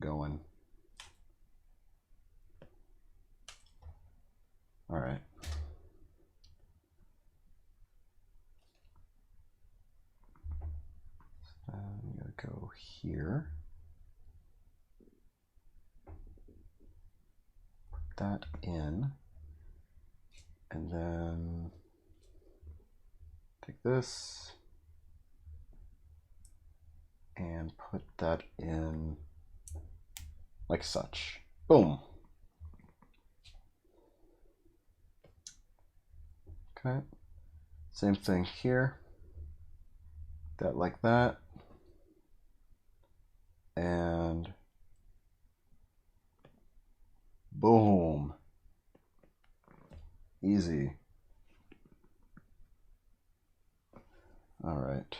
going. All right. I'm going to go here. Put that in. And then take this and put that in like such. Boom. Okay. Same thing here. That like that. And boom. Easy. All right.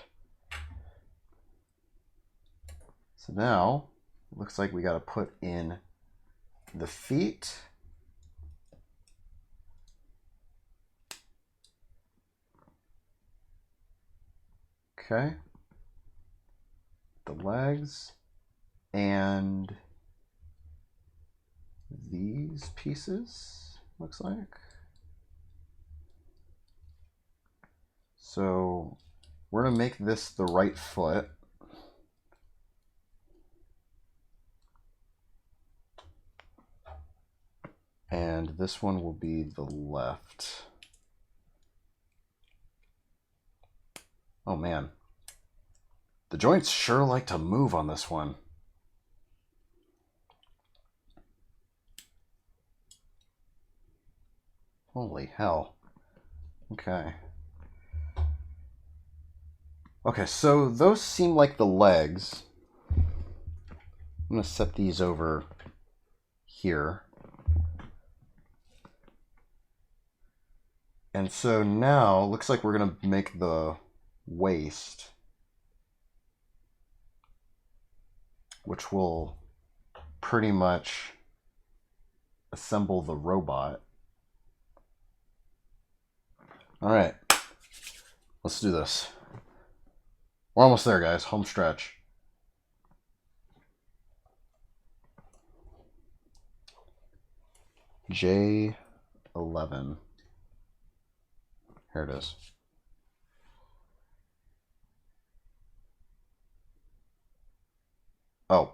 So now it looks like we got to put in the feet. Okay. The legs and these pieces, looks like. So we're going to make this the right foot. And this one will be the left. Oh man. The joints sure like to move on this one. Holy hell. Okay. Okay, so those seem like the legs. I'm going to set these over here. And so now, looks like we're going to make the waist, which will pretty much assemble the robot. All right, let's do this. We're almost there, guys. Home stretch. J11. Here it is. Oh,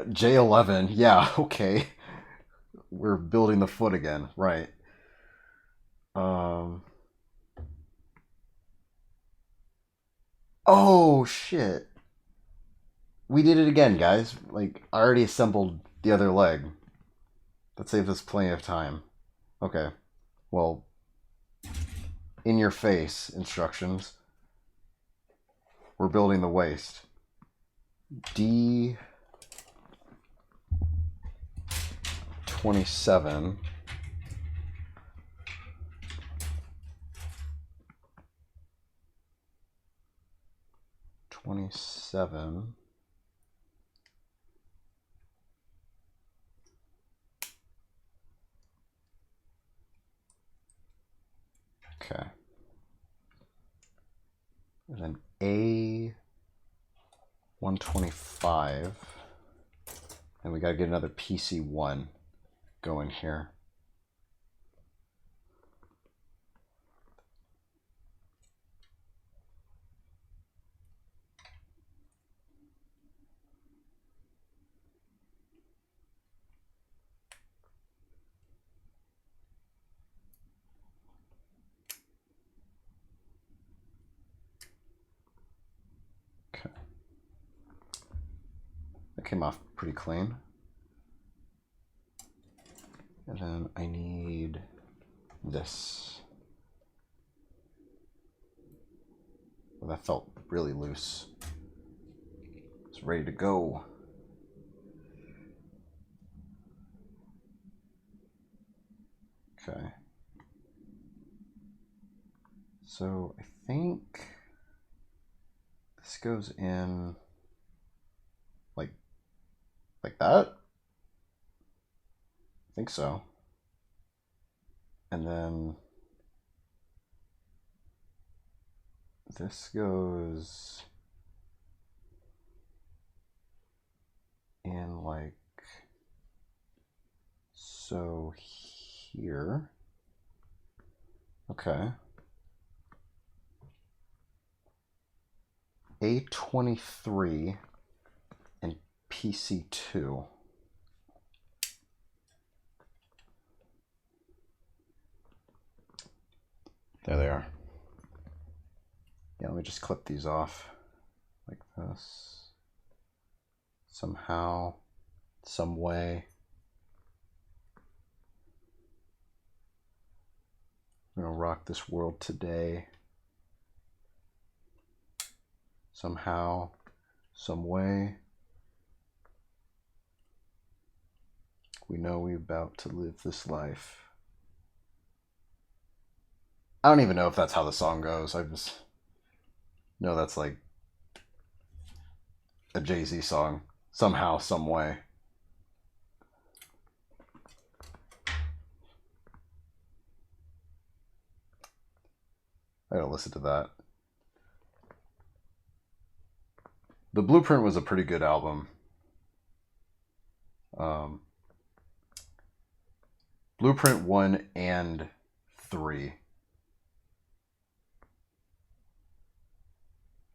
J11. Yeah, okay. We're building the foot again, right? Oh shit. We did it again, guys. Like, I already assembled the other leg. That saved us plenty of time. Okay. Well, in your face instructions. We're building the waist. D27. Okay. And then A125. And we got to get another PC1 going here. Okay. That came off pretty clean. And then I need this. Well, that felt really loose. It's ready to go. Okay. So I think this goes in like that. I think so. And then this goes in like so here. Okay. A23 and PC2. There they are. Yeah, let me just clip these off like this. Somehow, some way. I'm gonna rock this world today. Somehow, some way. We know we're about to live this life. I don't even know if that's how the song goes. I just know that's like a Jay-Z song. Somehow, some way. I gotta listen to that. The Blueprint was a pretty good album. Blueprint 1 and 3.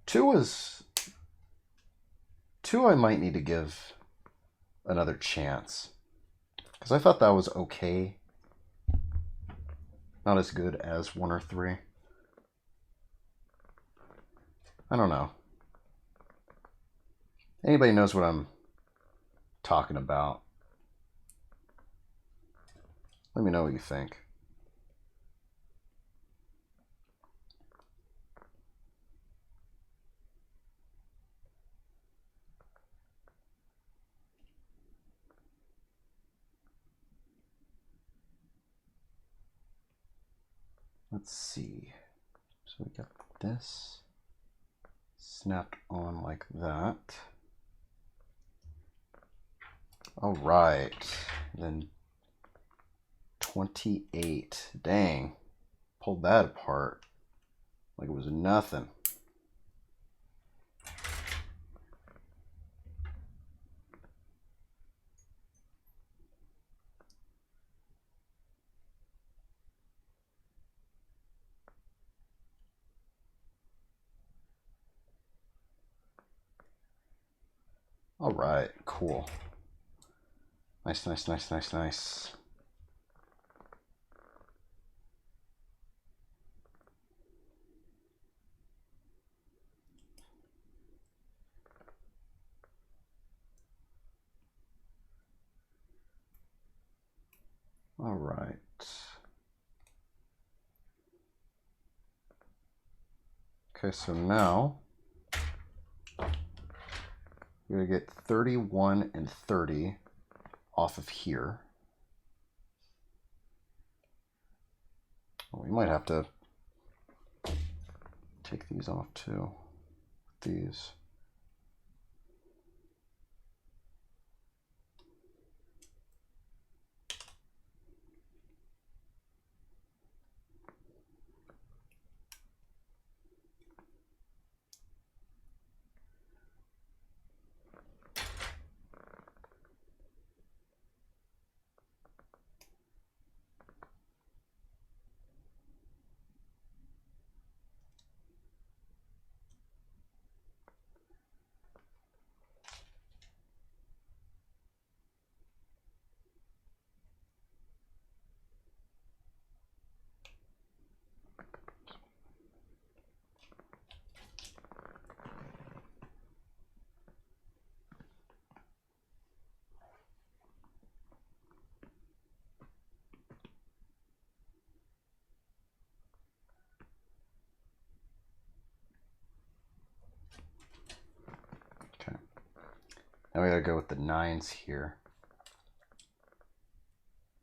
2 I might need to give another chance. Because I thought that was okay. Not as good as 1 or 3. I don't know. Anybody knows what I'm talking about? Let me know what you think. let's see. So we got this snapped on like that. All right, then 28. Dang, pulled that apart like it was nothing. All right, cool. Nice, nice, nice, nice, nice. All right. Okay, so now we're going to get 31 and 30 off of here. We might have to take these off too. These. Okay. Now we gotta go with the 9s here.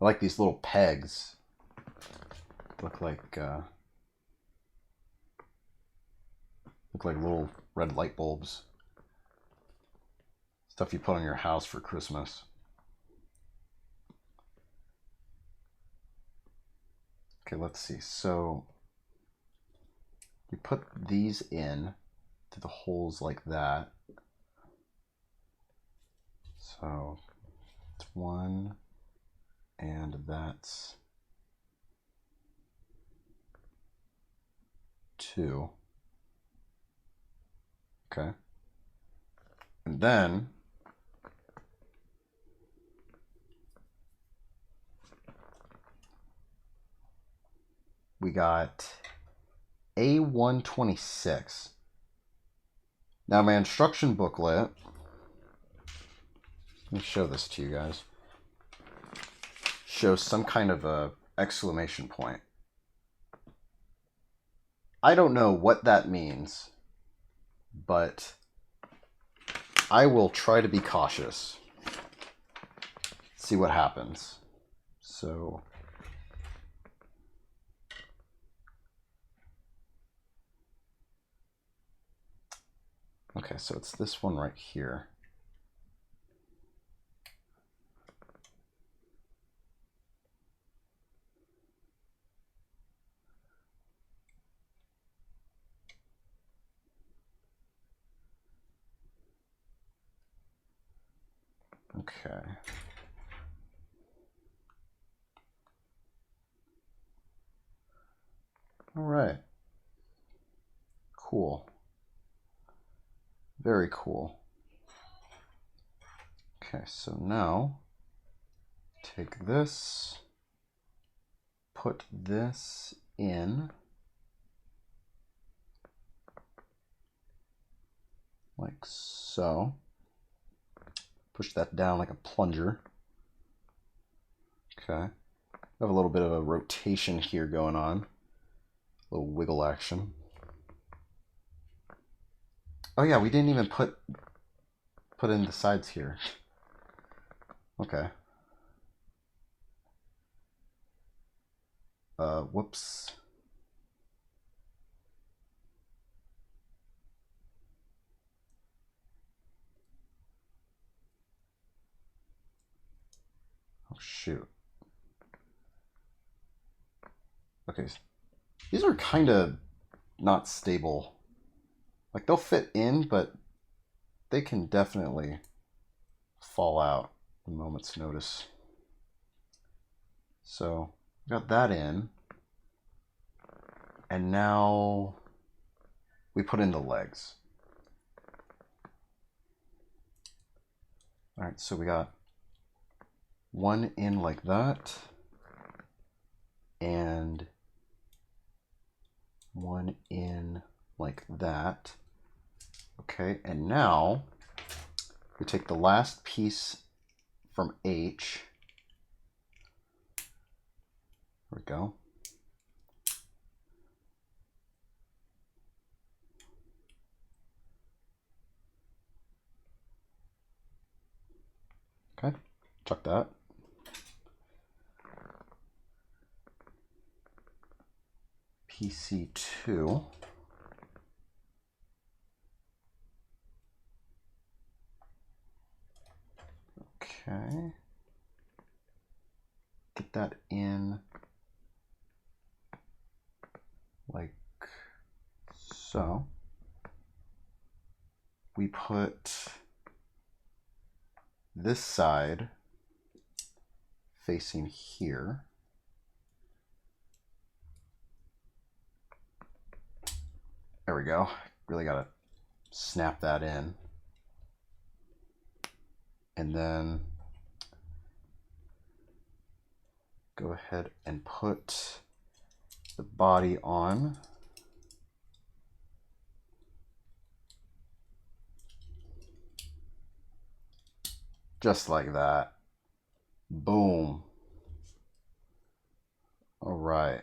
I like these little pegs. Look like little red light bulbs. Stuff you put on your house for Christmas. Okay, let's see. So you put these in to the holes like that. So it's 1, and that's 2. Okay. And then we got A126. Now my instruction booklet, let me show this to you guys, shows some kind of a exclamation point. I don't know what that means, but I will try to be cautious. See what happens. So okay, so it's this one right here. Okay. All right. Cool. Very cool. Okay, so now take this, put this in like so. Push that down like a plunger. Okay. I have a little bit of a rotation here going on. A little wiggle action. Oh yeah, we didn't even put in the sides here. Okay. Whoops. shoot. Okay, these are kind of not stable. Like, they'll fit in, but they can definitely fall out at a moment's notice. So, got that in. And now we put in the legs. All right, so we got one in like that, and one in like that. Okay, and now we take the last piece from H. There we go. Okay, chuck that. PC2. Okay. Get that in like so. We put this side facing here. There we go. Really gotta snap that in. And then go ahead and put the body on. Just like that. Boom. All right.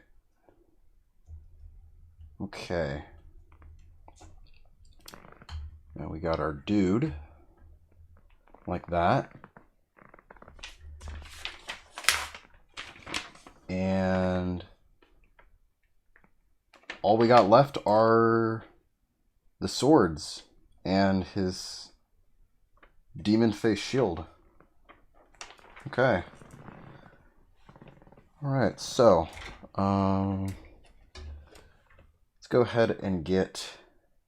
Okay. Now we got our dude like that. And all we got left are the swords and his demon face shield. Okay. All right, so let's go ahead and get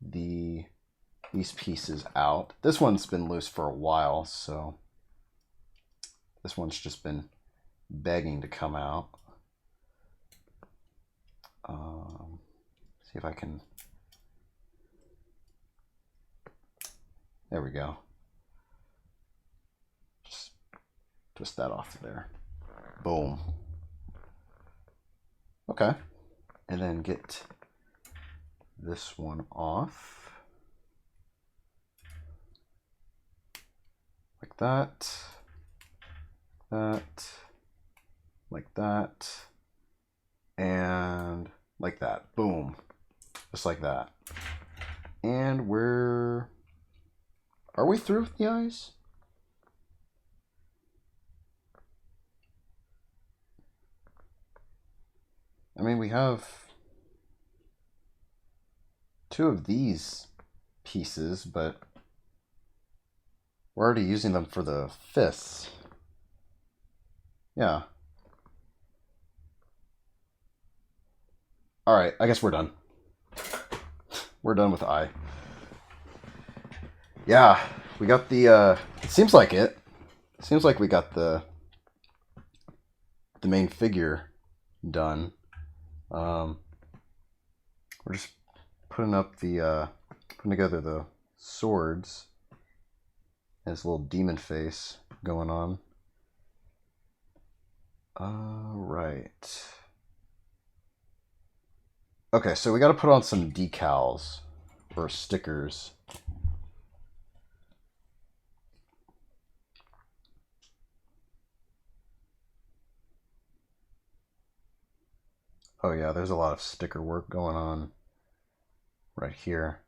these pieces out. This one's been loose for a while, so this one's just been begging to come out. See if I can. There we go. Just twist that off of there. Boom. Okay. And then get this one off. Like that. That. Like that. And like that. Boom. Just like that. And are we through with the eyes? I mean, we have two of these pieces, but we're already using them for the fists. Yeah. All right, I guess we're done. We're done with eye. Yeah, we got the, seems like it. Seems like we got the main figure done. We're just putting together the swords. And his little demon face going on. Right. Okay, so we got to put on some decals or stickers. Oh yeah, there's a lot of sticker work going on right here.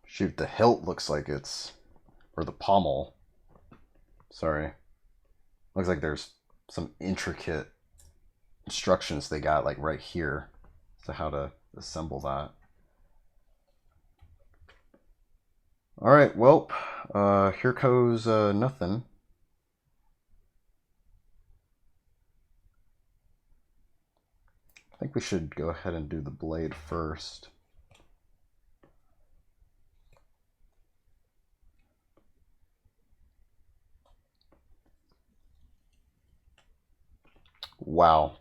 Shoot, the hilt looks like it's, or the pommel. Sorry. Looks like there's some intricate instructions they got like right here as to how to assemble that. All right, well, Here goes nothing. I think we should go ahead and do the blade first. Wow.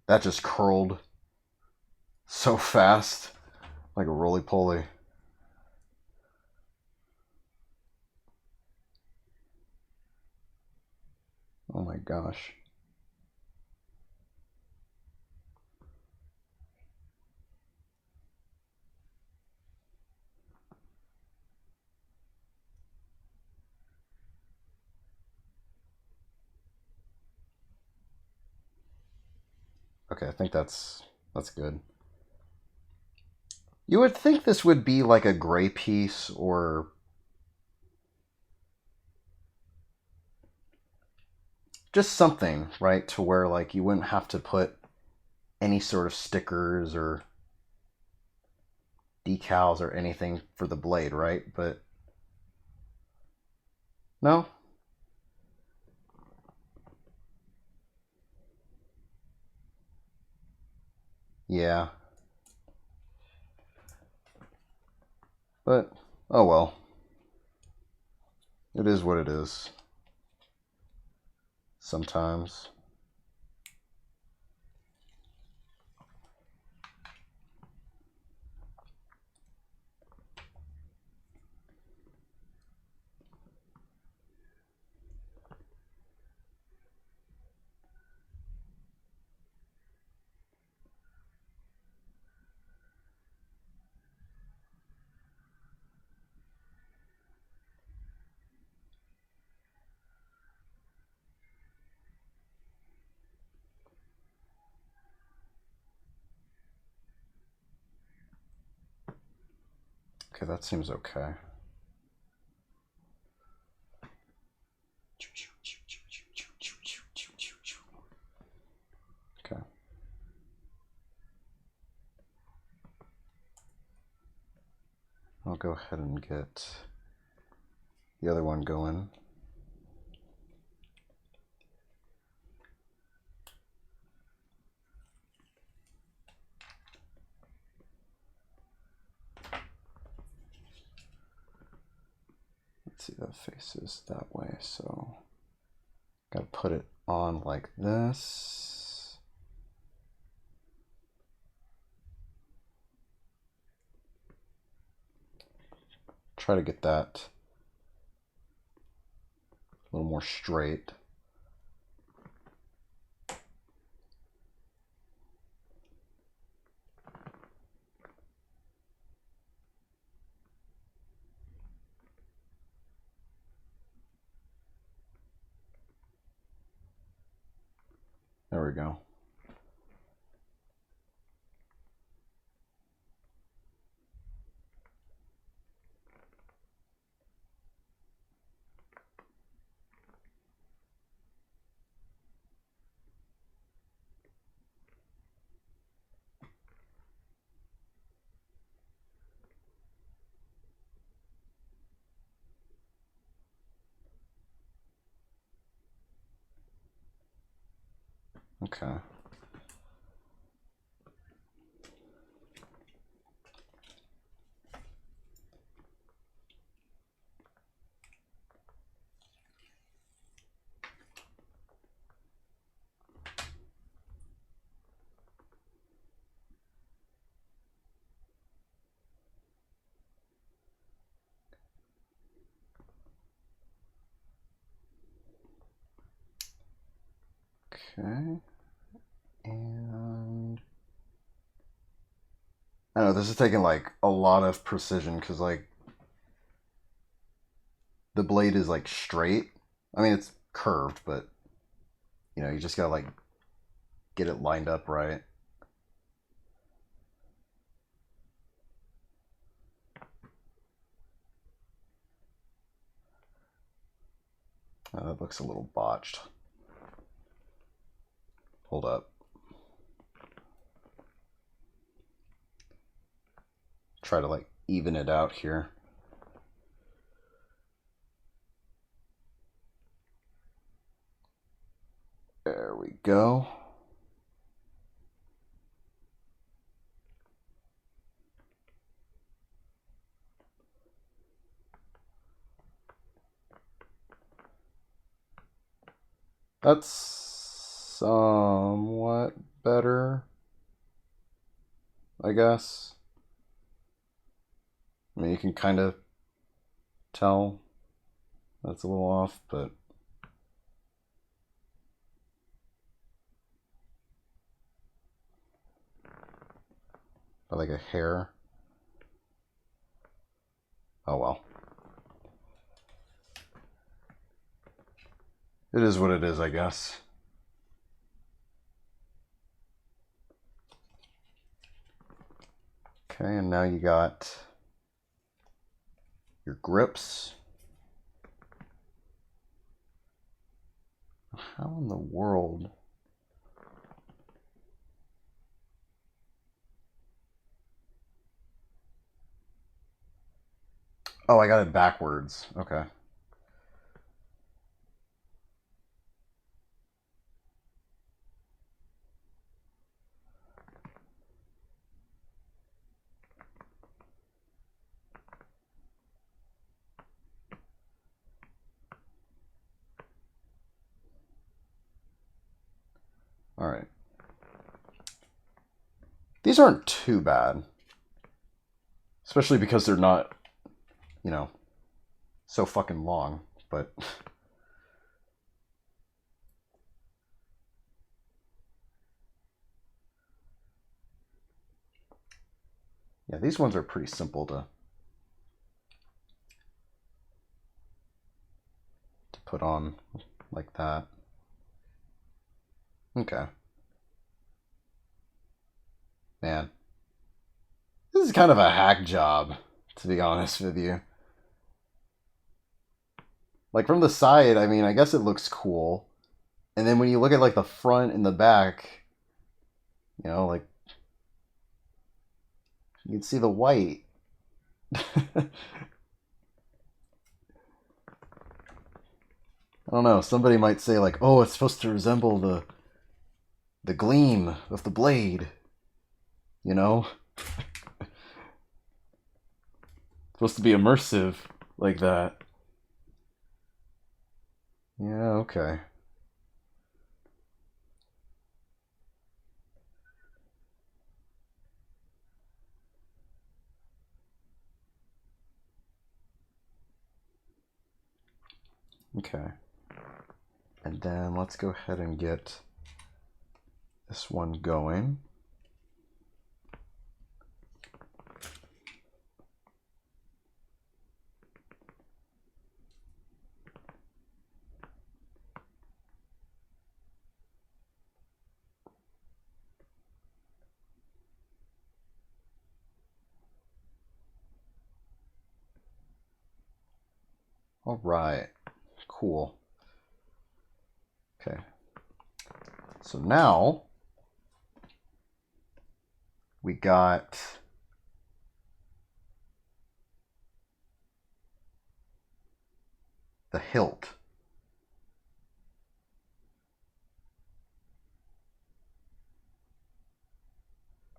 That just curled so fast, like a roly-poly. Oh my gosh. Okay, I think that's good. You would think this would be like a gray piece or just something, right? To where like you wouldn't have to put any sort of stickers or decals or anything for the blade, right? But no. Yeah. But oh well. It is what it is. Sometimes. Okay, that seems okay. Okay. I'll go ahead and get the other one going. Let's see, that faces that way, so gotta put it on like this. Try to get that a little more straight. There we go. Okay. Okay. And I know this is taking like a lot of precision because like the blade is like straight. I mean, it's curved, but you know, you just gotta like get it lined up right. That looks a little botched. Hold up. Try to like even it out here. go. That's somewhat better, I guess. I mean, you can kind of tell that's a little off, but like a hair. Oh well. It is what it is, I guess. Okay, and now you got your grips. How in the world? Oh, I got it backwards. Okay. All right. These aren't too bad. Especially because they're not, you know, so fucking long, but yeah, these ones are pretty simple to put on like that. Okay. Man, this is kind of a hack job, to be honest with you. Like from the side, I mean, I guess it looks cool. And then when you look at like the front and the back, you know, like you can see the white. I don't know. Somebody might say like, "Oh, it's supposed to resemble the gleam of the blade." You know, it's supposed to be immersive like that. Yeah, okay. Okay. And then let's go ahead and get this one going. All right. Cool. Okay. So now we got the hilt.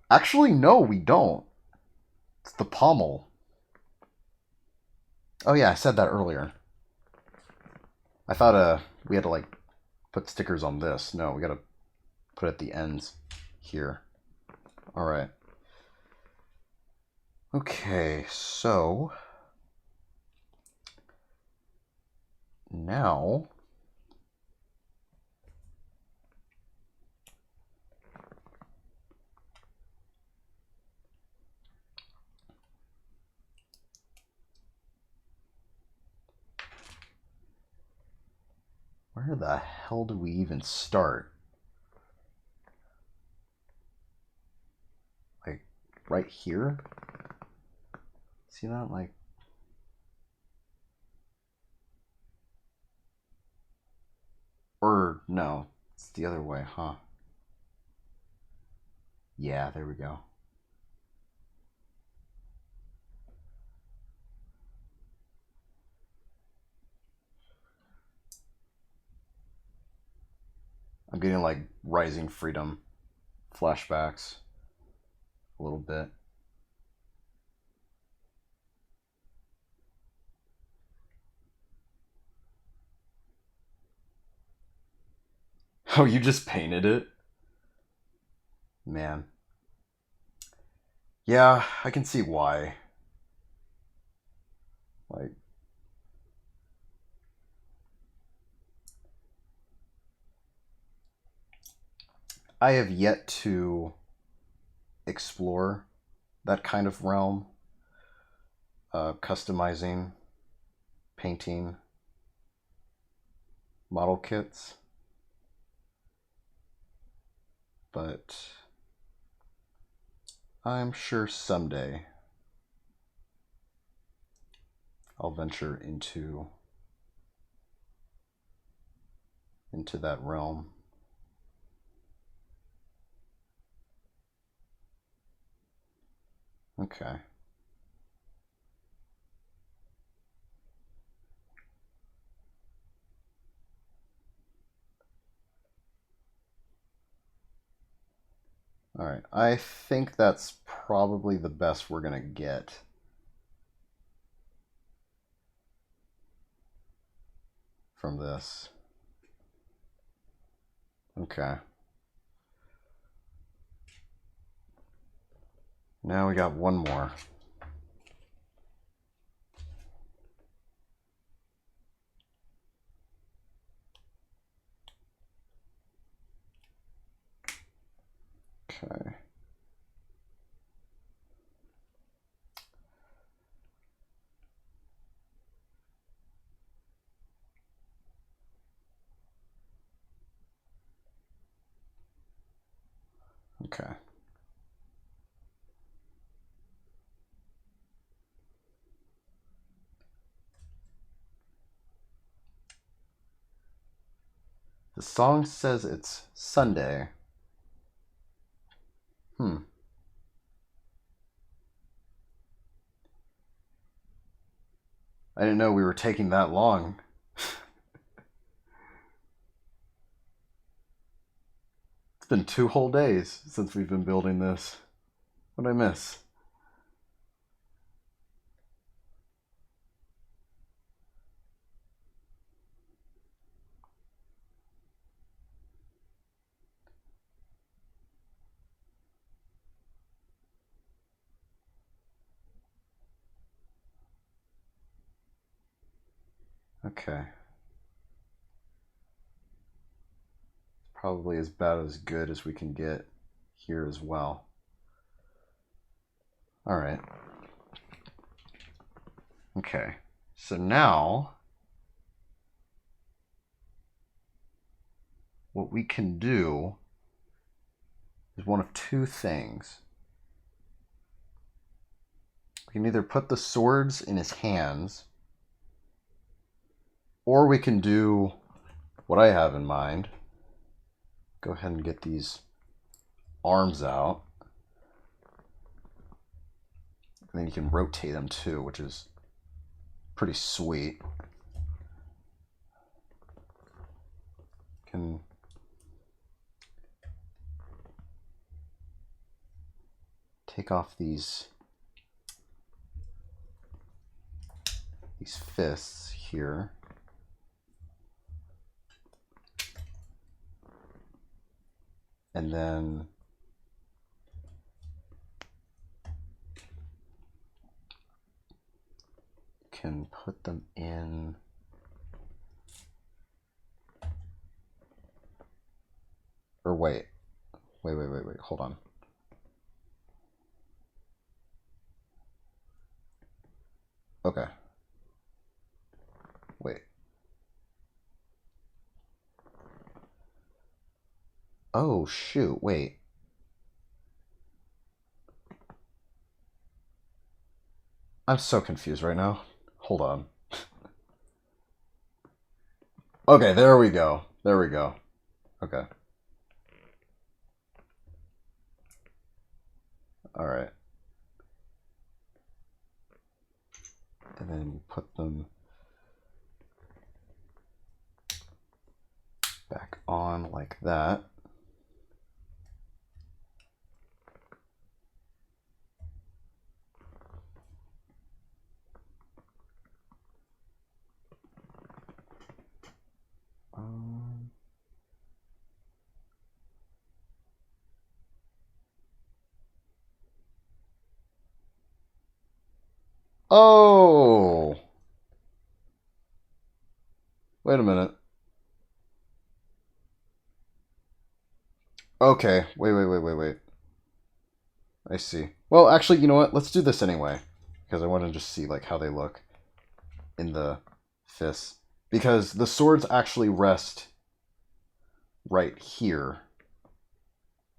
Actually, no, we don't. It's the pommel. Oh yeah, I said that earlier. I thought we had to like put stickers on this. No, we gotta put it at the ends here. All right. Okay, so now where the hell do we even start? Like right here? See that? Like or no, it's the other way, huh? Yeah, there we go. I'm getting like Rising Freedom flashbacks a little bit. Oh, you just painted it? Man. Yeah, I can see why. Like, I have yet to explore that kind of realm, customizing, painting, model kits, but I'm sure someday I'll venture into that realm. Okay. All right. I think that's probably the best we're going to get. From this. Okay. Now we got one more. Okay. Okay. The song says it's Sunday. I didn't know we were taking that long. It's been 2 whole days since we've been building this. What did I miss? Okay. Probably as bad as good as we can get here as well. All right. Okay. So now what we can do is one of two things. We can either put the swords in his hands, or we can do what I have in mind. Go ahead and get these arms out. And then you can rotate them too, which is pretty sweet. Can take off these fists here. And then can put them in or wait, hold on. Okay. Wait. Oh, shoot, wait. I'm so confused right now. Hold on. Okay, there we go. There we go. Okay. All right. And then you put them back on like like that. Oh! Wait a minute. Okay, wait. I see. Well, actually, you know what? Let's do this anyway. Because I want to just see like how they look in the fists. Because the swords actually rest right here.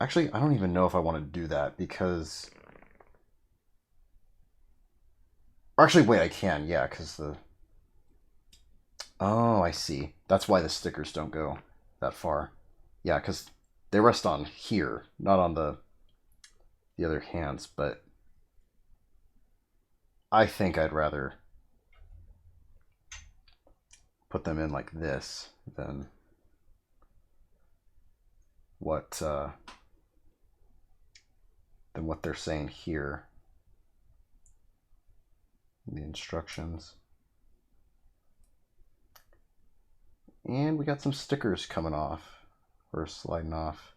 Actually, I don't even know if I want to do that because... Actually, wait, I can. Yeah, because the... Oh, I see. That's why the stickers don't go that far. Yeah, because they rest on here, not on the other hands, but I think I'd rather put them in like this than what they're saying here in the instructions. And we got some stickers coming off or sliding off.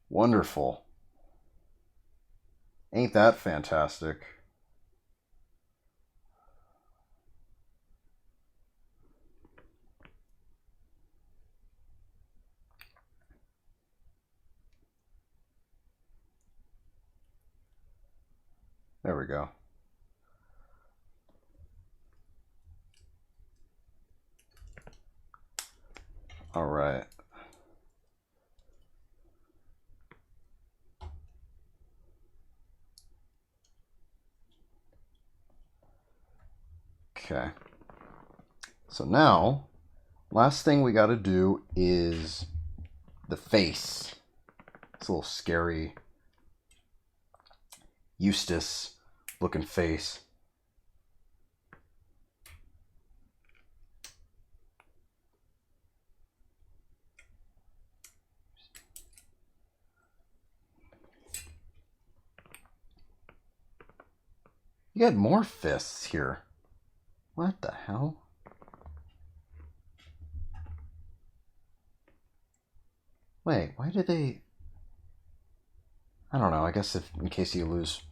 Wonderful. Ain't that fantastic? There we go. All right. Okay. So now, last thing we got to do is the face. It's a little scary Eustace looking face. You got more fists here. What the hell? Wait, why did they... I don't know. I guess if in case you lose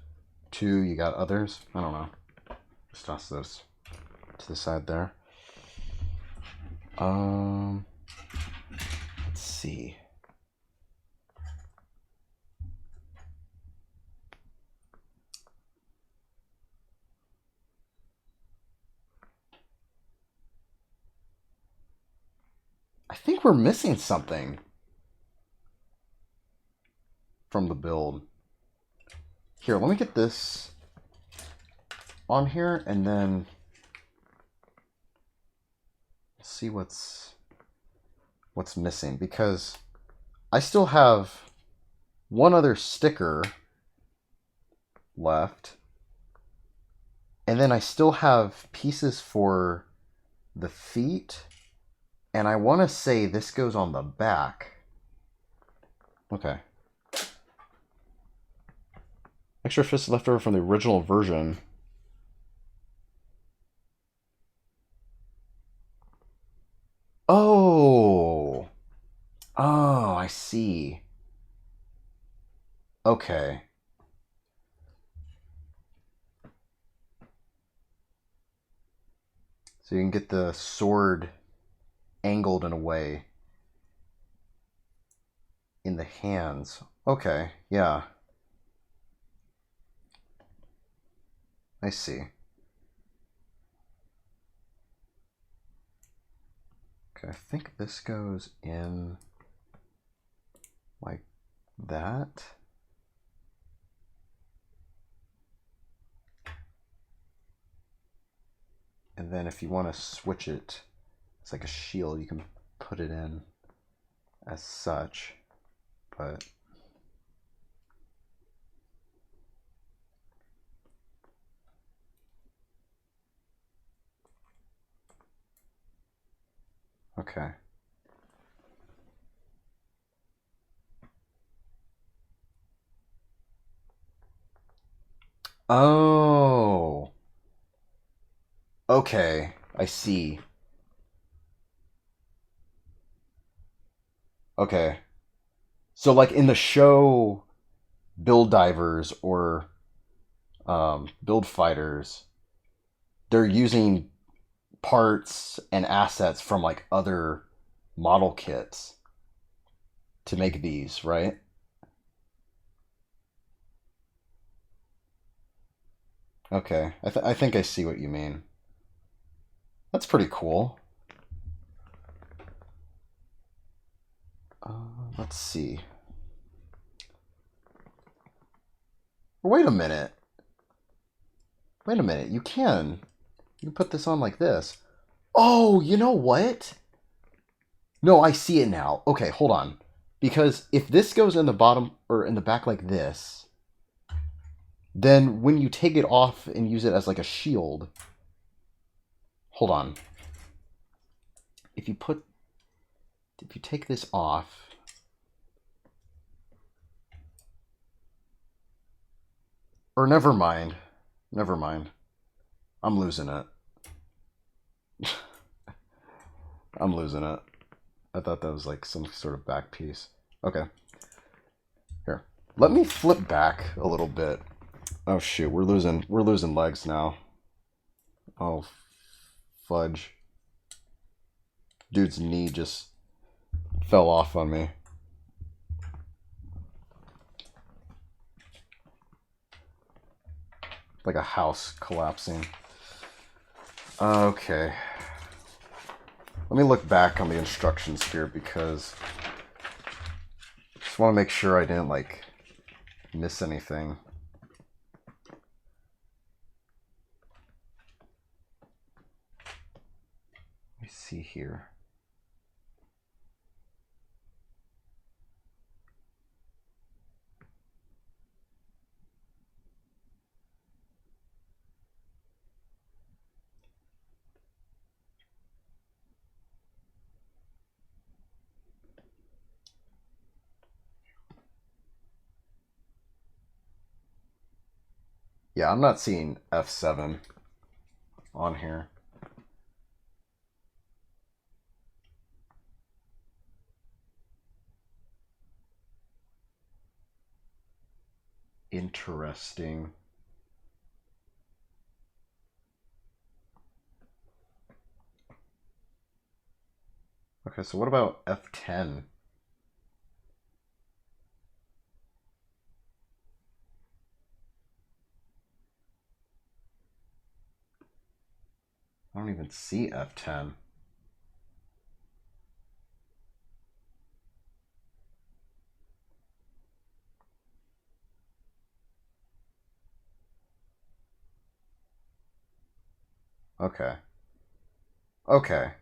two, you got others. I don't know. Just toss those to the side there. Let's see. I think we're missing something from the build. Here, let me get this on here and then see what's missing, because I still have one other sticker left, and then I still have pieces for the feet, and I want to say this goes on the back. Okay. Extra fist left over from the original version. Oh. Oh, I see. Okay. So you can get the sword angled in a way in the hands. Okay, yeah. I see. Okay, I think this goes in like that. And then if you want to switch it, it's like a shield, you can put it in as such, but okay. Oh, okay. I see. Okay. So like in the show Build Divers or Build Fighters, they're using parts and assets from like other model kits to make these, right? Okay. I think I see what you mean. That's pretty cool. Let's see. Wait a minute. Wait a minute. You can put this on like this. Oh, you know what? No, I see it now. Okay, hold on. Because if this goes in the bottom or in the back like this, then when you take it off and use it as like a shield, hold on. If you put, if you take this off, or never mind, never mind. I'm losing it. I'm losing it. I thought that was like some sort of back piece. Okay. Here. Let me flip back a little bit. Oh shoot, we're losing legs now. Oh fudge. Dude's knee just fell off on me. Like a house collapsing. Okay. Let me look back on the instructions here because I just want to make sure I didn't like miss anything. Let me see here. Yeah, I'm not seeing F7 on here. Interesting. Okay, so what about F10? I don't even see F10. Okay. Okay.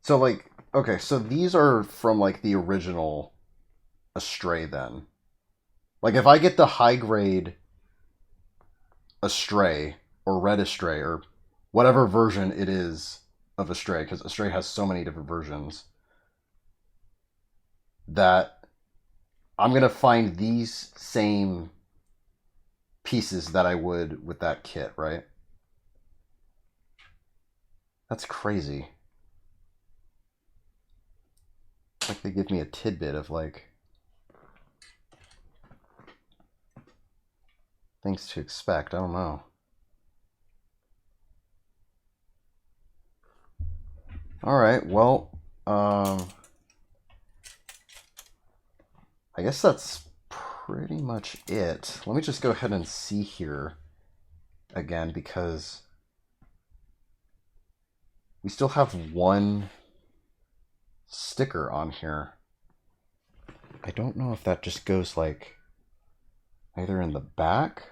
So like okay, so these are from like the original Astray then. Like if I get the high grade Astray or Red Astray or whatever version it is of Astray, because Astray has so many different versions, that I'm gonna find these same pieces that I would with that kit, right? That's crazy. It's like they give me a tidbit of like things to expect. I don't know. All right. Well, I guess that's pretty much it. Let me just go ahead and see here again because we still have one sticker on here. I don't know if that just goes like either in the back.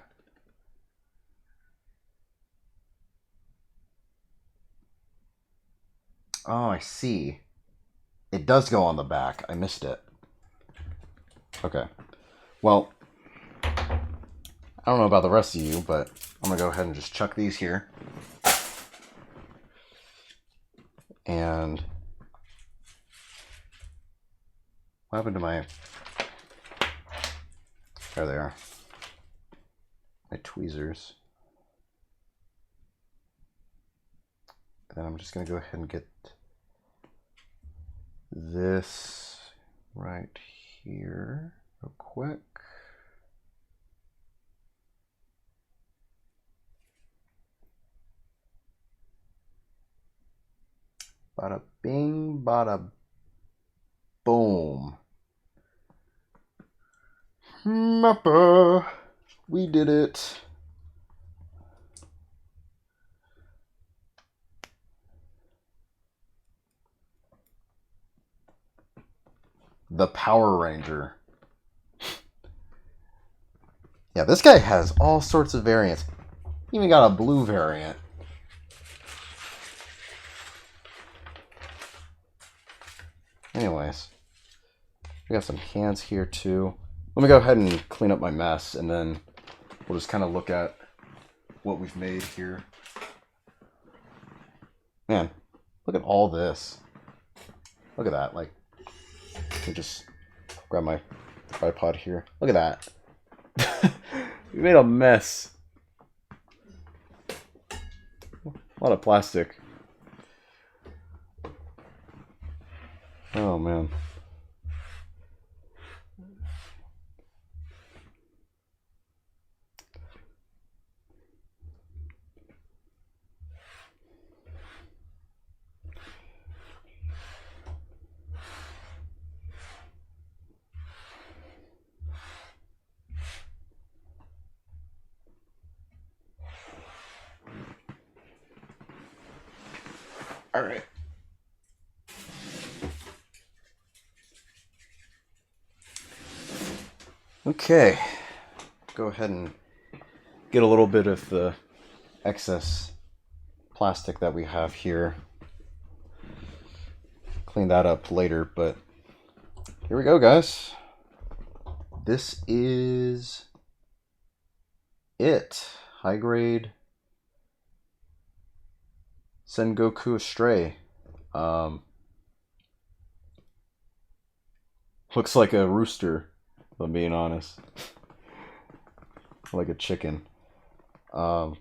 Oh, I see. It does go on the back. I missed it. Okay. Well, I don't know about the rest of you, but I'm going to go ahead and just chuck these here. And what happened to my... There they are. my tweezers. And then I'm just going to go ahead and get this right here real quick. Bada bing, bada boom. Mappa! We did it. The Power Ranger. Yeah, this guy has all sorts of variants. Even got a blue variant. Anyways, we got some hands here too. Let me go ahead and clean up my mess, and then we'll just kind of look at what we've made here. Man, look at all this. Look at that. Like, let me just grab my tripod here. Look at that. We made a mess. A lot of plastic. Oh, man. All right. Okay. Go ahead and get a little bit of the excess plastic that we have here. Clean that up later, but here we go, guys. This is it. High grade Sengoku Astray. Looks like a rooster, if I'm being honest. Like a chicken. Now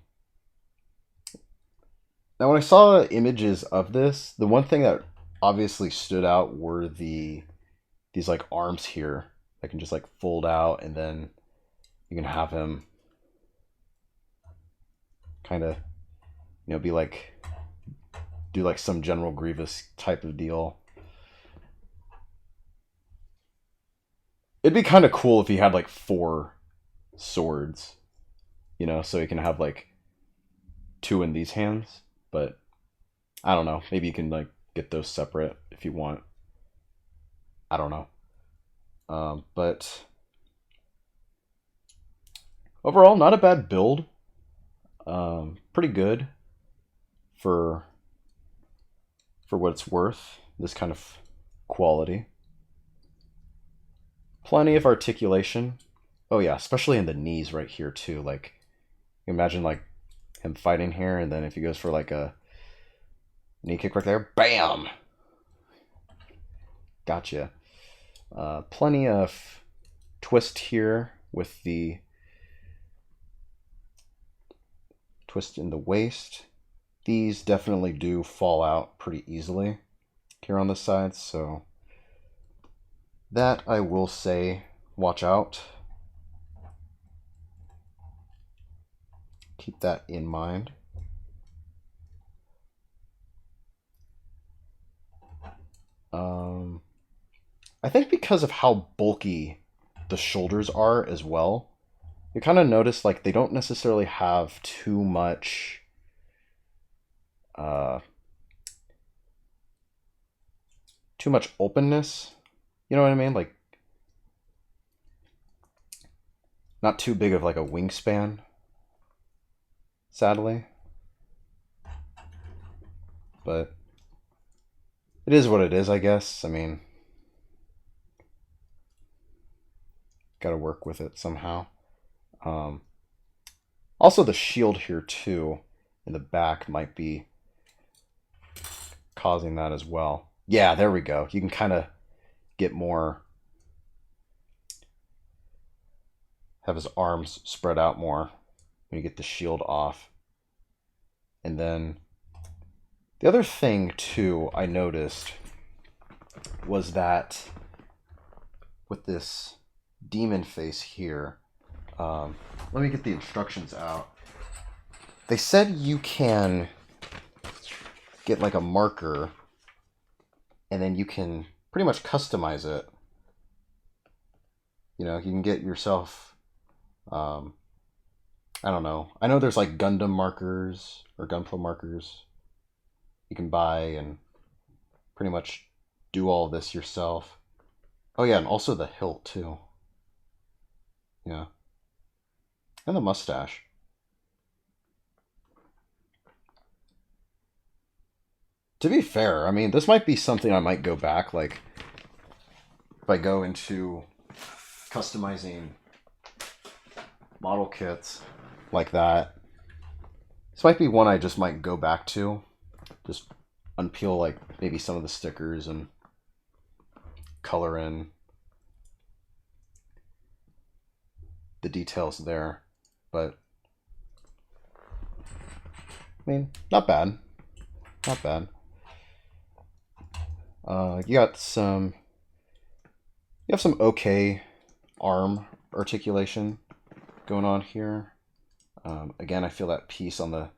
when I saw images of this, the one thing that obviously stood out were these like arms here that can just like fold out, and then you can have him kind of, you know, be like, do like some General Grievous type of deal. It'd be kind of cool if he had like 4 swords, you know, so he can have like 2 in these hands, but I don't know. Maybe you can like get those separate if you want. I don't know. But overall, not a bad build. Pretty good for what it's worth. This kind of quality. Plenty of articulation. Oh yeah, especially in the knees right here too. Like, imagine like him fighting here, and then if he goes for like a knee kick right there, bam! Gotcha. Plenty of twist here with the twist in the waist. These definitely do fall out pretty easily here on the sides, so that I will say, watch out. Keep that in mind. I think because of how bulky the shoulders are as well, you kind of notice like they don't necessarily have too much openness. You know what I mean? Like, not too big of like a wingspan, sadly. But it is what it is, I guess. I mean, gotta work with it somehow. Also, the shield here too in the back might be causing that as well. Yeah, there we go. You can kind of get more, have his arms spread out more. when you get the shield off. And then the other thing too I noticed was that with this demon face here, let me get the instructions out. They said you can get like a marker and then you can pretty much customize it. You know, you can get yourself, I don't know. I know there's like Gundam markers or gunpla markers you can buy and pretty much do all this yourself. Oh yeah, and also the hilt too. Yeah. And the mustache. To be fair, I mean, this might be something I might go back, like, if I go into customizing model kits like that. This might be one I just might go back to. Just unpeel, like, maybe some of the stickers and color in the details there. But, I mean, not bad. Not bad. You have some okay arm articulation going on here. Again, I feel that piece on the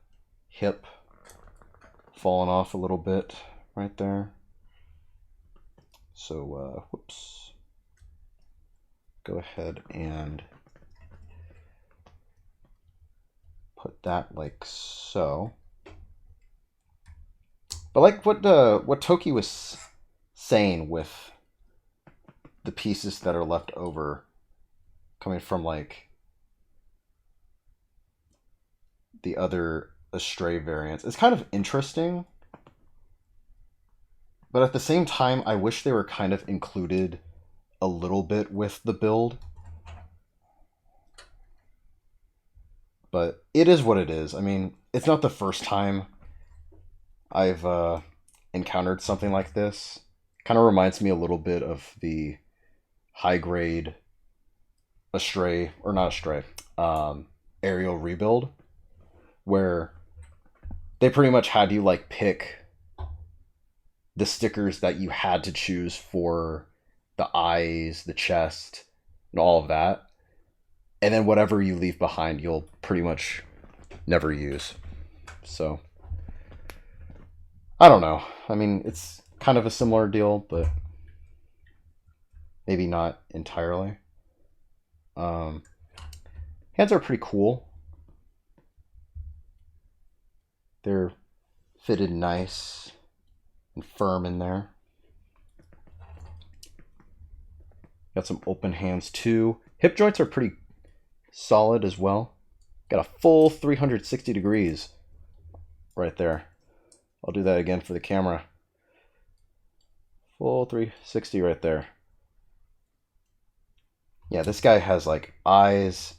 hip falling off a little bit right there. So, whoops. Go ahead and put that like so. But like what Toki was saying with the pieces that are left over coming from like the other Astray variants, it's kind of interesting. But at the same time, I wish they were kind of included a little bit with the build. But it is what it is. I mean, it's not the first time I've encountered something like this. Kind of reminds me a little bit of the high grade Astray, or not Astray, aerial rebuild, where they pretty much had you like pick the stickers that you had to choose for the eyes, the chest, and all of that. And then whatever you leave behind, you'll pretty much never use. So, I don't know. I mean, it's kind of a similar deal, but maybe not entirely. Hands are pretty cool. They're fitted nice and firm in there. Got some open hands too. Hip joints are pretty solid as well. Got a full 360 degrees right there. I'll do that again for the camera. Full 360 right there. Yeah, this guy has like eyes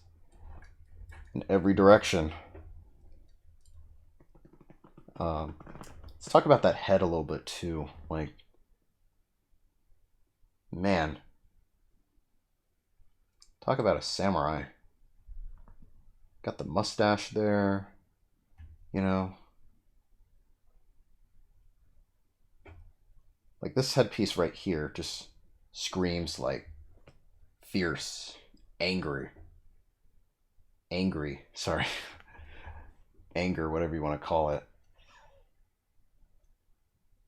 in every direction. Let's talk about that head a little bit too. Like, man, talk about a samurai. Got the mustache there, you know. Like this headpiece right here just screams like fierce, angry, sorry. Anger, whatever you want to call it.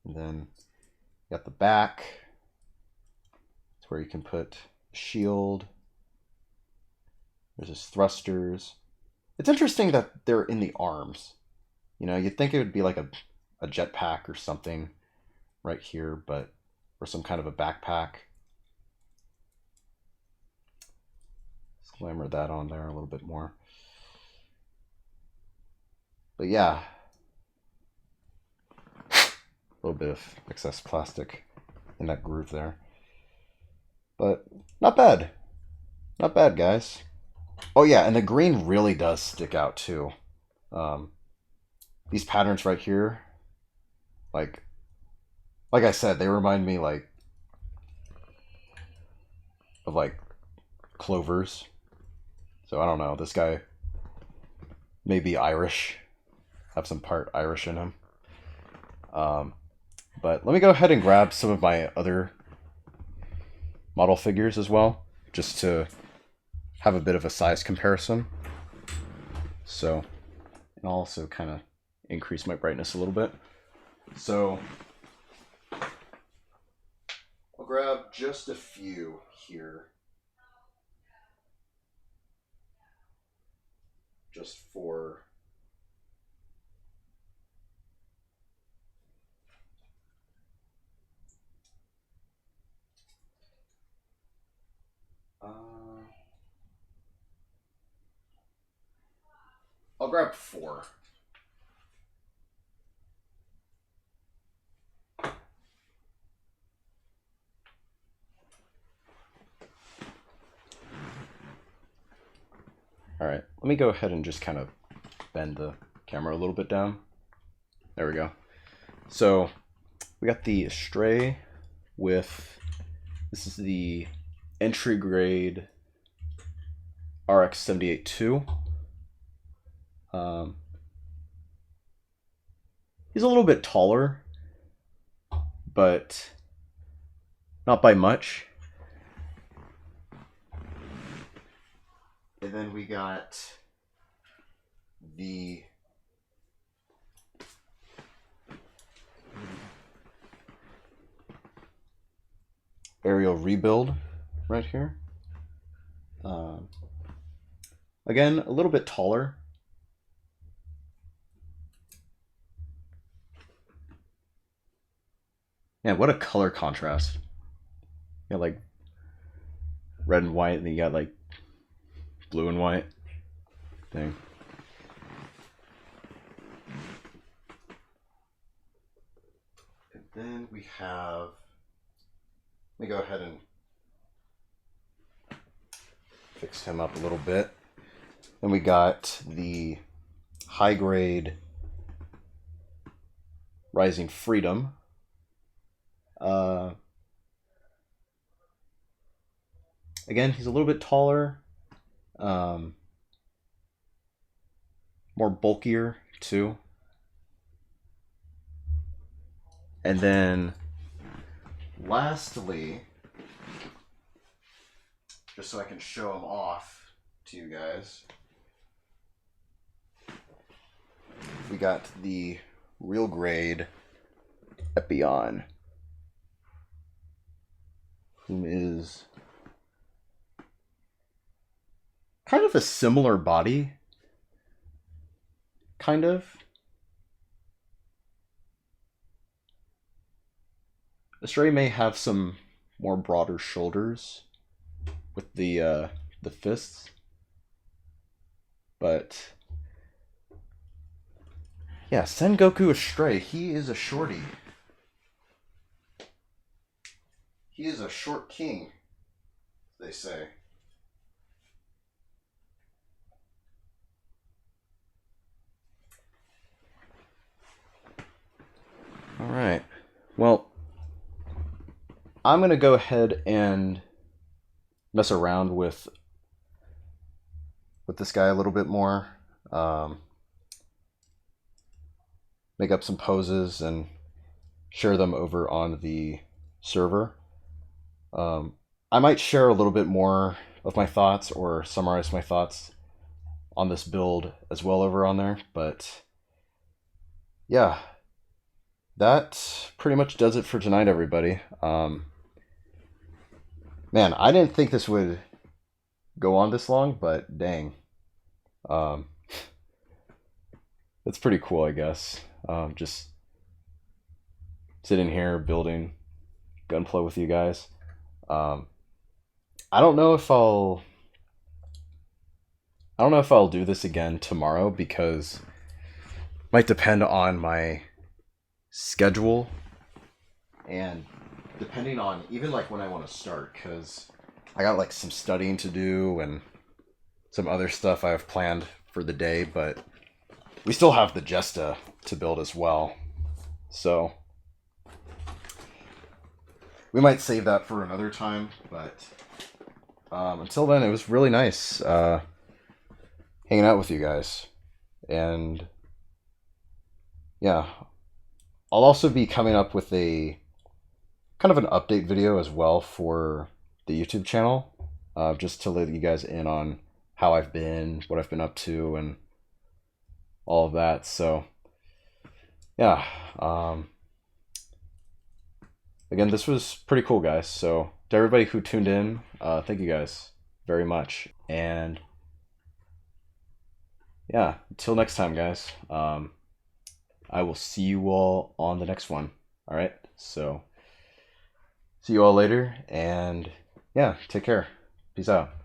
And then you got the back. It's where you can put a shield. There's his thrusters. It's interesting that they're in the arms. You know, you'd think it would be like a jetpack or something right here, but or some kind of a backpack. Let's glamour that on there a little bit more. But yeah, a little bit of excess plastic in that groove there. But not bad. Not bad, guys. Oh yeah, and the green really does stick out too. These patterns right here, like I said, they remind me like of like clovers. So I don't know, this guy maybe Irish, have some part Irish in him. But let me go ahead and grab some of my other model figures as well, just to have a bit of a size comparison. So, and I'll also kind of increase my brightness a little bit. So, I'll grab just a few here, just for I'll grab 4. Alright, let me go ahead and just kind of bend the camera a little bit down. There we go. So, we got the Stray with, this is the entry grade RX-78-2. He's a little bit taller, but not by much. And then we got the aerial rebuild right here. Again, a little bit taller. Man, what a color contrast. You got like red and white, and then you got like blue and white thing. And then we have, let me go ahead and fix him up a little bit. Then we got the high grade Rising Freedom. Again, he's a little bit taller, more bulkier too. And then lastly, just so I can show him off to you guys, we got the real grade Epion, who is kind of a similar body, kind of. The Stray may have some more broader shoulders with the fists, but yeah, Sengoku Stray, he is a shorty. He is a short king, they say. All right. Well, I'm going to go ahead and mess around with this guy a little bit more. Make up some poses and share them over on the server. I might share a little bit more of my thoughts or summarize my thoughts on this build as well over on there, but yeah, that pretty much does it for tonight, everybody. Man, I didn't think this would go on this long, but dang. It's pretty cool, I guess. Just sitting here building gunpla with you guys. I don't know if I'll do this again tomorrow, because it might depend on my schedule and depending on even like when I want to start, because I got like some studying to do and some other stuff I have planned for the day, but we still have the Jesta to build as well, so we might save that for another time. But until then, it was really nice hanging out with you guys, And yeah, I'll also be coming up with a kind of an update video as well for the YouTube channel, just to let you guys in on how I've been, what I've been up to, and all of that. So yeah, again, this was pretty cool, guys. So to everybody who tuned in, thank you guys very much. And yeah, until next time, guys. I will see you all on the next one. All right. So see you all later, and yeah, take care. Peace out.